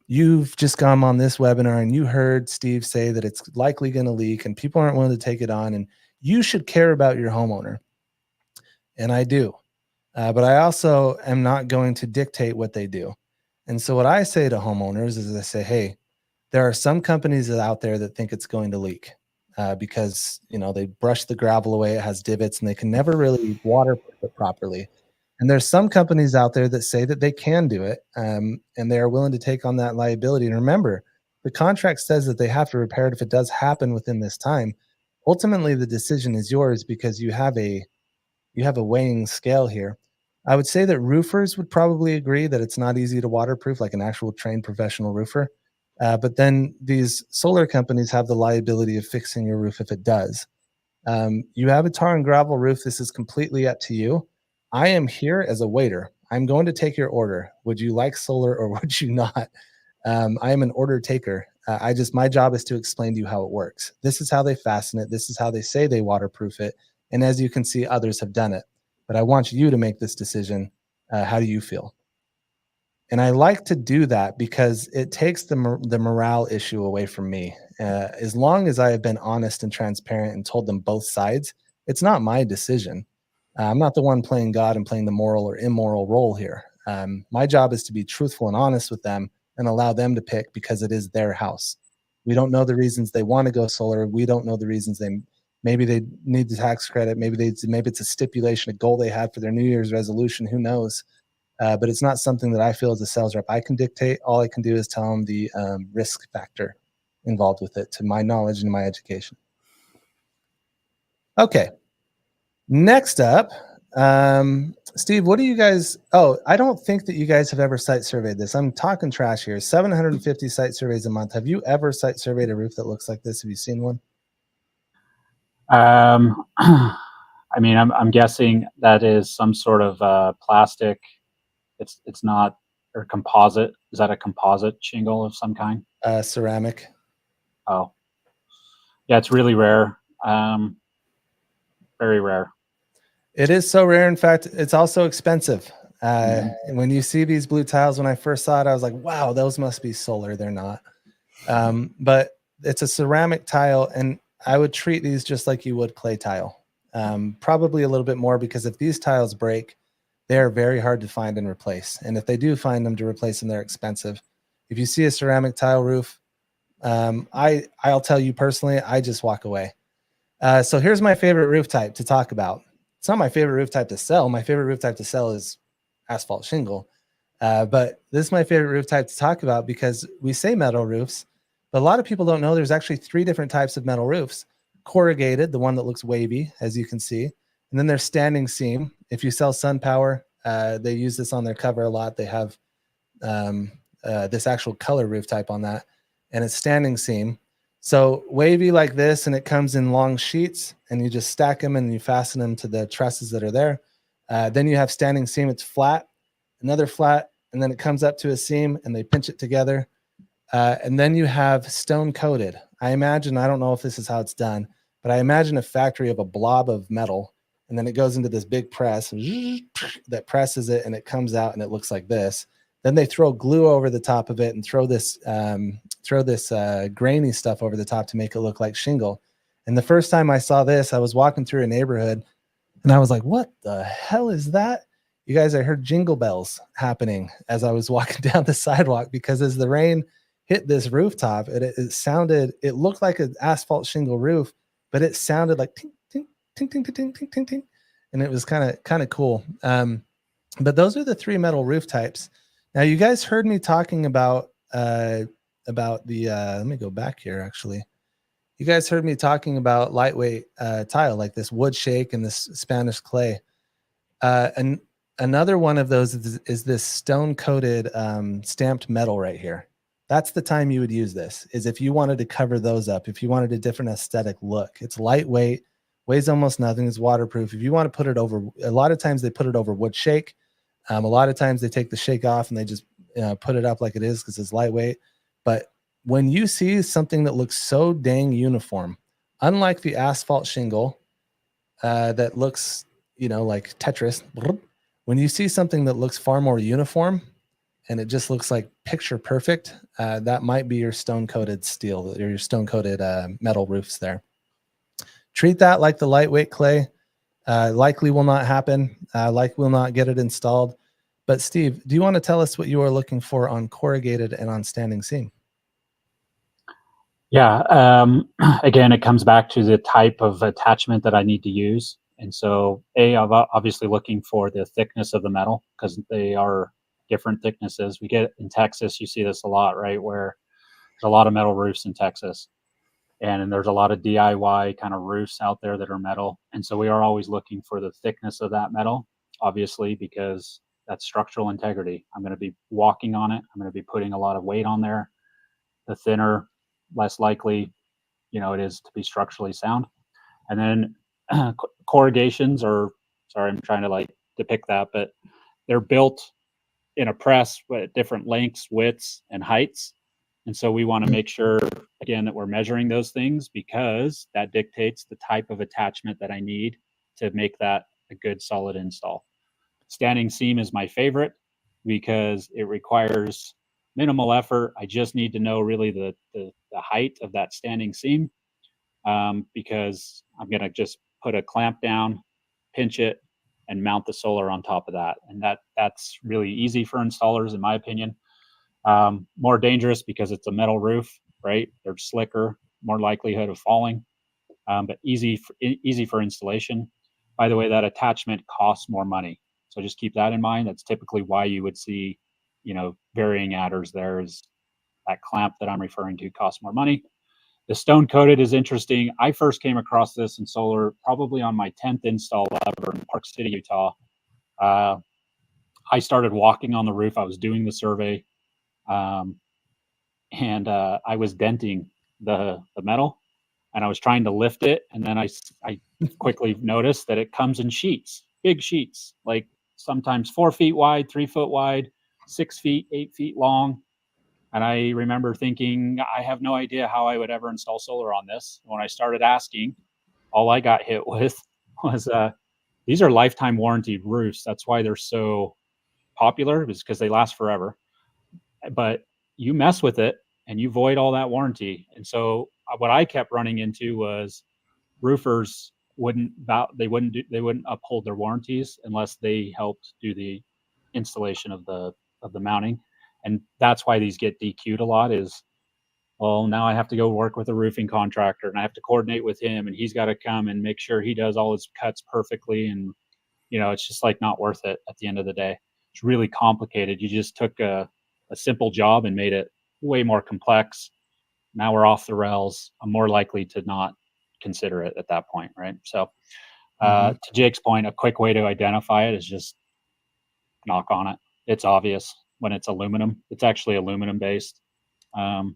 You've just gone on this webinar and you heard Steve say that it's likely going to leak and people aren't willing to take it on, and you should care about your homeowner. And I do. But I also am not going to dictate what they do. And so what I say to homeowners is I say, hey, there are some companies out there that think it's going to leak because, they brush the gravel away. It has divots and they can never really waterproof it properly. And there's some companies out there that say that they can do it and they are willing to take on that liability. And remember, the contract says that they have to repair it if it does happen within this time. Ultimately, the decision is yours because you have a weighing scale here. I would say that roofers would probably agree that it's not easy to waterproof like an actual trained professional roofer. But then these solar companies have the liability of fixing your roof if it does. You have a tar and gravel roof. This is completely up to you. I am here as a waiter. I'm going to take your order. Would you like solar or would you not? I am an order taker. My job is to explain to you how it works. This is how they fasten it. This is how they say they waterproof it. And as you can see, others have done it. But I want you to make this decision. How do you feel? And I like to do that because it takes the morale issue away from me. As long as I have been honest and transparent and told them both sides, it's not my decision. I'm not the one playing God and playing the moral or immoral role here. My job is to be truthful and honest with them and allow them to pick, because it is their house. We don't know the reasons they want to go solar. We don't know the reasons maybe they need the tax credit. Maybe it's a stipulation, a goal they had for their New Year's resolution. Who knows? But it's not something that I feel as a sales rep I can dictate. All I can do is tell them the risk factor involved with it, to my knowledge and my education. Okay. Next up, Steve, what do you guys, I don't think that you guys have ever site surveyed this. I'm talking trash here. 750 site surveys a month. Have you ever site surveyed a roof that looks like this? Have you seen one? I mean, I'm guessing that is some sort of plastic. It's not, or composite. Is that a composite shingle of some kind? Ceramic. Oh, yeah, it's really rare. Very rare. It is so rare. In fact, it's also expensive. When you see these blue tiles, when I first saw it, I was like, wow, those must be solar. They're not. But it's a ceramic tile, and I would treat these just like you would clay tile. Probably a little bit more, because if these tiles break, they're very hard to find and replace. And if they do find them to replace them, they're expensive. If you see a ceramic tile roof, I'll tell you personally, I just walk away. So here's my favorite roof type to talk about. It's not my favorite roof type to sell. My favorite roof type to sell is asphalt shingle. But this is my favorite roof type to talk about, because we say metal roofs, but a lot of people don't know there's actually 3 different types of metal roofs. Corrugated, the one that looks wavy, as you can see. And then there's standing seam. If you sell SunPower, they use this on their cover a lot. They have this actual color roof type on that, and it's standing seam. So wavy like this, and it comes in long sheets, and you just stack them and you fasten them to the trusses that are there. Then you have standing seam. It's flat, another flat, and then it comes up to a seam, and they pinch it together. And then you have stone coated. I don't know if this is how it's done, but I imagine a factory of a blob of metal, and then it goes into this big press that presses it, and it comes out, and it looks like this. Then they throw glue over the top of it and throw this grainy stuff over the top to make it look like shingle. And the first time I saw this, I was walking through a neighborhood, and I was like, what the hell is that? You guys, I heard jingle bells happening as I was walking down the sidewalk, because as the rain hit this rooftop, it looked like an asphalt shingle roof, but it sounded like ting, ting, ting, ting, ting, ting, ting, ting, ting. And it was kind of cool. But those are the 3 metal roof types. Now, you guys heard me talking about the, let me go back here, actually. You guys heard me talking about lightweight tile, like this wood shake and this Spanish clay. And another one of those is this stone coated stamped metal right here. That's the time you would use this, is if you wanted to cover those up, if you wanted a different aesthetic look. It's lightweight, weighs almost nothing, it's waterproof. If you want to put it over, a lot of times they put it over wood shake. A lot of times they take the shake off and they just put it up like it is, because it's lightweight. But when you see something that looks so dang uniform, unlike the asphalt shingle that looks, like Tetris, when you see something that looks far more uniform and it just looks like picture perfect, that might be your stone coated steel or your stone coated metal roofs there. Treat that like the lightweight clay. Likely will not happen. Likely will not get it installed. But Steve, do you want to tell us what you are looking for on corrugated and on standing seam? Yeah. Again, it comes back to the type of attachment that I need to use. And so I'm obviously looking for the thickness of the metal, because they are different thicknesses. We get in Texas, you see this a lot, right? Where there's a lot of metal roofs in Texas. And there's a lot of DIY kind of roofs out there that are metal. And so we are always looking for the thickness of that metal, obviously, because that's structural integrity. I'm going to be walking on it. I'm going to be putting a lot of weight on there. The thinner, less likely, it is to be structurally sound. And then corrugations are, sorry, I'm trying to depict that, but they're built in a press with different lengths, widths, and heights. And so we want to make sure, again, that we're measuring those things, because that dictates the type of attachment that I need to make that a good solid install. Standing seam is my favorite because it requires minimal effort. I just need to know really the height of that standing seam, because I'm going to just put a clamp down, pinch it, and mount the solar on top of that. And that's really easy for installers, in my opinion. More dangerous because it's a metal roof, right? They're slicker, more likelihood of falling, but easy for installation. By the way, that attachment costs more money. So just keep that in mind. That's typically why you would see, varying adders there. Is that clamp that I'm referring to costs more money. The stone coated is interesting. I first came across this in solar probably on my 10th install ever in Park City, Utah. I started walking on the roof. I was doing the survey, and I was denting the metal, and I was trying to lift it. And then I quickly noticed that it comes in sheets, big sheets, like sometimes 4 feet wide, 3 foot wide, 6 feet, 8 feet long. And I remember thinking, I have no idea how I would ever install solar on this. When I started asking, all I got hit with was these are lifetime warranty roofs. That's why they're so popular, is because they last forever. But you mess with it and you void all that warranty. And so what I kept running into was roofers wouldn't uphold their warranties unless they helped do the installation of the mounting. And that's why these get DQ'd a lot. Is, well, now I have to go work with a roofing contractor and I have to coordinate with him, and he's got to come and make sure he does all his cuts perfectly. And it's just like not worth it at the end of the day. It's really complicated. You just took a simple job and made it way more complex. Now we're off the rails. I'm more likely to not consider it at that point, right? So to Jake's point, a quick way to identify it is just knock on it. It's obvious when it's aluminum. It's actually aluminum based, and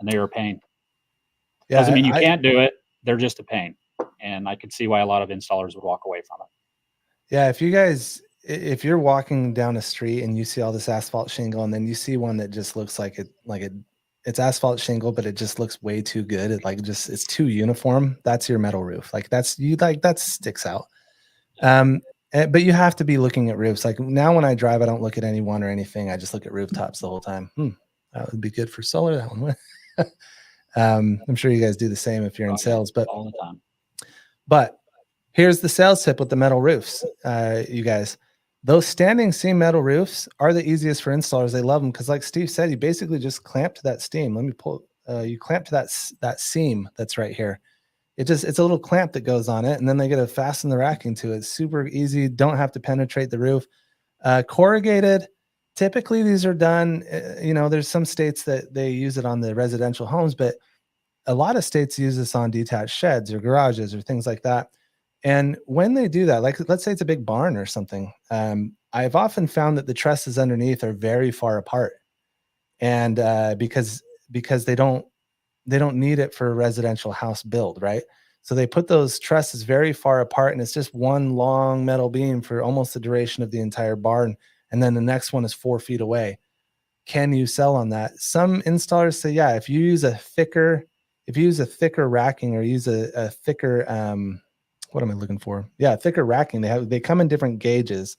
they are a pain. Yeah, doesn't mean you can't do it. They're just a pain, and I could see why a lot of installers would walk away from it. Yeah, if you're walking down a street and you see all this asphalt shingle, and then you see one that just looks like it's asphalt shingle, but it just looks way too good. It's too uniform. That's your metal roof. That sticks out. But you have to be looking at roofs. Like now when I drive, I don't look at anyone or anything. I just look at rooftops the whole time. That would be good for solar. That one would. I'm sure you guys do the same if you're in sales, but all the time. But here's the sales tip with the metal roofs. You guys, those standing seam metal roofs are the easiest for installers. They love them because, like Steve said, you basically just clamp to that seam. Let me pull. You clamp to that seam that's right here. It's a little clamp that goes on it, and then they get to fasten the racking to it. It's super easy. Don't have to penetrate the roof. Corrugated. Typically, these are done. There's some states that they use it on the residential homes, but a lot of states use this on detached sheds or garages or things like that. And when they do that, like let's say it's a big barn or something, I've often found that the trusses underneath are very far apart, and because they don't need it for a residential house build, right? So they put those trusses very far apart, and it's just one long metal beam for almost the duration of the entire barn, and then the next one is 4 feet away. Can you sell on that? Some installers say, yeah, if you use a thicker racking or use a thicker what am I looking for? Yeah, thicker racking. They come in different gauges.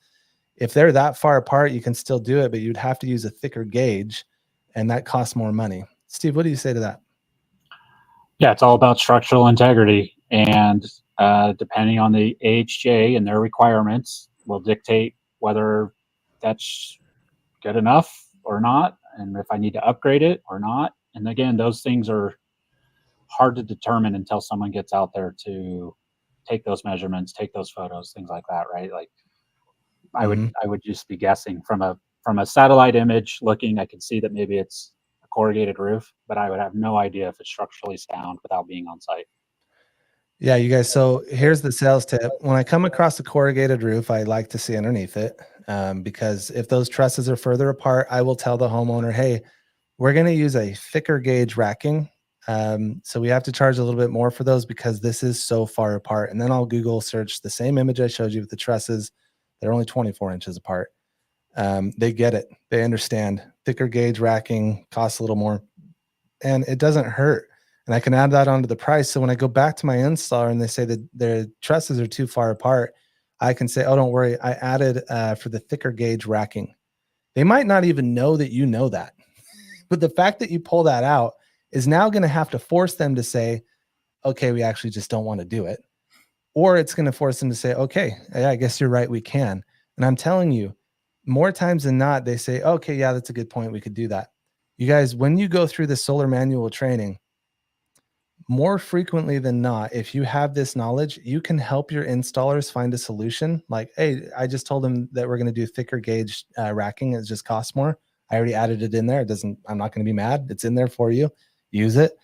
If they're that far apart, you can still do it, but you'd have to use a thicker gauge, and that costs more money. Steve, what do you say to that? Yeah, it's all about structural integrity, and depending on the AHJ and their requirements will dictate whether that's good enough or not, and if I need to upgrade it or not. And again, those things are hard to determine until someone gets out there to take those measurements, take those photos, things like that, right? Like I would just be guessing from a satellite image looking. I could see that maybe it's a corrugated roof, but I would have no idea if it's structurally sound without being on site. Yeah, you guys. So here's the sales tip. When I come across a corrugated roof, I like to see underneath it, because if those trusses are further apart, I will tell the homeowner, hey, we're going to use a thicker gauge racking. So we have to charge a little bit more for those because this is so far apart. And then I'll Google search the same image I showed you with the trusses. They're only 24 inches apart. They get it. They understand. Thicker gauge racking costs a little more, and it doesn't hurt. And I can add that onto the price. So when I go back to my installer and they say that their trusses are too far apart, I can say, oh, don't worry. I added for the thicker gauge racking. They might not even know that you know that. But the fact that you pull that out is now going to have to force them to say, okay, we actually just don't want to do it. or it's going to force them to say, okay, yeah, I guess you're right, we can. And I'm telling you, more times than not, they say, okay, yeah, that's a good point, we could do that. You guys, when you go through the solar manual training, more frequently than not, if you have this knowledge, you can help your installers find a solution. Like, hey, I just told them that we're going to do thicker gauge racking. It just costs more. I already added it in there. It doesn't, I'm not going to be mad. It's in there for you. Use it.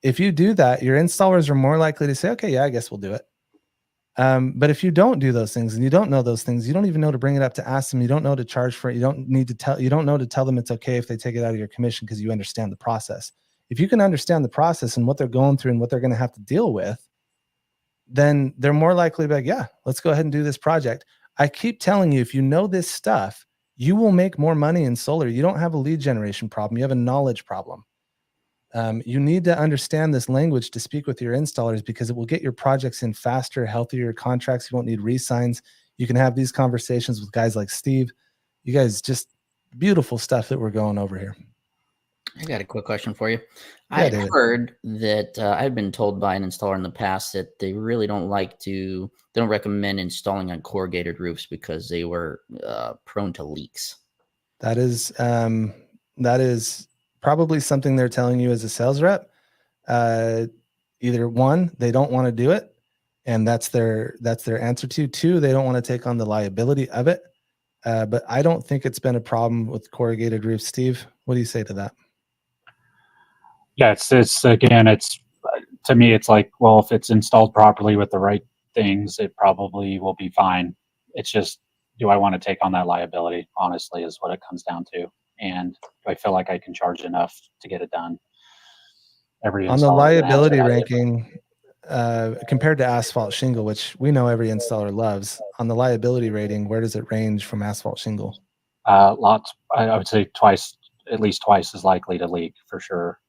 If you do that, your installers are more likely to say, okay, yeah, I guess we'll do it. But if you don't do those things and you don't know those things, you don't even know to bring it up to ask them. You don't know to charge for it. You don't know to tell them it's okay if they take it out of your commission because you understand the process. If you can understand the process and what they're going through and what they're going to have to deal with, then they're more likely to be like, yeah, let's go ahead and do this project. I keep telling you, if you know this stuff, you will make more money in solar. You don't have a lead generation problem. You have a knowledge problem. You need to understand this language to speak with your installers because it will get your projects in faster, healthier contracts. You won't need re-signs. You can have these conversations with guys like Steve. You guys, just beautiful stuff that we're going over here. I got a quick question for you. Yeah, I David. heard that I've been told by an installer in the past that they really don't they don't recommend installing on corrugated roofs because they were prone to leaks. That is probably something they're telling you as a sales rep. Either one, they don't want to do it, and that's their answer to. Two, they don't want to take on the liability of it. But I don't think it's been a problem with corrugated roofs. Steve, what do you say to that? Yeah, it's again, it's to me, it's like, well, if it's installed properly with the right things, it probably will be fine. It's just, do I want to take on that liability? Honestly, is what it comes down to. And do I feel like I can charge enough to get it done? Every On the installer liability has ranking, compared to asphalt shingle, which we know every installer loves, on the liability rating, where does it range from asphalt shingle? lots. I would say at least twice as likely to leak for sure.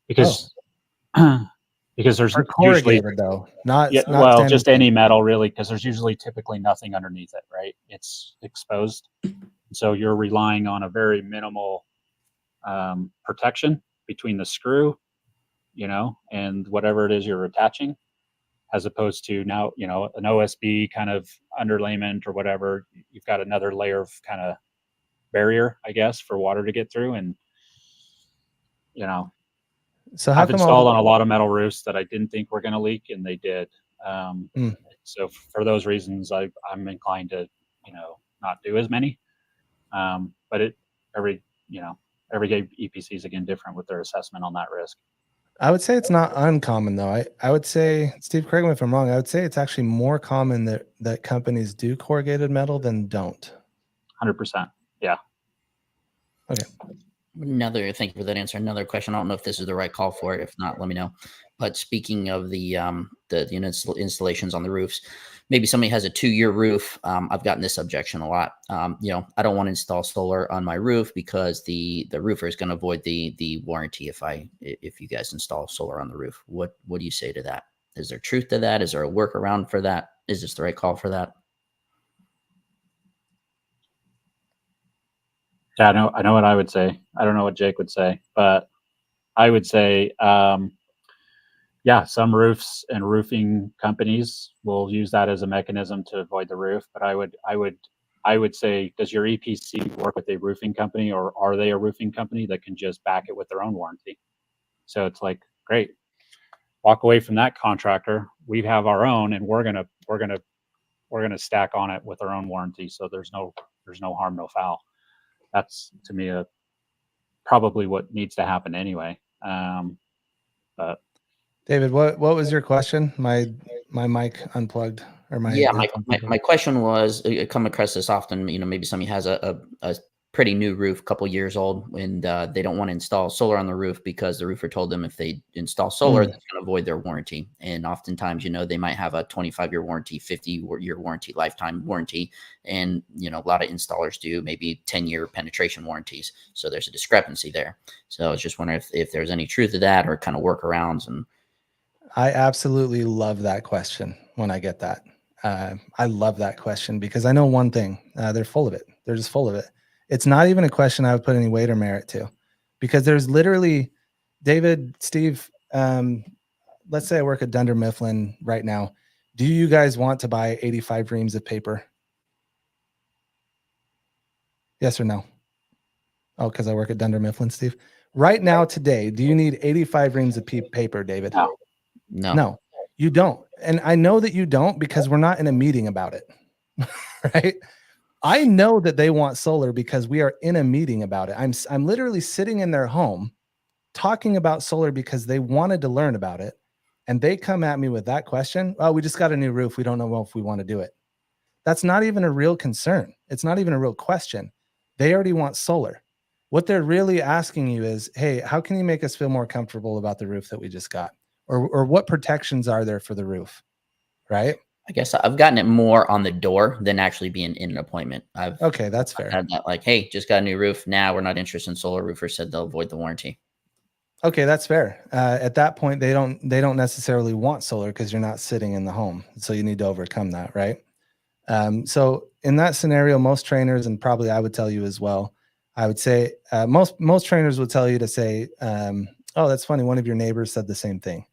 Because because there's For usually corrugated though, not well, just standing any metal really, because there's usually typically nothing underneath it, right? It's exposed, so you're relying on a very minimal protection between the screw, and whatever it is you're attaching, as opposed to now, an OSB kind of underlayment or whatever. You've got another layer of kind of barrier, I guess, for water to get through, and So how I've come installed on a lot of metal roofs that I didn't think were going to leak, and they did. Mm. So for those reasons, I'm inclined to, not do as many. But every EPC is again different with their assessment on that risk. I would say it's not uncommon though. I would say, Steve, correct me if I'm wrong, I would say it's actually more common that companies do corrugated metal than don't. 100%. Yeah. Okay. Thank you for that answer. Another question. I don't know if this is the right call for it. If not, let me know. But speaking of the installations on the roofs, maybe somebody has a 2-year roof. I've gotten this objection a lot. I don't want to install solar on my roof because the roofer is going to void the warranty if you guys install solar on the roof. What do you say to that? Is there truth to that? Is there a workaround for that? Is this the right call for that? Yeah, I know what I would say. I don't know what Jake would say, but I would say, some roofs and roofing companies will use that as a mechanism to avoid the roof. But I would say, does your EPC work with a roofing company, or are they a roofing company that can just back it with their own warranty? So it's like, great, walk away from that contractor. We have our own, and we're gonna stack on it with our own warranty. So there's no harm, no foul. That's to me probably what needs to happen anyway. But David, what was your question? My mic unplugged, or my question was, I come across this often. Maybe somebody has a pretty new roof, couple years old, and they don't want to install solar on the roof because the roofer told them if they install solar, that's going to void their warranty. And oftentimes, they might have a 25-year warranty, 50-year warranty, lifetime warranty, and a lot of installers do maybe 10-year penetration warranties. So there's a discrepancy there. So I was just wondering if there's any truth to that, or kind of workarounds. And I absolutely love that question when I get that. I love that question because I know one thing, they're full of it. They're just full of it. It's not even a question I would put any weight or merit to, because there's literally, David, Steve, let's say I work at Dunder Mifflin right now. Do you guys want to buy 85 reams of paper? Yes or no? Oh, because I work at Dunder Mifflin, Steve. Right now, today, do you need 85 reams of paper, David? No, you don't. And I know that you don't because we're not in a meeting about it, right? I know that they want solar because we are in a meeting about it. I'm literally sitting in their home talking about solar because they wanted to learn about it. And they come at me with that question. Oh, we just got a new roof. We don't know if we want to do it. That's not even a real concern. It's not even a real question. They already want solar. What they're really asking you is, hey, how can you make us feel more comfortable about the roof that we just got? Or what protections are there for the roof, right? I guess I've gotten it more on the door than actually being in an appointment. Okay, that's fair. I've had that like, hey, just got a new roof. Now we're not interested in solar. Roofer said they'll void the warranty. Okay, that's fair. At that point, they don't necessarily want solar because you're not sitting in the home. So you need to overcome that, right? So in that scenario, most trainers, and probably I would tell you as well, I would say most trainers would tell you to say, oh, that's funny. One of your neighbors said the same thing,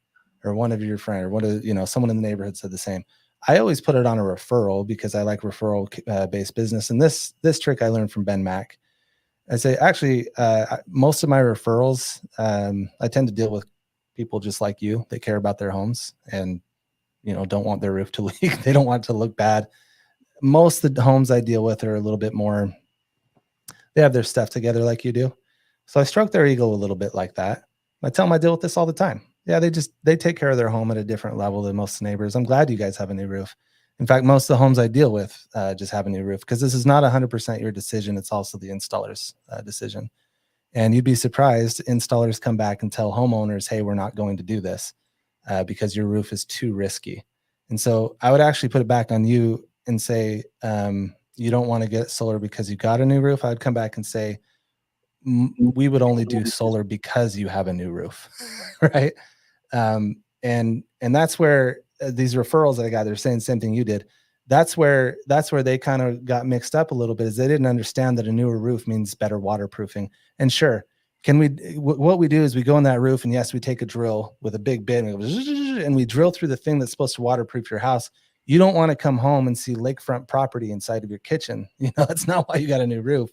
or one of your friend, or someone in the neighborhood said the same. I always put it on a referral because I like referral based business. And this trick I learned from Ben Mack. I say, actually, most of my referrals, I tend to deal with people just like you. They care about their homes and, don't want their roof to leak. They don't want it to look bad. Most of the homes I deal with are a little bit more, they have their stuff together like you do. So I stroke their ego a little bit like that. I tell them I deal with this all the time. Yeah, they take care of their home at a different level than most neighbors. I'm glad you guys have a new roof. In fact, most of the homes I deal with just have a new roof because this is not 100% your decision. It's also the installer's decision. And you'd be surprised, installers come back and tell homeowners, hey, we're not going to do this because your roof is too risky. And so I would actually put it back on you and say, you don't want to get solar because you got a new roof. I'd come back and say, we would only do solar because you have a new roof, right? And that's where these referrals that I got, they're saying the same thing you did. That's where they kind of got mixed up a little bit, is they didn't understand that a newer roof means better waterproofing. And sure, what we do is we go in that roof and yes, we take a drill with a big bit and we drill through the thing that's supposed to waterproof your house. You don't want to come home and see lakefront property inside of your kitchen. That's not why you got a new roof.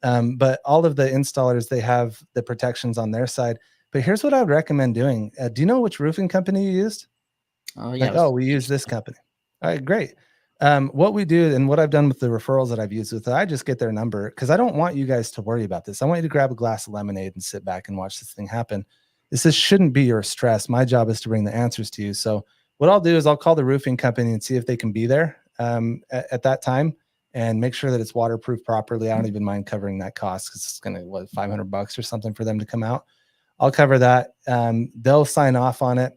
But all of the installers, they have the protections on their side. But here's what I would recommend doing. Do you know which roofing company you used? Oh, yeah. Like, we use this company. All right, great. What we do and what I've done with the referrals that I've used with it, I just get their number because I don't want you guys to worry about this. I want you to grab a glass of lemonade and sit back and watch this thing happen. This shouldn't be your stress. My job is to bring the answers to you. So what I'll do is I'll call the roofing company and see if they can be there at that time and make sure that it's waterproof properly. I don't even mind covering that cost because it's going to, $500 or something for them to come out. I'll cover that. They'll sign off on it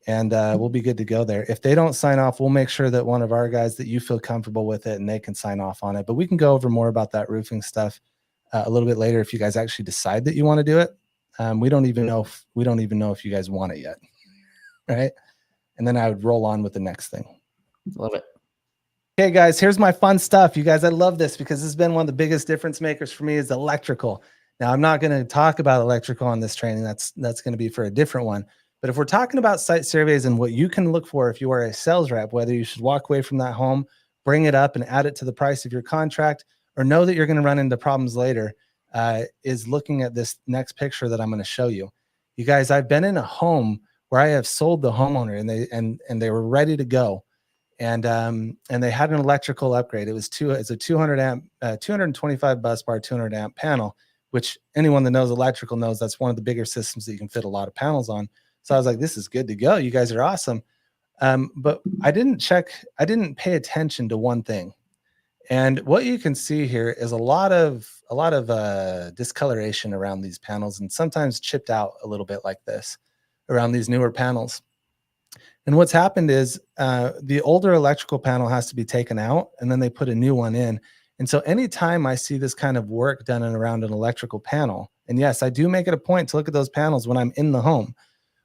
and we'll be good to go there. If they don't sign off, we'll make sure that one of our guys that you feel comfortable with it and they can sign off on it. But we can go over more about that roofing stuff a little bit later if you guys actually decide that you want to do it. We don't even know if you guys want it yet. Right. And then I would roll on with the next thing. Love it. Okay, guys, here's my fun stuff. You guys, I love this because this has been one of the biggest difference makers for me is electrical. Now, I'm not going to talk about electrical on this training. That's going to be for a different one. But if we're talking about site surveys and what you can look for if you are a sales rep, whether you should walk away from that home, bring it up and add it to the price of your contract, or know that you're going to run into problems later, is looking at this next picture that I'm going to show you. You guys, I've been in a home where I have sold the homeowner and they were ready to go. And they had an electrical upgrade. It's a 200 amp, 225 bus bar, 200 amp panel, which anyone that knows electrical knows that's one of the bigger systems that you can fit a lot of panels on. So I was like, this is good to go. You guys are awesome. But I didn't pay attention to one thing. And what you can see here is a lot of discoloration around these panels and sometimes chipped out a little bit like this around these newer panels. And what's happened is the older electrical panel has to be taken out and then they put a new one in. And so anytime I see this kind of work done around an electrical panel, and yes, I do make it a point to look at those panels when I'm in the home.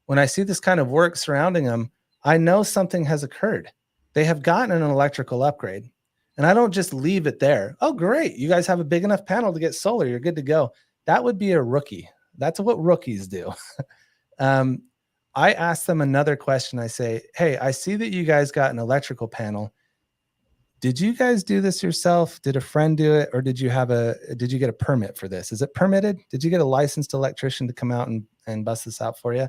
When I see this kind of work surrounding them, I know something has occurred. They have gotten an electrical upgrade. And I don't just leave it there. Oh, great. You guys have a big enough panel to get solar. You're good to go. That would be a rookie. That's what rookies do. I ask them another question. I say, hey, I see that you guys got an electrical panel. Did you guys do this yourself? Did a friend do it? Or did you get a permit for this? Is it permitted? Did you get a licensed electrician to come out and bust this out for you?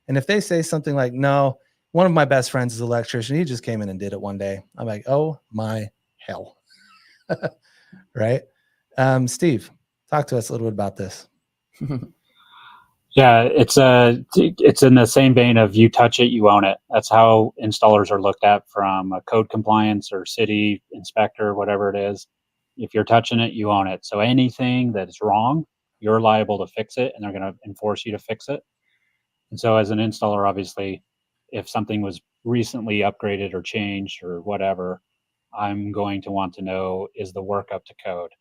And if they say something like, no, one of my best friends is an electrician, he just came in and did it one day, I'm like, oh my hell. Right? Steve, talk to us a little bit about this. Yeah, it's in the same vein of you touch it, you own it. That's how installers are looked at from a code compliance or city inspector, whatever it is. If you're touching it, you own it. So anything that is wrong, you're liable to fix it, and they're going to enforce you to fix it. And so as an installer, obviously, if something was recently upgraded or changed or whatever, I'm going to want to know, is the work up to code?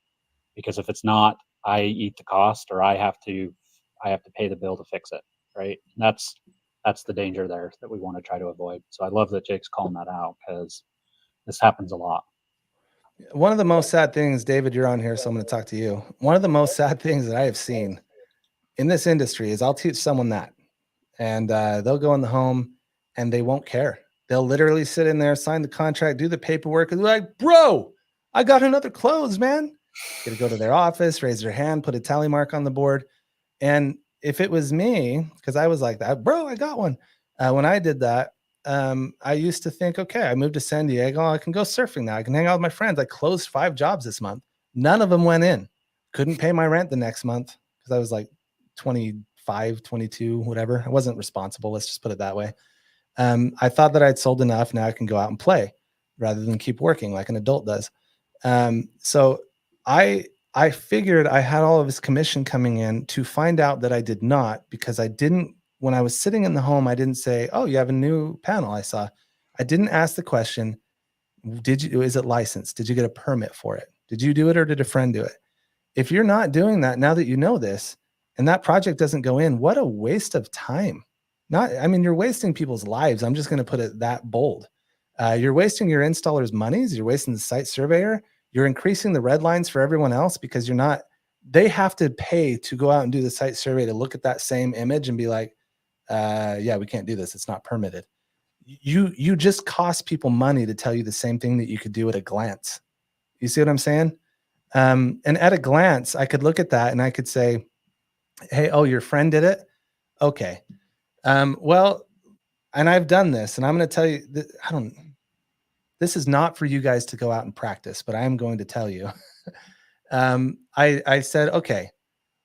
Because if it's not, I eat the cost, or I have to pay the bill to fix it, right? And that's the danger there that we want to try to avoid. So I love that Jake's calling that out, because this happens a lot. One of the most sad things, David, you're on here, so I'm going to talk to you. One of the most sad things that I have seen in this industry is I'll teach someone that, and they'll go in the home and they won't care. They'll literally sit in there, sign the contract, do the paperwork, and they're like, bro, I got another close, man. Gonna go to their office, raise their hand, put a tally mark on the board. And if it was me, because I was like that, bro, I got one. When I did that, I used to think, okay, I moved to San Diego. I can go surfing now. I can hang out with my friends. I closed 5 jobs this month. None of them went in. Couldn't pay my rent the next month because I was like 25, 22, whatever. I wasn't responsible. Let's just put it that way. I thought that I'd sold enough. Now I can go out and play rather than keep working like an adult does. So I figured I had all of his commission coming in, to find out that I did not, because I didn't, when I was sitting in the home, I didn't say, oh, you have a new panel I saw. I didn't ask the question, is it licensed? Did you get a permit for it? Did you do it, or did a friend do it? If you're not doing that, now that you know this, and that project doesn't go in, what a waste of time. You're wasting people's lives. I'm just going to put it that bold. You're wasting your installer's monies. You're wasting the site surveyor. You're increasing the red lines for everyone else, because they have to pay to go out and do the site survey to look at that same image and be like, yeah, we can't do this. It's not permitted. You just cost people money to tell you the same thing that you could do at a glance. You see what I'm saying? And at a glance, I could look at that and I could say, hey, oh, your friend did it. Okay. Well, and I've done this, and I'm going to tell you that this is not for you guys to go out and practice, but I am going to tell you. I said, okay,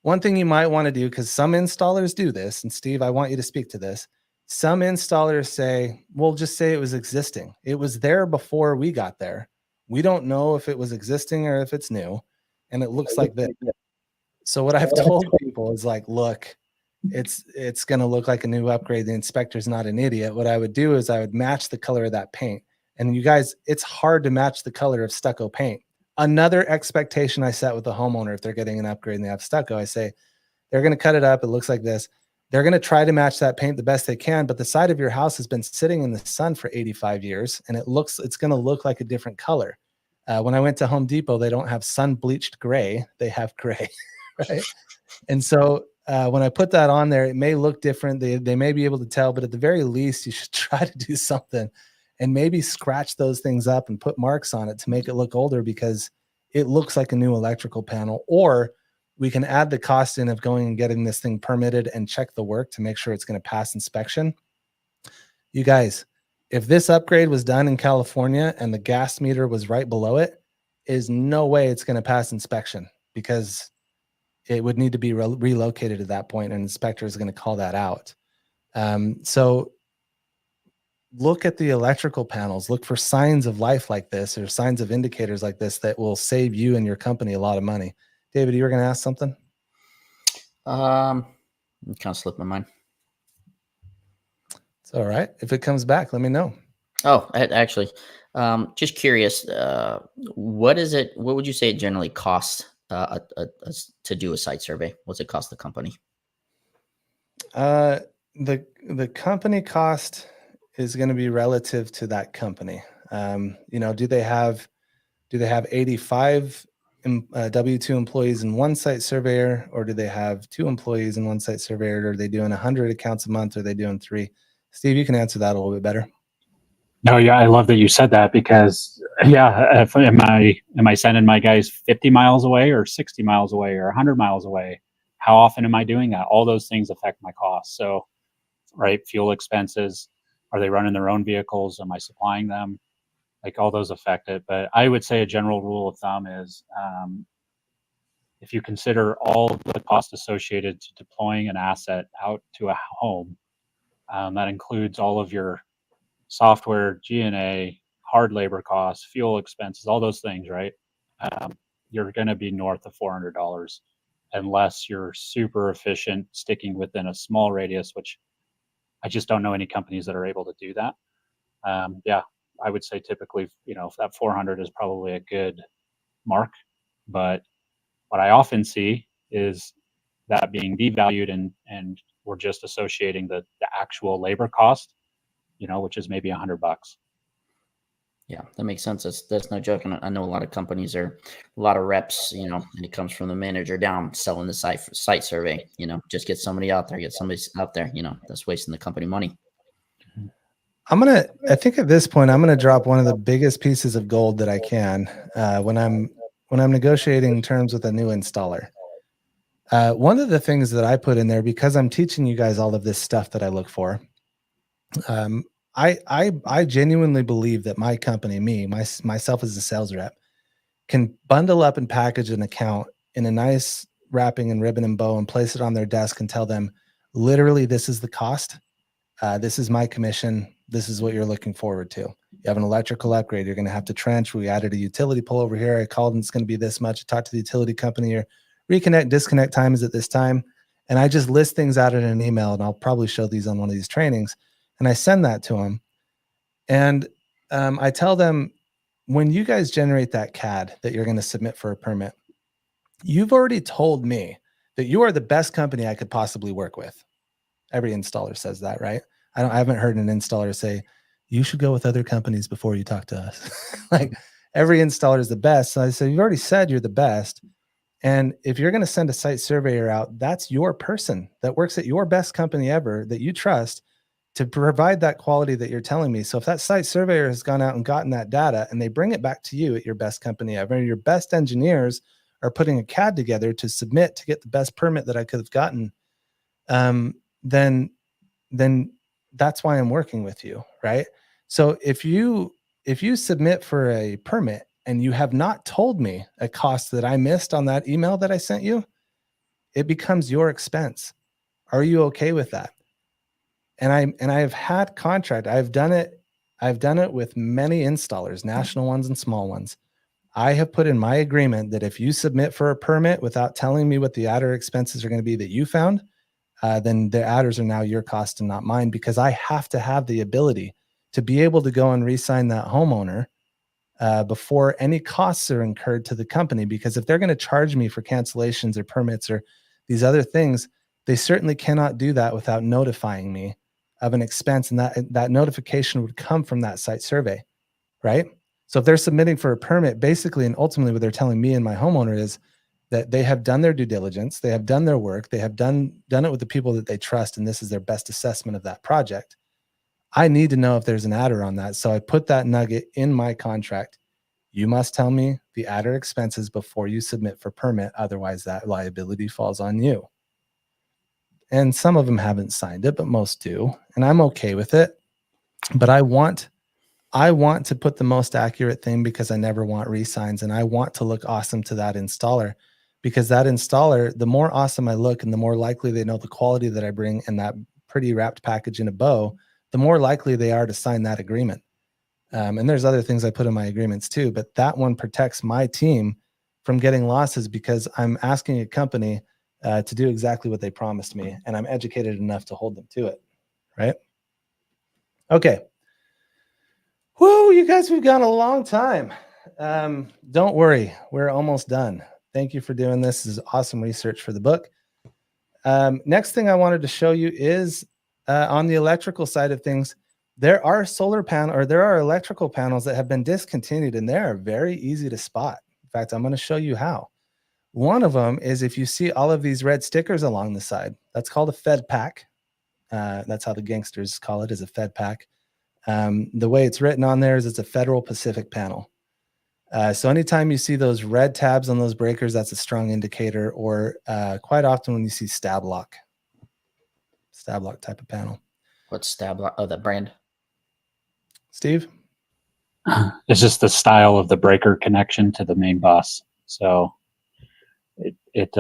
one thing you might want to do, because some installers do this, and Steve, I want you to speak to this. Some installers say, well, just say it was existing. It was there before we got there. We don't know if it was existing or if it's new, and it looks like this. So what I've told people is like, look, it's going to look like a new upgrade. The inspector's not an idiot. What I would do is I would match the color of that paint. And you guys, it's hard to match the color of stucco paint. Another expectation I set with the homeowner, if they're getting an upgrade and they have stucco, I say, they're going to cut it up. It looks like this. They're going to try to match that paint the best they can, but the side of your house has been sitting in the sun for 85 years, and it's going to look like a different color. When I went to Home Depot, they don't have sun bleached gray. They have gray, right? And so when I put that on there, it may look different. They may be able to tell, but at the very least, you should try to do something and maybe scratch those things up and put marks on it to make it look older, because it looks like a new electrical panel. Or we can add the cost in of going and getting this thing permitted and check the work to make sure it's going to pass inspection. You guys, if this upgrade was done in California and the gas meter was right below it, is no way it's going to pass inspection, because it would need to be relocated at that point, and an inspector is going to call that out. So look at the electrical panels, look for signs of life like this, or signs of indicators like this that will save you and your company a lot of money. David, you were going to ask something? It kind of slipped my mind. It's all right. If it comes back, let me know. Oh, actually, just curious, what would you say it generally costs to do a site survey? What's it cost the company? The company cost is going to be relative to that company. Do they have 85 W-2 employees and one site surveyor, or do they have 2 employees and one site surveyor? Or are they doing 100 accounts a month? Or are they doing 3? Steve, you can answer that a little bit better. No, yeah, I love that you said that because am I sending my guys 50 miles away or 60 miles away or 100 miles away? How often am I doing that? All those things affect my costs. So, right, fuel expenses. Are they running their own vehicles? Am I supplying them? Like all those affect it. But I would say a general rule of thumb is if you consider all the costs associated to deploying an asset out to a home, that includes all of your software, G&A, hard labor costs, fuel expenses, all those things, right? You're going to be north of $400 unless you're super efficient, sticking within a small radius, which I just don't know any companies that are able to do that. Yeah, I would say typically, that 400 is probably a good mark. But what I often see is that being devalued and we're just associating the actual labor cost, which is maybe $100. Yeah, that makes sense. That's no joke. And I know a lot of companies are a lot of reps, and it comes from the manager down selling the site survey, just get somebody out there, that's wasting the company money. I think at this point, I'm going to drop one of the biggest pieces of gold that I can when I'm negotiating terms with a new installer. One of the things that I put in there, because I'm teaching you guys all of this stuff that I look for, I genuinely believe that my company, myself as a sales rep, can bundle up and package an account in a nice wrapping and ribbon and bow and place it on their desk and tell them, literally, this is the cost. This is my commission. This is what you're looking forward to. You have an electrical upgrade. You're going to have to trench. We added a utility pole over here. I called and it's going to be this much. I talked to the utility company. Your reconnect, disconnect time is at this time. And I just list things out in an email, and I'll probably show these on one of these trainings. And I send that to them. And I tell them, when you guys generate that CAD that you're going to submit for a permit, you've already told me that you are the best company I could possibly work with. Every installer says that, right? I haven't heard an installer say, you should go with other companies before you talk to us. Like, every installer is the best. So I said, you've already said you're the best. And if you're going to send a site surveyor out, that's your person that works at your best company ever that you trust to provide that quality that you're telling me. So if that site surveyor has gone out and gotten that data and they bring it back to you at your best company ever, your best engineers are putting a CAD together to submit to get the best permit that I could have gotten, then that's why I'm working with you, right? So if you submit for a permit and you have not told me a cost that I missed on that email that I sent you, it becomes your expense. Are you okay with that? And I have had contract. I've done it with many installers, national ones and small ones. I have put in my agreement that if you submit for a permit without telling me what the adder expenses are going to be that you found, then the adders are now your cost and not mine, because I have to have the ability to be able to go and re-sign that homeowner before any costs are incurred to the company. Because if they're going to charge me for cancellations or permits or these other things, they certainly cannot do that without notifying me of an expense. And that notification would come from that site survey, right? So if they're submitting for a permit, basically and ultimately what they're telling me and my homeowner is that they have done their due diligence, they have done their work, they have done it with the people that they trust, and this is their best assessment of that project. I need to know if there's an adder on that. So I put that nugget in my contract. You must tell me the adder expenses before you submit for permit. Otherwise, that liability falls on you. And some of them haven't signed it, but most do. And I'm okay with it. But I want to put the most accurate thing, because I never want re-signs, and I want to look awesome to that installer, because that installer, the more awesome I look and the more likely they know the quality that I bring in that pretty wrapped package in a bow, the more likely they are to sign that agreement. And there's other things I put in my agreements too, but that one protects my team from getting losses, because I'm asking a company to do exactly what they promised me, and I'm educated enough to hold them to it, right? Okay. Whoo, you guys, we've gone a long time. Don't worry, we're almost done. Thank you for doing this. This is awesome research for the book. Next thing I wanted to show you is on the electrical side of things, there are electrical panels that have been discontinued, and they are very easy to spot. In fact, I'm going to show you how. One of them is if you see all of these red stickers along the side, that's called a Fed pack. That's how the gangsters call it, is a Fed pack. The way it's written on there is it's a Federal Pacific panel. So anytime you see those red tabs on those breakers, that's a strong indicator, or quite often when you see stab lock type of panel. What's stab lock? Oh, the brand. Steve? It's just the style of the breaker connection to the main bus. So it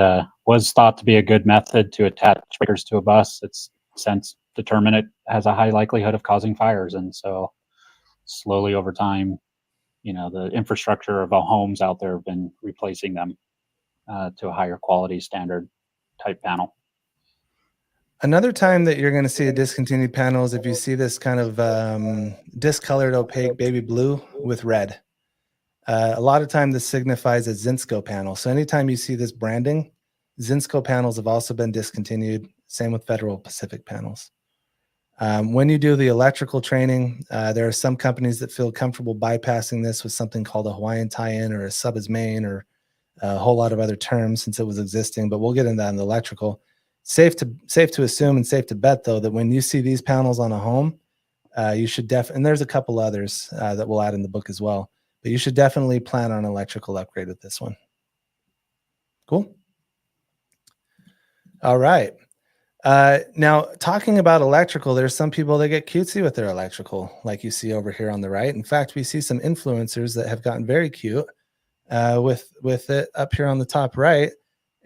was thought to be a good method to attach breakers to a bus. It's since determined it has a high likelihood of causing fires. And so slowly over time, the infrastructure of our homes out there have been replacing them to a higher quality standard type panel. Another time that you're going to see a discontinued panel is if you see this kind of discolored opaque baby blue with red. A lot of time this signifies a Zinsco panel. So anytime you see this branding, Zinsco panels have also been discontinued. Same with Federal Pacific panels. When you do the electrical training, there are some companies that feel comfortable bypassing this with something called a Hawaiian tie-in or a sub as main or a whole lot of other terms since it was existing, but we'll get into that in the electrical. Safe to assume and safe to bet, though, that when you see these panels on a home, you should and there's a couple others that we'll add in the book as well, but you should definitely plan on an electrical upgrade with this one. Cool. All right. Now, talking about electrical, there's some people that get cutesy with their electrical, like you see over here on the right. In fact, we see some influencers that have gotten very cute with it up here on the top right.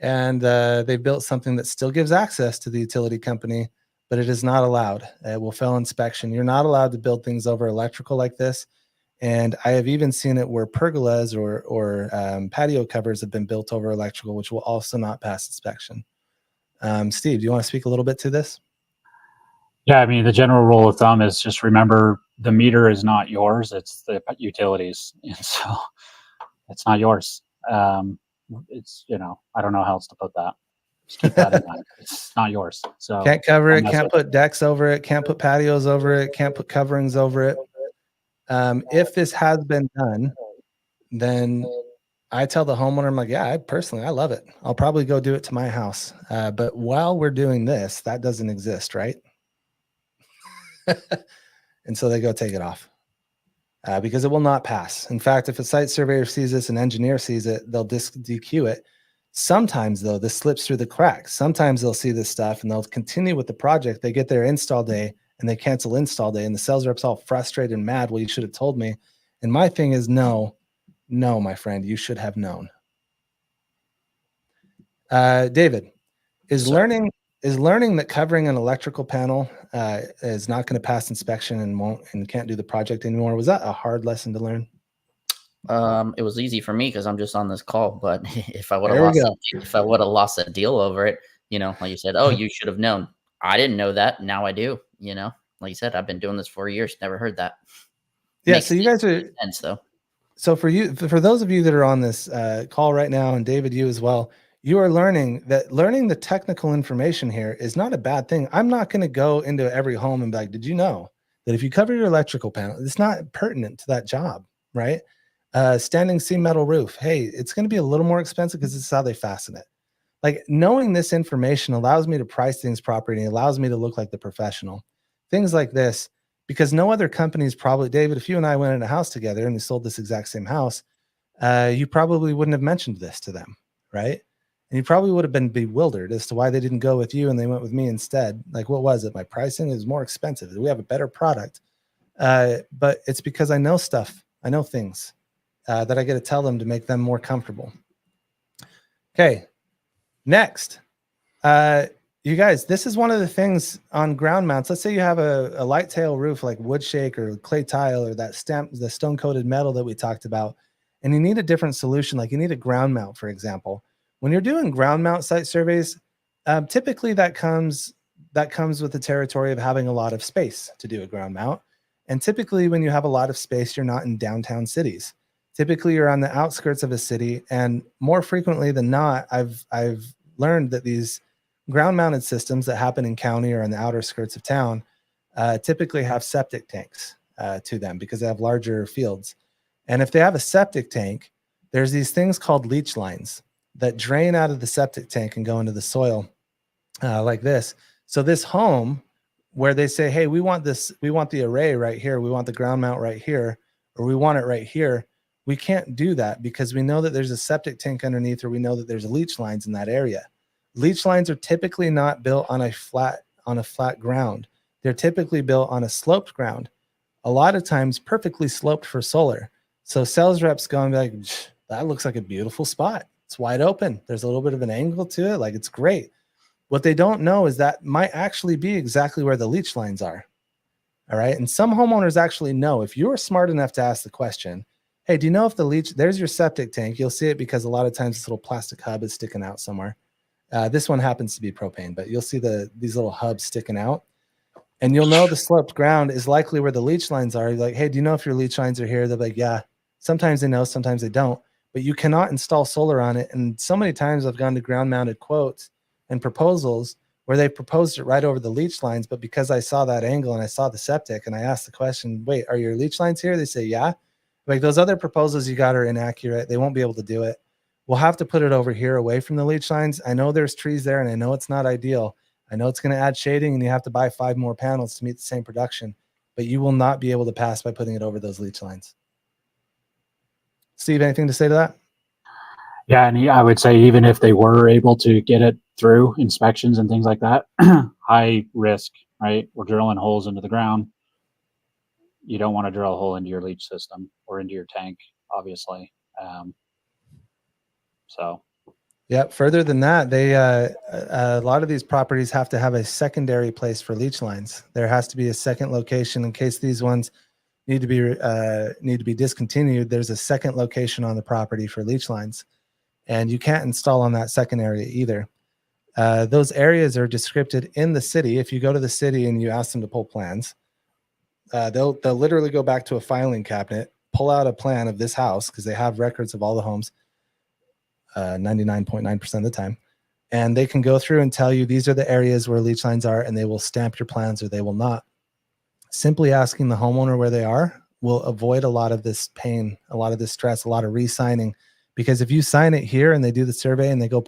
And they built something that still gives access to the utility company, but it is not allowed. It will fail inspection. You're not allowed to build things over electrical like this. And I have even seen it where pergolas or patio covers have been built over electrical, which will also not pass inspection. Steve, do you want to speak a little bit to this? Yeah, I mean, the general rule of thumb is just remember the meter is not yours. It's the utilities. And so it's not yours. It's, I don't know how else to put that. Just keep that in mind. It's not yours. So can't cover it, can't put decks over it, can't put patios over it, can't put coverings over it. If this has been done, then I tell the homeowner, I'm like, yeah, I love it. I'll probably go do it to my house. But while we're doing this, that doesn't exist, right? And so they go take it off because it will not pass. In fact, if a site surveyor sees this, an engineer sees it, they'll DQ it. Sometimes, though, this slips through the cracks. Sometimes they'll see this stuff and they'll continue with the project. They get their install day and they cancel install day. And the sales rep's all frustrated and mad. Well, you should have told me. And my thing is, no, my friend, you should have known. David, is learning that covering an electrical panel is not going to pass inspection and can't do the project anymore, was that a hard lesson to learn? It was easy for me because I'm just on this call. But if I would have lost that deal over it, like you said, oh, you should have known. I didn't know that. Now I do. Like you said, I've been doing this 4 years. Never heard that. Yeah. So you guys are sense though. So for those of you that are on this call right now, and David, you as well, you are learning the technical information here is not a bad thing. I'm not going to go into every home and be like, did you know that if you cover your electrical panel, it's not pertinent to that job, right? Standing seam metal roof. Hey, it's going to be a little more expensive because this is how they fasten it. Like, knowing this information allows me to price things properly and allows me to look like the professional. Things like this, because no other companies probably, David, if you and I went in a house together and we sold this exact same house, you probably wouldn't have mentioned this to them, right? And you probably would have been bewildered as to why they didn't go with you and they went with me instead. Like, what was it? My pricing is more expensive. We have a better product. But it's because I know stuff. I know things that I get to tell them to make them more comfortable. Okay. Next. You guys, this is one of the things on ground mounts. Let's say you have a light tail roof like wood shake or clay tile or the stone coated metal that we talked about, and you need a different solution. Like, you need a ground mount, for example. When you're doing ground mount site surveys, typically that comes with the territory of having a lot of space to do a ground mount. And typically when you have a lot of space, you're not in downtown cities. Typically you're on the outskirts of a city, and more frequently than not, I've learned that these ground mounted systems that happen in county or on the outer skirts of town typically have septic tanks to them because they have larger fields. And if they have a septic tank, there's these things called leach lines that drain out of the septic tank and go into the soil like this. So this home where they say, hey, we want the array right here, we want the ground mount right here, or we want it right here. We can't do that because we know that there's a septic tank underneath, or we know that there's leach lines in that area. Leach lines are typically not built on a flat ground. They're typically built on a sloped ground. A lot of times perfectly sloped for solar. So sales reps go and be like, that looks like a beautiful spot. It's wide open. There's a little bit of an angle to it. Like, it's great. What they don't know is that might actually be exactly where the leach lines are. All right. And some homeowners actually know. If you're smart enough to ask the question, hey, do you know if the leach, there's your septic tank. You'll see it because a lot of times this little plastic hub is sticking out somewhere. This one happens to be propane, but you'll see these little hubs sticking out. And you'll know the sloped ground is likely where the leach lines are. You're like, hey, do you know if your leach lines are here? They're like, yeah. Sometimes they know, sometimes they don't. But you cannot install solar on it. And so many times I've gone to ground mounted quotes and proposals where they proposed it right over the leach lines. But because I saw that angle and I saw the septic and I asked the question, wait, are your leach lines here? They say, yeah. Like, those other proposals you got are inaccurate. They won't be able to do it. We'll have to put it over here away from the leach lines. I know there's trees there and I know it's not ideal. I know it's going to add shading and you have to buy 5 more panels to meet the same production, but you will not be able to pass by putting it over those leach lines. Steve, anything to say to that? Yeah, and I would say even if they were able to get it through inspections and things like that, high risk, right? We're drilling holes into the ground. You don't want to drill a hole into your leach system or into your tank, obviously. Yeah. Further than that, they a lot of these properties have to have a secondary place for leach lines. There has to be a second location in case these ones need to be discontinued. There's a second location on the property for leach lines, and you can't install on that second area either. Those areas are descripted in the city. If you go to the city and you ask them to pull plans, they'll literally go back to a filing cabinet, pull out a plan of this house because they have records of all the homes. 99.9% of the time, and they can go through and tell you these are the areas where leach lines are, and they will stamp your plans or they will not. Simply asking the homeowner where they are will avoid a lot of this pain, a lot of this stress, a lot of re-signing, because if you sign it here and they do the survey and they go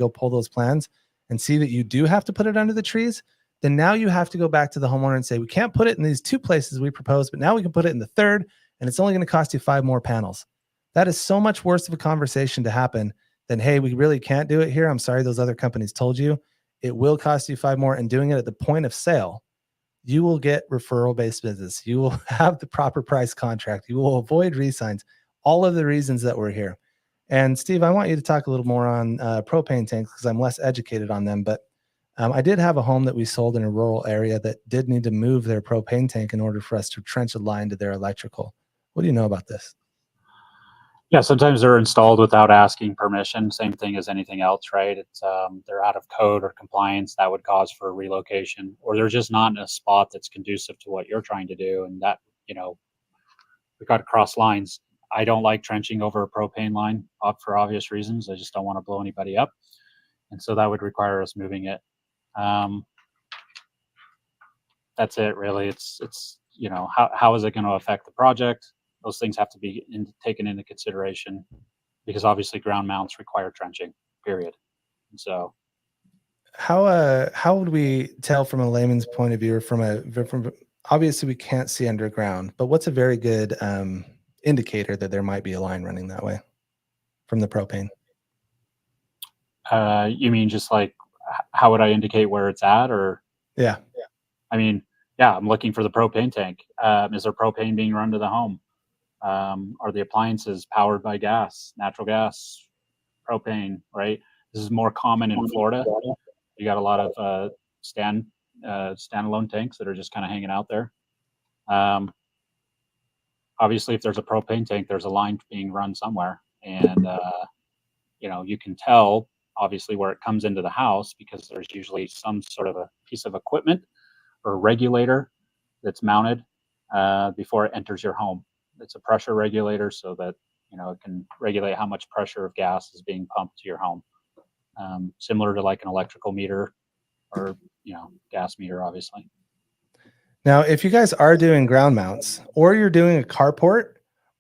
pull those plans and see that you do have to put it under the trees, then now you have to go back to the homeowner and say, we can't put it in these 2 places we proposed, but now we can put it in the 3rd, and it's only going to cost you 5 more panels. That is so much worse of a conversation to happen than, hey, we really can't do it here. I'm sorry, those other companies told you. It will cost you 5 more, and doing it at the point of sale, you will get referral-based business. You will have the proper price contract. You will avoid re-signs, all of the reasons that we're here. And Steve, I want you to talk a little more on propane tanks because I'm less educated on them. But I did have a home that we sold in a rural area that did need to move their propane tank in order for us to trench a line to their electrical. What do you know about this? Yeah, sometimes they're installed without asking permission. Same thing as anything else, right? It's they're out of code or compliance. That would cause for a relocation, or they're just not in a spot that's conducive to what you're trying to do. And that, we got to cross lines. I don't like trenching over a propane line for obvious reasons. I just don't want to blow anybody up, and so that would require us moving it. That's it, really. It's how is it going to affect the project? Those things have to be taken into consideration because obviously ground mounts require trenching, period. And so how would we tell from a layman's point of view, or from obviously we can't see underground, but what's a very good indicator that there might be a line running that way from the propane? You mean just like how would I indicate where it's at? Or Yeah. I mean, yeah, I'm looking for the propane tank. Is there propane being run to the home? Are the appliances powered by gas, natural gas, propane, right? This is more common in Florida. You got a lot of standalone tanks that are just kind of hanging out there. Obviously, if there's a propane tank, there's a line being run somewhere. And, you can tell, obviously, where it comes into the house because there's usually some sort of a piece of equipment or regulator that's mounted before it enters your home. It's a pressure regulator so that it can regulate how much pressure of gas is being pumped to your home, similar to like an electrical meter or gas meter, obviously. Now, if you guys are doing ground mounts, or you're doing a carport,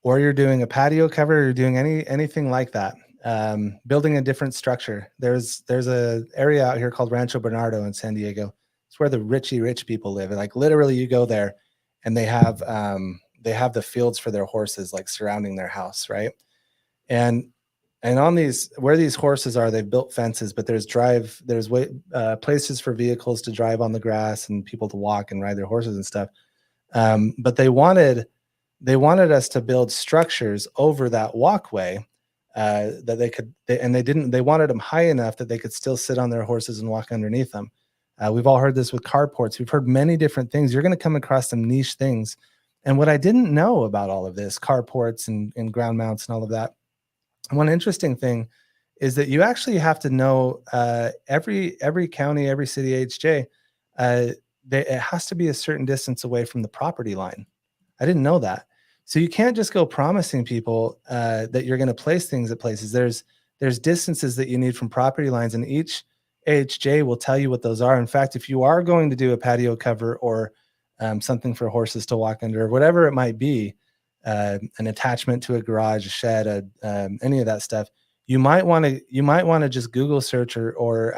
or you're doing a patio cover, or you're doing anything like that, building a different structure, there's a area out here called Rancho Bernardo in San Diego. It's where the rich people live. And like literally you go there and they have the fields for their horses like surrounding their house, right? And on these, where these horses are, they've built fences, but there's places for vehicles to drive on the grass and people to walk and ride their horses and stuff. But they wanted us to build structures over that walkway that they wanted them high enough that they could still sit on their horses and walk underneath them. We've all heard this with carports. We've heard many different things. You're going to come across some niche things. And what I didn't know about all of this, carports and ground mounts and all of that, one interesting thing is that you actually have to know every county, every city HJ, it has to be a certain distance away from the property line. I didn't know that. So you can't just go promising people that you're going to place things at places. There's distances that you need from property lines, and each AHJ will tell you what those are. In fact, if you are going to do a patio cover or something for horses to walk under, or whatever it might be, an attachment to a garage, a shed, any of that stuff, you might want to just Google search or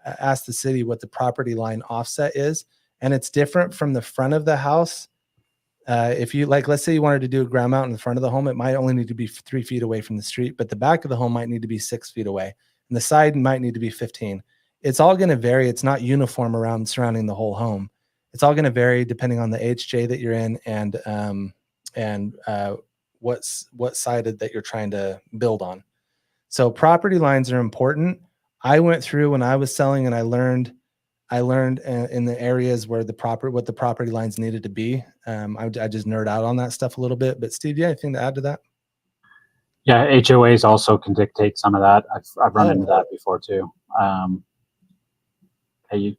ask the city what the property line offset is, and it's different from the front of the house. If you let's say you wanted to do a ground mount in the front of the home, it might only need to be 3 feet away from the street, but the back of the home might need to be 6 feet away, and the side might need to be 15. It's all going to vary. It's not uniform around surrounding the whole home. It's all going to vary depending on the HJ that you're in and what sided that you're trying to build on. So property lines are important. I went through when I was selling, and I learned in the areas where what the property lines needed to be. I just nerd out on that stuff a little bit. But Steve, you have anything to add to that? Yeah, HOAs also can dictate some of that. I've run into that before too. You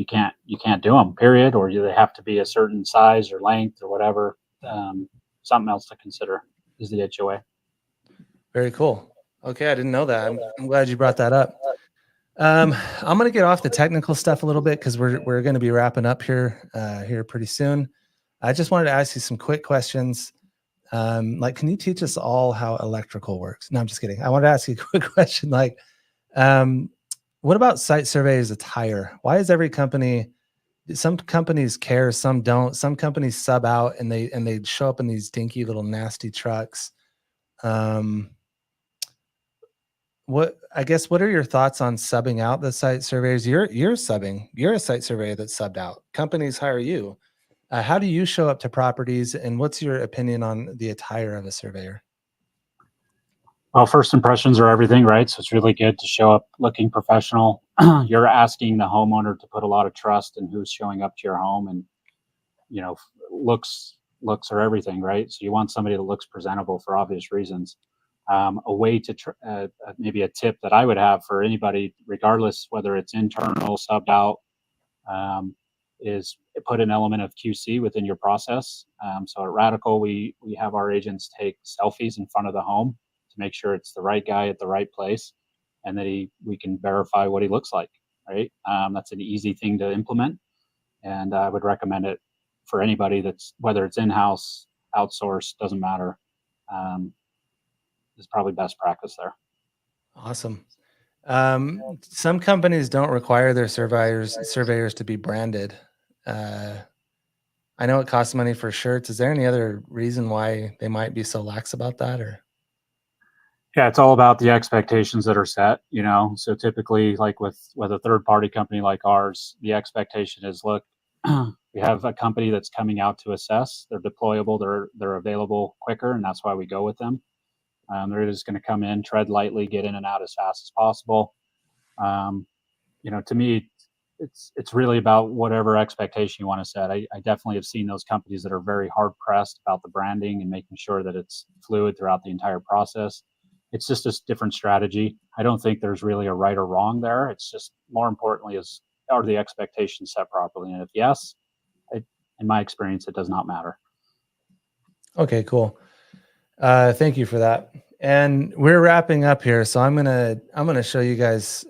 can't do them, period, or they have to be a certain size or length or whatever. Something else to consider is the HOA. Very cool. Okay, I didn't know that. I'm glad you brought that up. I'm going to get off the technical stuff a little bit because we're going to be wrapping up here pretty soon. I just wanted to ask you some quick questions. Like, can you teach us all how electrical works? No, I'm just kidding. I want to ask you a quick question. Like, what about site survey as a tire? Why is every company? Some companies care, some don't. Some companies sub out and they show up in these dinky little nasty trucks. What are your thoughts on subbing out the site surveyors? You're subbing. You're a site surveyor that's subbed out. Companies hire you. How do you show up to properties, and what's your opinion on the attire of a surveyor? Well, first impressions are everything, right? So it's really good to show up looking professional. You're asking the homeowner to put a lot of trust in who's showing up to your home, and looks are everything, right? So you want somebody that looks presentable for obvious reasons. A way to maybe a tip that I would have for anybody, regardless whether it's internal, subbed out, is put an element of QC within your process. So at Radical, we have our agents take selfies in front of the home to make sure it's the right guy at the right place, and that we can verify what he looks like, right? That's an easy thing to implement, and I would recommend it for anybody that's, whether it's in-house, outsourced, doesn't matter. Is probably best practice there. Awesome. Some companies don't require their surveyors to be branded. I know it costs money for shirts. Is there any other reason why they might be so lax about that? Or yeah, it's all about the expectations that are set, So typically, like with a third party company like ours, the expectation is, look, we have a company that's coming out to assess. They're deployable, they're available quicker, and that's why we go with them. They're just going to come in, tread lightly, get in and out as fast as possible. To me, it's really about whatever expectation you want to set. I definitely have seen those companies that are very hard pressed about the branding and making sure that it's fluid throughout the entire process. It's just a different strategy. I don't think there's really a right or wrong there. It's just, more importantly, are the expectations set properly? And if yes, in my experience, it does not matter. Okay, cool. Thank you for that. And we're wrapping up here, so I'm gonna show you guys.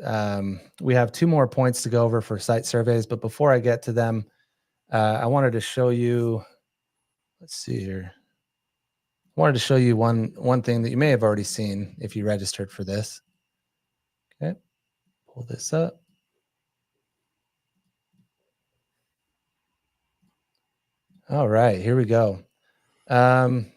We have 2 more points to go over for site surveys, but before I get to them, I wanted to show you. Let's see here. I wanted to show you one thing that you may have already seen if you registered for this. Okay, pull this up. All right, here we go. On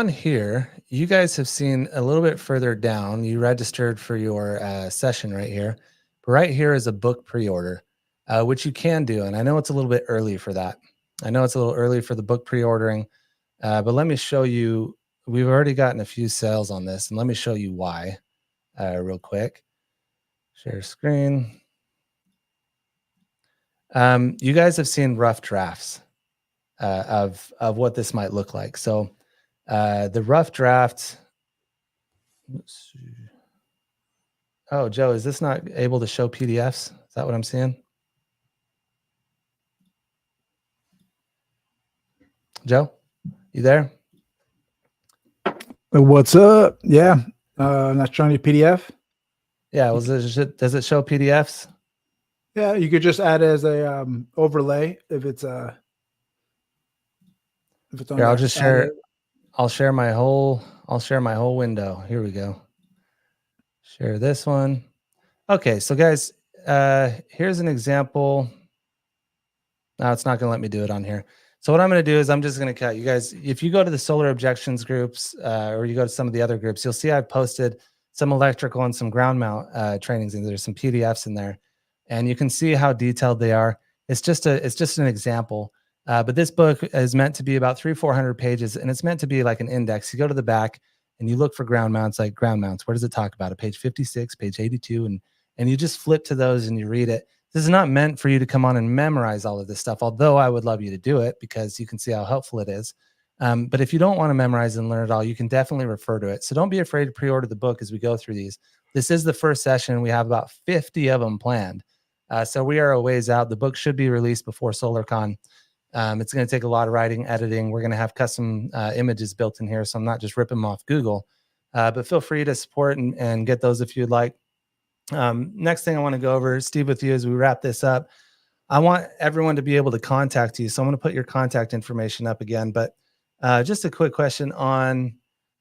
here, you guys have seen a little bit further down, you registered for your session right here. But right here is a book pre-order, which you can do. And I know it's a little bit early for that. I know it's a little early for the book pre-ordering, but let me show you. We've already gotten a few sales on this, and let me show you why real quick. Share screen. You guys have seen rough drafts of what this might look like. So the rough draft. Let's see. Oh, Joe, is this not able to show PDFs? Is that what I'm seeing? Joe, you there? What's up? Yeah. Not showing you PDF. Yeah. Does it show PDFs? Yeah, you could just add as a overlay if it's on. Here, I'll just share. I'll share my whole window. Here we go. Share this one. Okay, so guys, here's an example. No, it's not going to let me do it on here. So what I'm going to do is I'm just going to cut you guys. If you go to the solar objections groups or you go to some of the other groups, you'll see I've posted some electrical and some ground mount trainings, and there's some PDFs in there, and you can see how detailed they are. It's just an example. But this book is meant to be about 300-400 pages, and it's meant to be like an index. You go to the back and you look for ground mounts, like ground mounts. Where does it talk about it? Page 56, page 82, and you just flip to those and you read it. This is not meant for you to come on and memorize all of this stuff, although I would love you to do it because you can see how helpful it is. But if you don't want to memorize and learn it all, you can definitely refer to it. So don't be afraid to pre-order the book as we go through these. This is the first session. We have about 50 of them planned. So we are a ways out. The book should be released before SolarCon. It's going to take a lot of writing, editing. We're going to have custom images built in here, so I'm not just ripping them off Google. But feel free to support and get those if you'd like. Next thing I want to go over, Steve, with you as we wrap this up. I want everyone to be able to contact you, so I'm going to put your contact information up again. But just a quick question on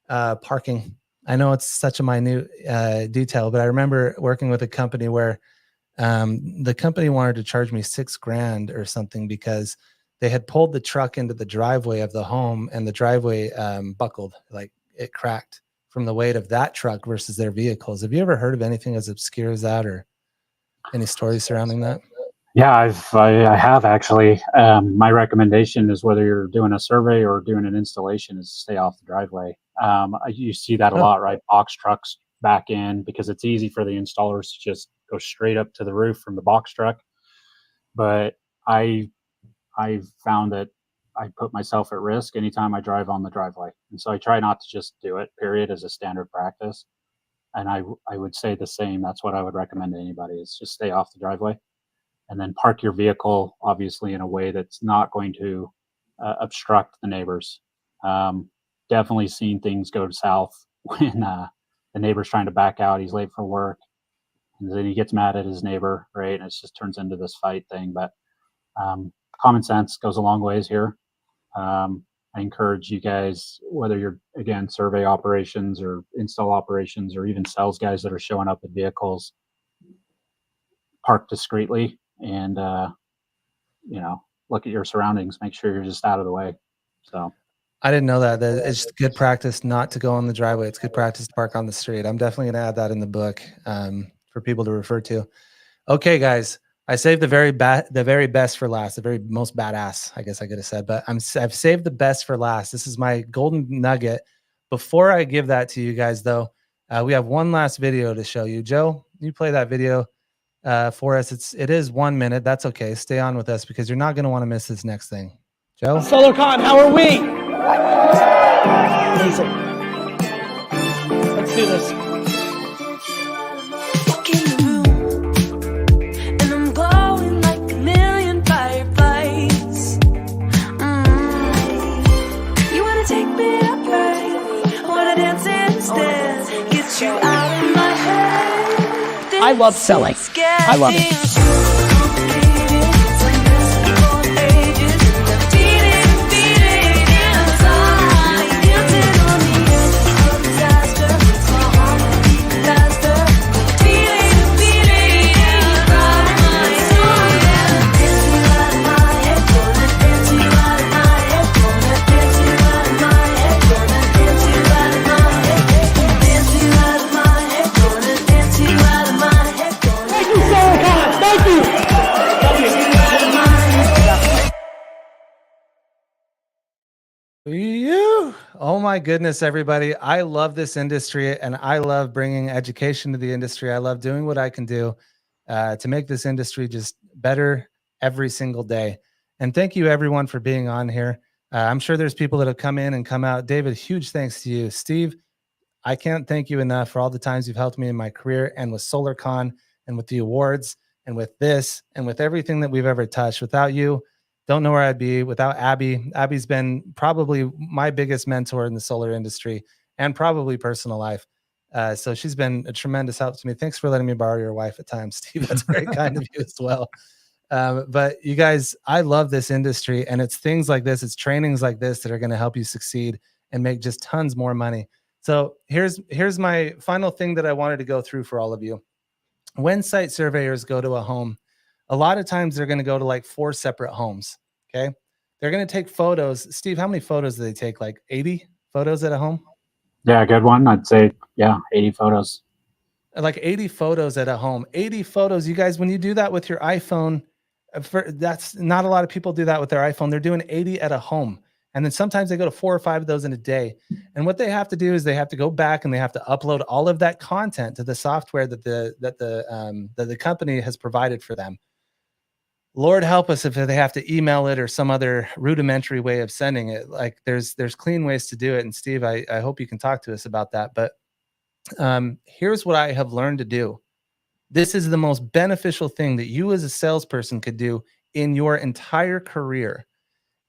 parking. I know it's such a minute detail, but I remember working with a company where the company wanted to charge me $6,000 or something because they had pulled the truck into the driveway of the home, and the driveway buckled, like it cracked from the weight of that truck versus their vehicles. Have you ever heard of anything as obscure as that, or any stories surrounding that? Yeah, I have actually. My recommendation is whether you're doing a survey or doing an installation is stay off the driveway. You see that a lot, right? Box trucks back in because it's easy for the installers to just go straight up to the roof from the box truck. But I've found that I put myself at risk anytime I drive on the driveway. And so I try not to just do it, period, as a standard practice. And I would say the same. That's what I would recommend to anybody is just stay off the driveway. And then park your vehicle, obviously, in a way that's not going to obstruct the neighbors. Definitely seen things go south when the neighbor's trying to back out. He's late for work. And then he gets mad at his neighbor, right? And it just turns into this fight thing. But common sense goes a long ways here. I encourage you guys, whether you're, again, survey operations or install operations or even sales guys that are showing up with vehicles, park discreetly and, look at your surroundings. Make sure you're just out of the way. So I didn't know that. It's good practice not to go on the driveway. It's good practice to park on the street. I'm definitely going to add that in the book for people to refer to. Okay, guys. I saved the very best for last, the very most badass, I guess I could have said, but I've saved the best for last. This is my golden nugget. Before I give that to you guys, though, we have one last video to show you. Joe, you play that video for us. It is 1 minute. That's okay. Stay on with us because you're not going to want to miss this next thing. Joe? SolarCon, how are we? Let's do this. I love selling. I love it. You. Oh my goodness, everybody. I love this industry and I love bringing education to the industry. I love doing what I can do to make this industry just better every single day. And thank you everyone for being on here. I'm sure there's people that have come in and come out. David, huge thanks to you. Steve, I can't thank you enough for all the times you've helped me in my career and with SolarCon and with the awards and with this and with everything that we've ever touched. Without you, don't know where I'd be. Without Abby, Abby's been probably my biggest mentor in the solar industry and probably personal life. So she's been a tremendous help to me. Thanks for letting me borrow your wife at times, Steve. That's very kind of you as well. But you guys, I love this industry, and it's things like this, it's trainings like this that are going to help you succeed and make just tons more money. So here's my final thing that I wanted to go through for all of you. When site surveyors go to a home, a lot of times they're going to go to like 4 separate homes. Okay. They're going to take photos. Steve, how many photos do they take? Like 80 photos at a home? Yeah, good one. I'd say, 80 photos. Like 80 photos at a home. 80 photos. You guys, when you do that with your iPhone, that's not a lot of people do that with their iPhone. They're doing 80 at a home. And then sometimes they go to 4 or 5 of those in a day. And what they have to do is they have to go back and they have to upload all of that content to the software that the company has provided for them. Lord help us if they have to email it or some other rudimentary way of sending it. Like there's clean ways to do it. And Steve, I hope you can talk to us about that. But here's what I have learned to do. This is the most beneficial thing that you as a salesperson could do in your entire career.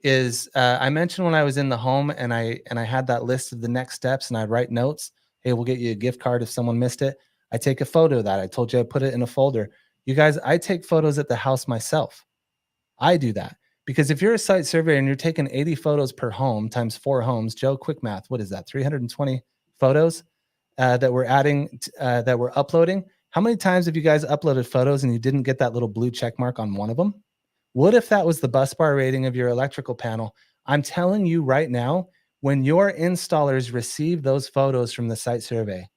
Is I mentioned when I was in the home and I had that list of the next steps and I'd write notes. Hey, we'll get you a gift card if someone missed it. I take a photo of that. I told you I put it in a folder. You guys, I take photos at the house myself. I do that because if you're a site surveyor and you're taking 80 photos per home times 4 homes, Joe, quick math, what is that? 320 photos that we're adding, that we're uploading. How many times have you guys uploaded photos and you didn't get that little blue check mark on one of them? What if that was the bus bar rating of your electrical panel? I'm telling you right now, when your installers receive those photos from the site survey,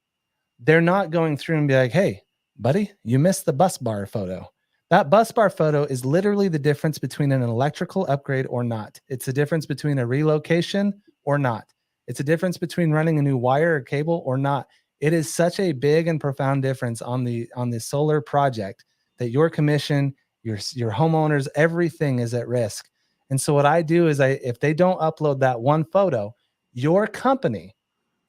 they're not going through and be like, hey, buddy, you missed the bus bar photo. That bus bar photo is literally the difference between an electrical upgrade or not. It's the difference between a relocation or not. It's a difference between running a new wire or cable or not. It is such a big and profound difference on the solar project that your commission, your homeowners, everything is at risk. And so what I do is if they don't upload that one photo, your company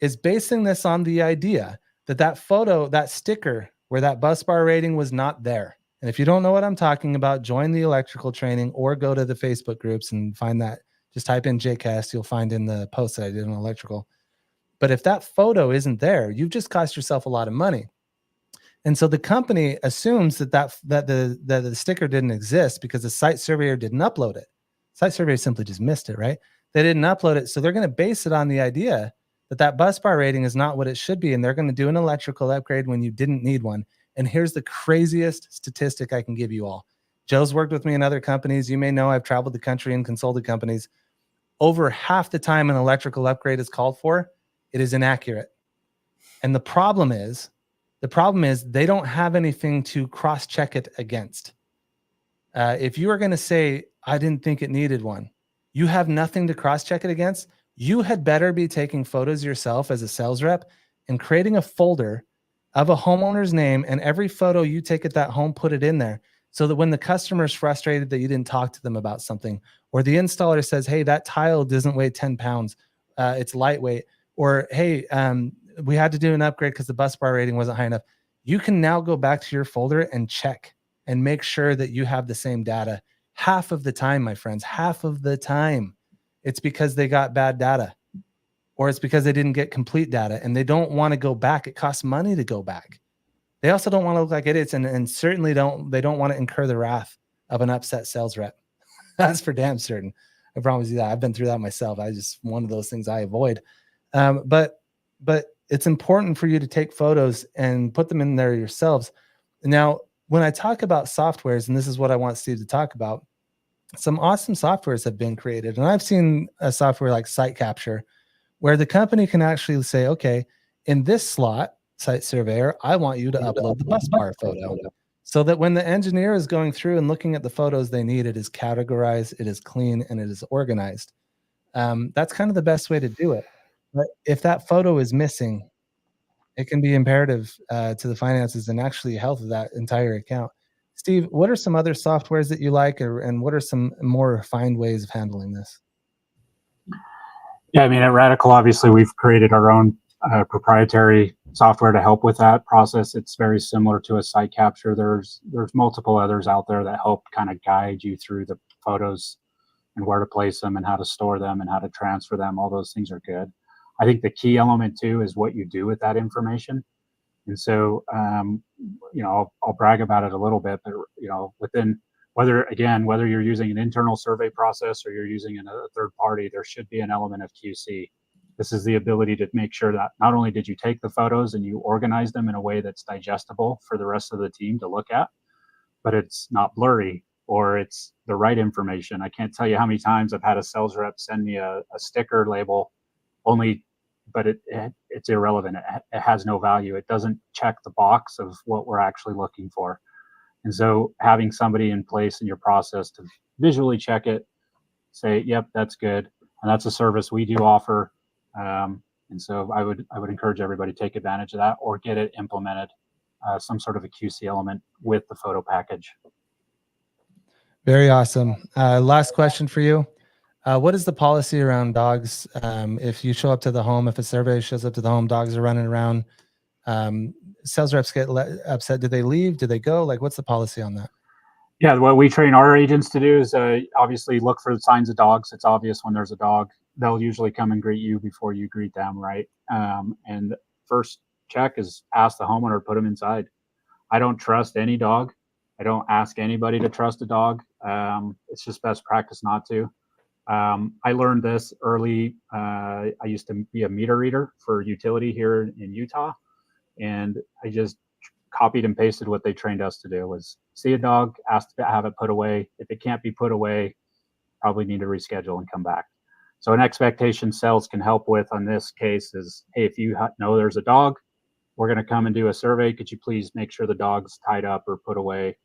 is basing this on the idea that photo, that sticker where that bus bar rating was not there. And if you don't know what I'm talking about, join the electrical training or go to the Facebook groups and find that. Just type in JCast. You'll find in the post that I did on electrical. But if that photo isn't there, you've just cost yourself a lot of money. And so the company assumes that the sticker didn't exist because the site surveyor didn't upload it. Site surveyor simply just missed it, right? They didn't upload it. So they're going to base it on the idea that bus bar rating is not what it should be. And they're going to do an electrical upgrade when you didn't need one. And here's the craziest statistic I can give you all. Joe's worked with me in other companies. You may know I've traveled the country and consulted companies. Over half the time an electrical upgrade is called for, it is inaccurate. And the problem is they don't have anything to cross-check it against. If you are going to say, I didn't think it needed one, you have nothing to cross-check it against, you had better be taking photos yourself as a sales rep and creating a folder of a homeowner's name, and every photo you take at that home, put it in there so that when the customer is frustrated that you didn't talk to them about something, or the installer says, hey, that tile doesn't weigh 10 pounds, it's lightweight, or hey, we had to do an upgrade because the bus bar rating wasn't high enough. You can now go back to your folder and check and make sure that you have the same data. Half of the time, my friends, half of the time, it's because they got bad data, or it's because they didn't get complete data and they don't want to go back. It costs money to go back. They also don't want to look like idiots, and certainly they don't want to incur the wrath of an upset sales rep. That's for damn certain. I promise you that. I've been through that myself. One of those things I avoid. But it's important for you to take photos and put them in there yourselves. Now, when I talk about softwares, and this is what I want Steve to talk about, some awesome softwares have been created. And I've seen a software like Site Capture, where the company can actually say, okay, in this slot, site surveyor, I want you to upload the bus bar photo, so that when the engineer is going through and looking at the photos they need, it is categorized, it is clean, and it is organized. that's kind of the best way to do it. But if that photo is missing, it can be imperative to the finances and actually health of that entire account. Steve, what are some other softwares that you like, and what are some more refined ways of handling this? Yeah, I mean, at Radical, obviously, we've created our own proprietary software to help with that process. It's very similar to a site capture. There's multiple others out there that help kind of guide you through the photos and where to place them and how to store them and how to transfer them. All those things are good. I think the key element too is what you do with that information. And so, I'll brag about it a little bit, but within whether you're using an internal survey process or you're using a third party, there should be an element of QC. This is the ability to make sure that not only did you take the photos and you organize them in a way that's digestible for the rest of the team to look at, but it's not blurry or it's the right information. I can't tell you how many times I've had a sales rep send me a sticker label but it's irrelevant. It has no value. It doesn't check the box of what we're actually looking for. And so having somebody in place in your process to visually check it, say, yep, that's good. And that's a service we do offer. And so I would encourage everybody to take advantage of that or get it implemented, some sort of a QC element with the photo package. Very awesome. Last question for you. What is the policy around dogs? If you show up to the home, if a survey shows up to the home, dogs are running around, sales reps get upset. Do they leave? Do they go? Like, what's the policy on that? Yeah, what we train our agents to do is obviously look for the signs of dogs. It's obvious when there's a dog. They'll usually come and greet you before you greet them, right? And first check is ask the homeowner to put them inside. I don't trust any dog. I don't ask anybody to trust a dog. It's just best practice not to. I learned this early. I used to be a meter reader for utility here in Utah, and I just copied and pasted what they trained us to do was see a dog, ask to have it put away. If it can't be put away, probably need to reschedule and come back. So an expectation sales can help with on this case is, hey, if you know there's a dog, we're going to come and do a survey. Could you please make sure the dog's tied up or put away?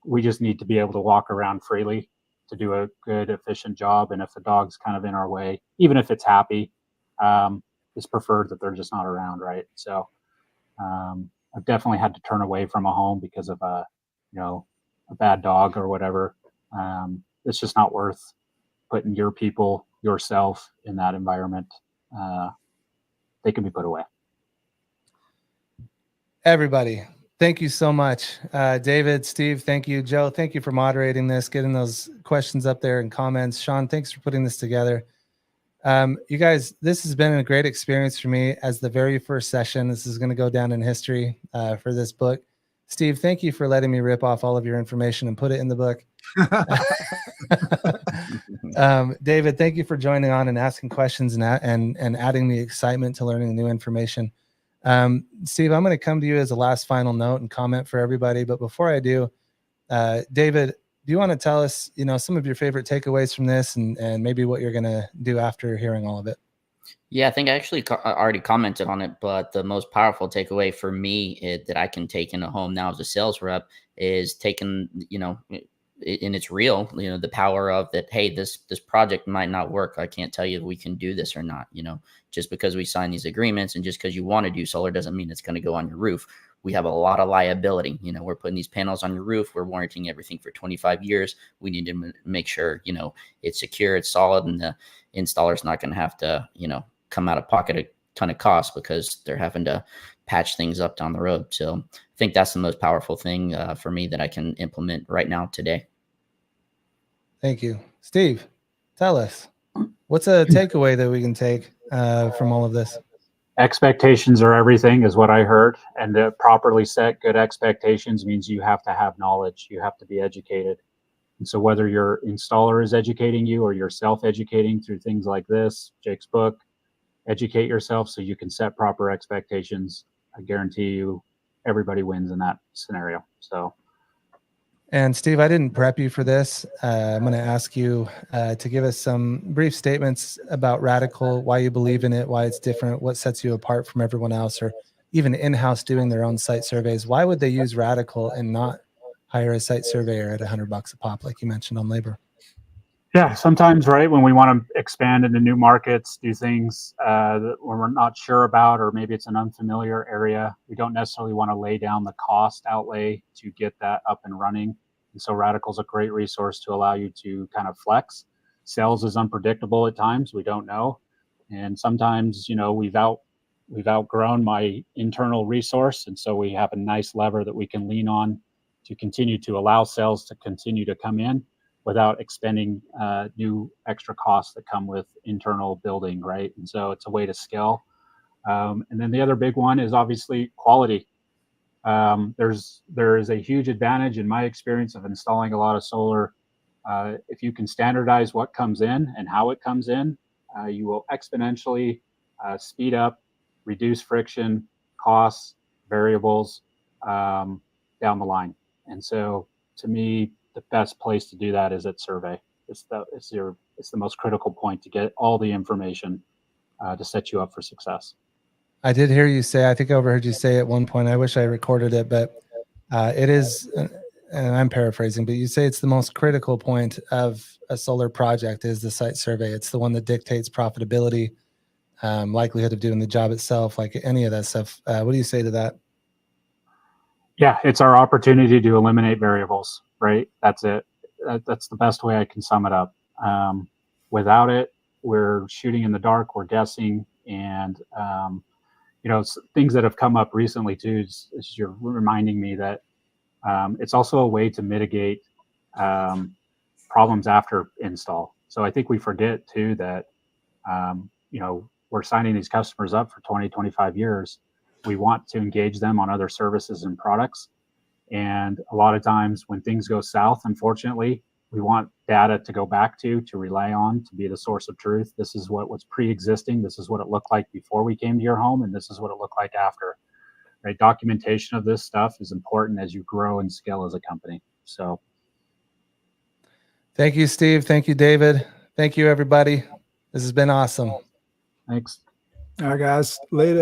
We just need to be able to walk around freely to do a good, efficient job. And if the dog's kind of in our way, even if it's happy, it's preferred that they're just not around, right? So I've definitely had to turn away from a home because of a bad dog or whatever. It's just not worth putting your people, yourself in that environment. They can be put away. Everybody, thank you so much. David, Steve, thank you. Joe, thank you for moderating this, getting those questions up there and comments. Sean, thanks for putting this together. You guys, this has been a great experience for me as the very first session. This is going to go down in history for this book. Steve, thank you for letting me rip off all of your information and put it in the book. David, thank you for joining on and asking questions and adding the excitement to learning new information. Steve, I'm going to come to you as a last final note and comment for everybody. But before I do, David, do you want to tell us, some of your favorite takeaways from this and maybe what you're going to do after hearing all of it? Yeah, I think I actually already commented on it, but the most powerful takeaway for me that I can take into home now as a sales rep is taking, and it's real, the power of that. Hey, this project might not work. I can't tell you if we can do this or not. Just because we sign these agreements and just because you want to do solar doesn't mean it's going to go on your roof. We have a lot of liability. We're putting these panels on your roof. We're warranting everything for 25 years. We need to make sure, it's secure, it's solid, and the installer's not going to have to, come out of pocket a ton of costs because they're having to patch things up down the road. So I think that's the most powerful thing for me that I can implement right now today. Thank you. Steve, tell us, what's a takeaway that we can take from all of this? Expectations are everything is what I heard. And to properly set good expectations means you have to have knowledge. You have to be educated. And so whether your installer is educating you or you're self-educating through things like this, Jake's book, educate yourself so you can set proper expectations. I guarantee you everybody wins in that scenario. So. And Steve, I didn't prep you for this. I'm going to ask you to give us some brief statements about Radical, why you believe in it, why it's different, what sets you apart from everyone else, or even in-house doing their own site surveys. Why would they use Radical and not hire a site surveyor at $100 a pop, like you mentioned on labor? Yeah, sometimes, right, when we want to expand into new markets, do things that we're not sure about, or maybe it's an unfamiliar area, we don't necessarily want to lay down the cost outlay to get that up and running. And so Radical's a great resource to allow you to kind of flex. Sales is unpredictable at times. We don't know. And sometimes, we've outgrown my internal resource. And so we have a nice lever that we can lean on to continue to allow sales to continue to come in without expending new extra costs that come with internal building, right? And so it's a way to scale. And then the other big one is obviously quality. There is a huge advantage in my experience of installing a lot of solar. If you can standardize what comes in and how it comes in, you will exponentially speed up, reduce friction, costs, variables down the line. And so to me, the best place to do that is at survey. It's the most critical point to get all the information to set you up for success. I did hear you say, I think I overheard you say at one point, I wish I recorded it, but it is, and I'm paraphrasing, but you say it's the most critical point of a solar project is the site survey. It's the one that dictates profitability, likelihood of doing the job itself, like any of that stuff. What do you say to that? Yeah, it's our opportunity to eliminate variables, right? That's it. That's the best way I can sum it up. Without it, we're shooting in the dark, we're guessing, and things that have come up recently too is you're reminding me that it's also a way to mitigate problems after install. So I think we forget too that we're signing these customers up for 20, 25 years. We want to engage them on other services and products. And a lot of times when things go south, unfortunately, we want data to go back to rely on, to be the source of truth. This is what was pre-existing. This is what it looked like before we came to your home, and this is what it looked like after. Right? Documentation of this stuff is important as you grow and scale as a company. So thank you, Steve. Thank you, David. Thank you, everybody. This has been awesome. Thanks. All right, guys. Later.